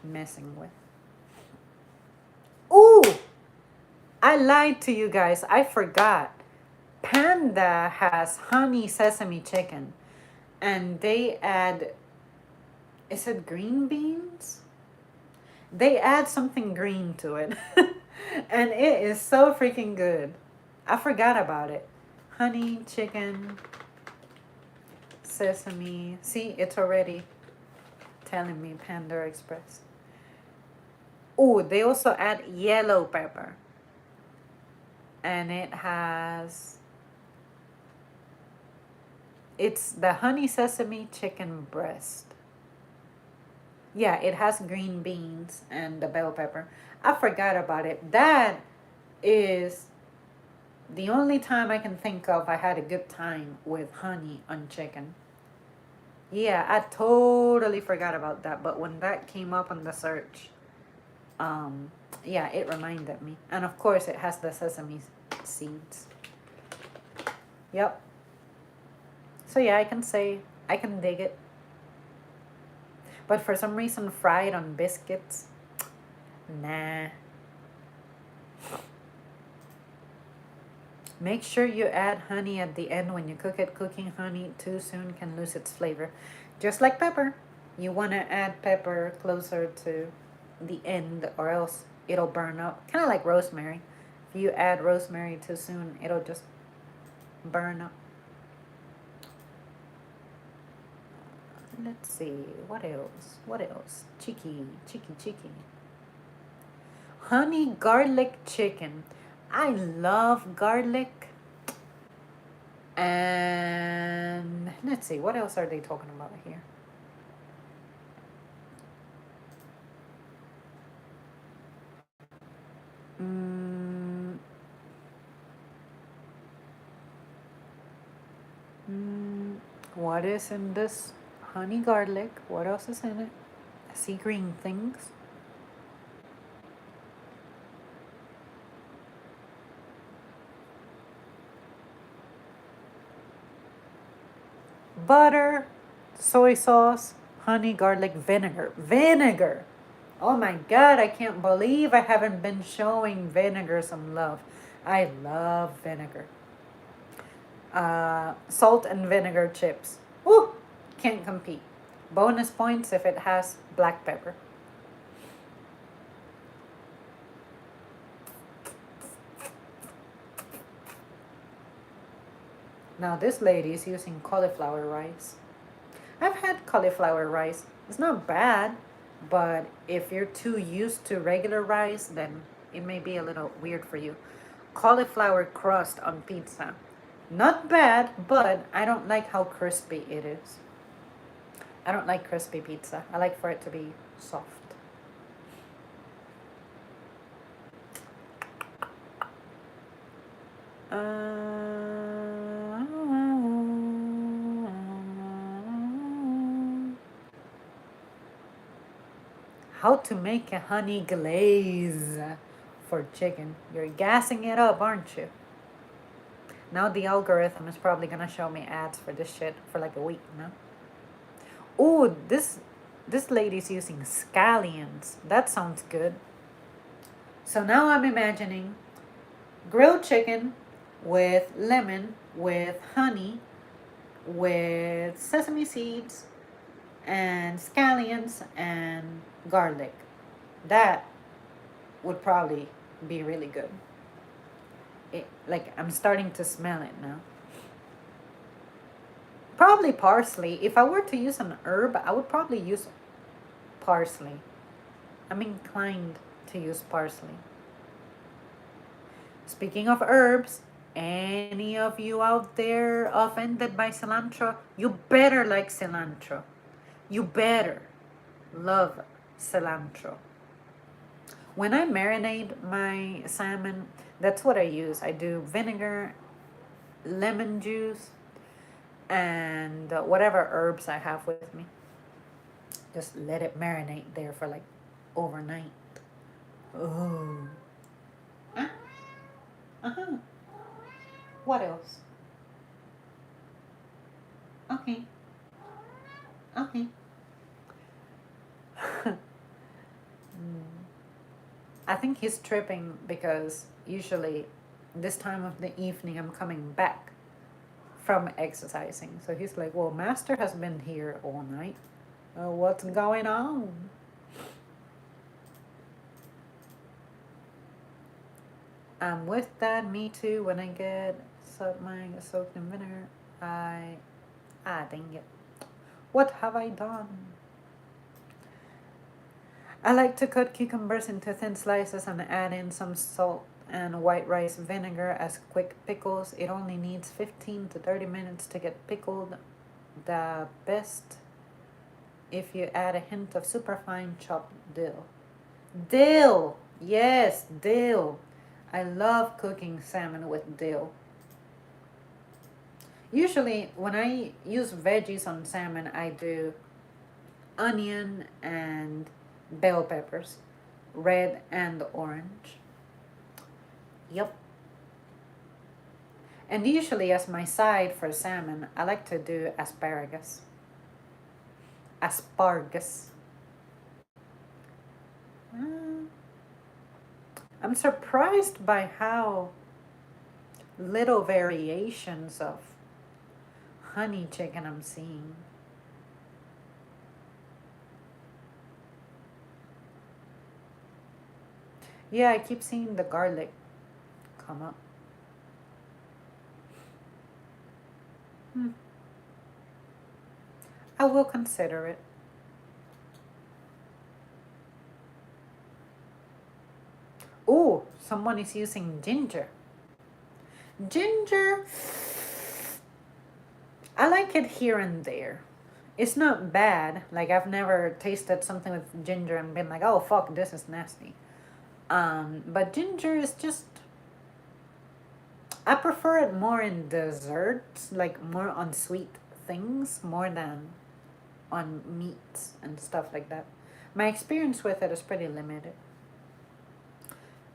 messing with. Ooh! I lied to you guys. I forgot. Panda has honey sesame chicken. And they add, is it green beans? They add something green to it. And it is so freaking good. I forgot about it. Honey, chicken, sesame. See, it's already telling me Panda Express. Oh, they also add yellow pepper. And it has, it's the honey sesame chicken breast. Yeah, it has green beans and the bell pepper. I forgot about it. That is the only time I can think of I had a good time with honey on chicken. Yeah, I totally forgot about that. But when that came up on the search, yeah, it reminded me. And of course, it has the sesame seeds. Yep. So yeah, I can say I can dig it. But for some reason, fried on biscuits, nah. Make sure you add honey at the end when you cook it. Cooking honey too soon can lose its flavor. Just like pepper. You want to add pepper closer to the end or else it'll burn up. Kind of like rosemary. If you add rosemary too soon, it'll just burn up. Let's see. What else? What else? Cheeky. Honey garlic chicken. I love garlic. And let's see, what else are they talking about here? Mm, what is in this honey garlic? What else is in it? I see green things. Butter, soy sauce, honey garlic vinegar. Vinegar! Oh my god, I can't believe I haven't been showing vinegar some love. I love vinegar. Salt and vinegar chips. Woo! Can't compete. Bonus points if it has black pepper. Now this lady is using cauliflower rice. I've had cauliflower rice. It's not bad, but if you're too used to regular rice, then it may be a little weird for you. Cauliflower crust on pizza. Not bad, but I don't like how crispy it is. I don't like crispy pizza. I like for it to be soft. How to make a honey glaze for chicken. You're gassing it up, aren't you? Now the algorithm is probably gonna show me ads for this shit for like a week, no? Ooh, this lady's using scallions. That sounds good. So now I'm imagining grilled chicken with lemon, with honey, with sesame seeds, and scallions and garlic. That would probably be really good. Like I'm starting to smell it now. Probably parsley. If I were to use an herb, I would probably use parsley. I'm inclined to use parsley. Speaking of herbs, any of you out there offended by cilantro, you better like cilantro. You better love cilantro. When I marinate my salmon, that's what I use. I do vinegar, lemon juice, and whatever herbs I have with me. Just let it marinate there for like overnight. Oh. Uh huh. What else? Okay. Okay. I think he's tripping because usually this time of the evening I'm coming back from exercising. So he's like, well, Master has been here all night. What's going on? I'm with that. Me too. When I get mine soaked in vinegar, dang it. What have I done? I like to cut cucumbers into thin slices and add in some salt and white rice vinegar as quick pickles. It only needs 15 to 30 minutes to get pickled. The best if you add a hint of superfine chopped dill. Dill! Yes, dill. I love cooking salmon with dill. Usually, when I use veggies on salmon, I do onion and bell peppers, red and orange. Yep. And usually, as my side for salmon, I like to do asparagus. Asparagus. Mm, I'm surprised by how little variations of honey chicken I'm seeing. Yeah, I keep seeing the garlic come up. Hmm. I will consider it. Oh, someone is using ginger. Ginger, I like it here and there. It's not bad. Like I've never tasted something with ginger and been like, oh fuck, this is nasty. But ginger is just, I prefer it more in desserts, like more on sweet things, more than on meats and stuff like that. My experience with it is pretty limited.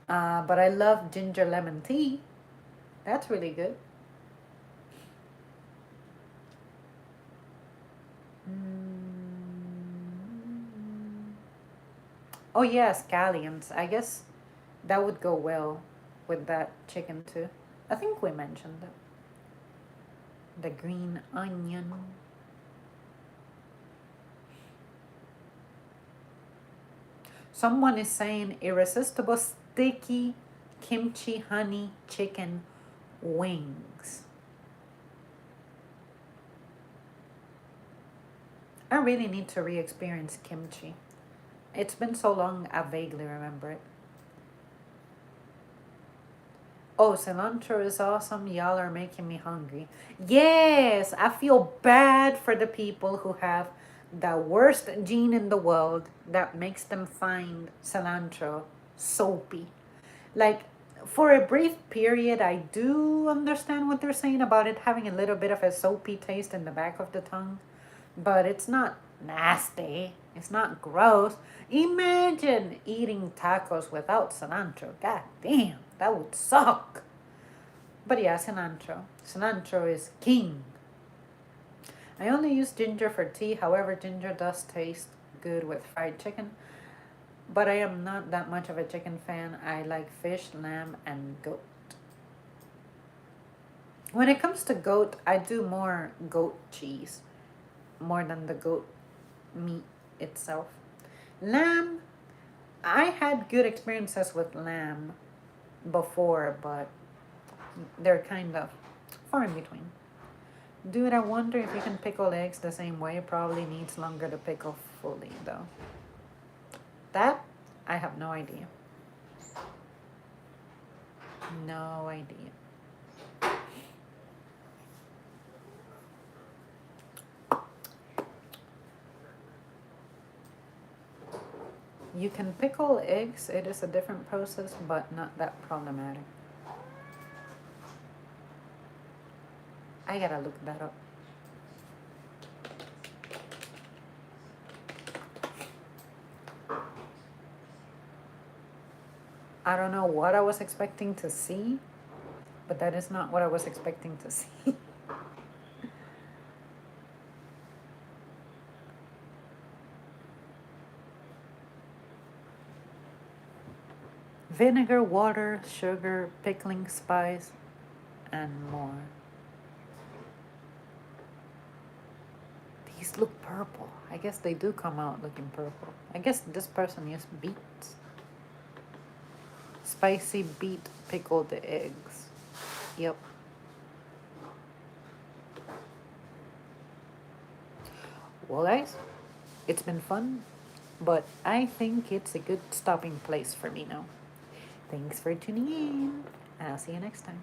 But I love ginger lemon tea. That's really good. Mm. Oh yeah, scallions. I guess that would go well with that chicken too. I think we mentioned that. The green onion. Someone is saying irresistible sticky kimchi honey chicken wings. I really need to re experience kimchi. It's been so long, I vaguely remember it. Oh, cilantro is awesome. Y'all are making me hungry. Yes, I feel bad for the people who have the worst gene in the world that makes them find cilantro soapy. Like, for a brief period, I do understand what they're saying about it having a little bit of a soapy taste in the back of the tongue, but it's not nasty. It's not gross. Imagine eating tacos without cilantro. God damn, that would suck. But yeah, cilantro. Cilantro is king. I only use ginger for tea. However, ginger does taste good with fried chicken. But I am not that much of a chicken fan. I like fish, lamb, and goat. When it comes to goat, I do more goat cheese more than the goat meat itself. Lamb, I had good experiences with lamb before, but they're kind of far in between. Dude, I wonder if you can pickle eggs the same way. It probably needs longer to pickle fully, though. That, I have no idea. No idea. You can pickle eggs. It is a different process, but not that problematic. I gotta look that up. I don't know what I was expecting to see, but that is not what I was expecting to see. Vinegar, water, sugar, pickling spice, and more. These look purple. I guess they do come out looking purple. I guess this person used beets. Spicy beet pickled eggs. Yep. Well, guys, it's been fun, but I think it's a good stopping place for me now. Thanks for tuning in, and I'll see you next time.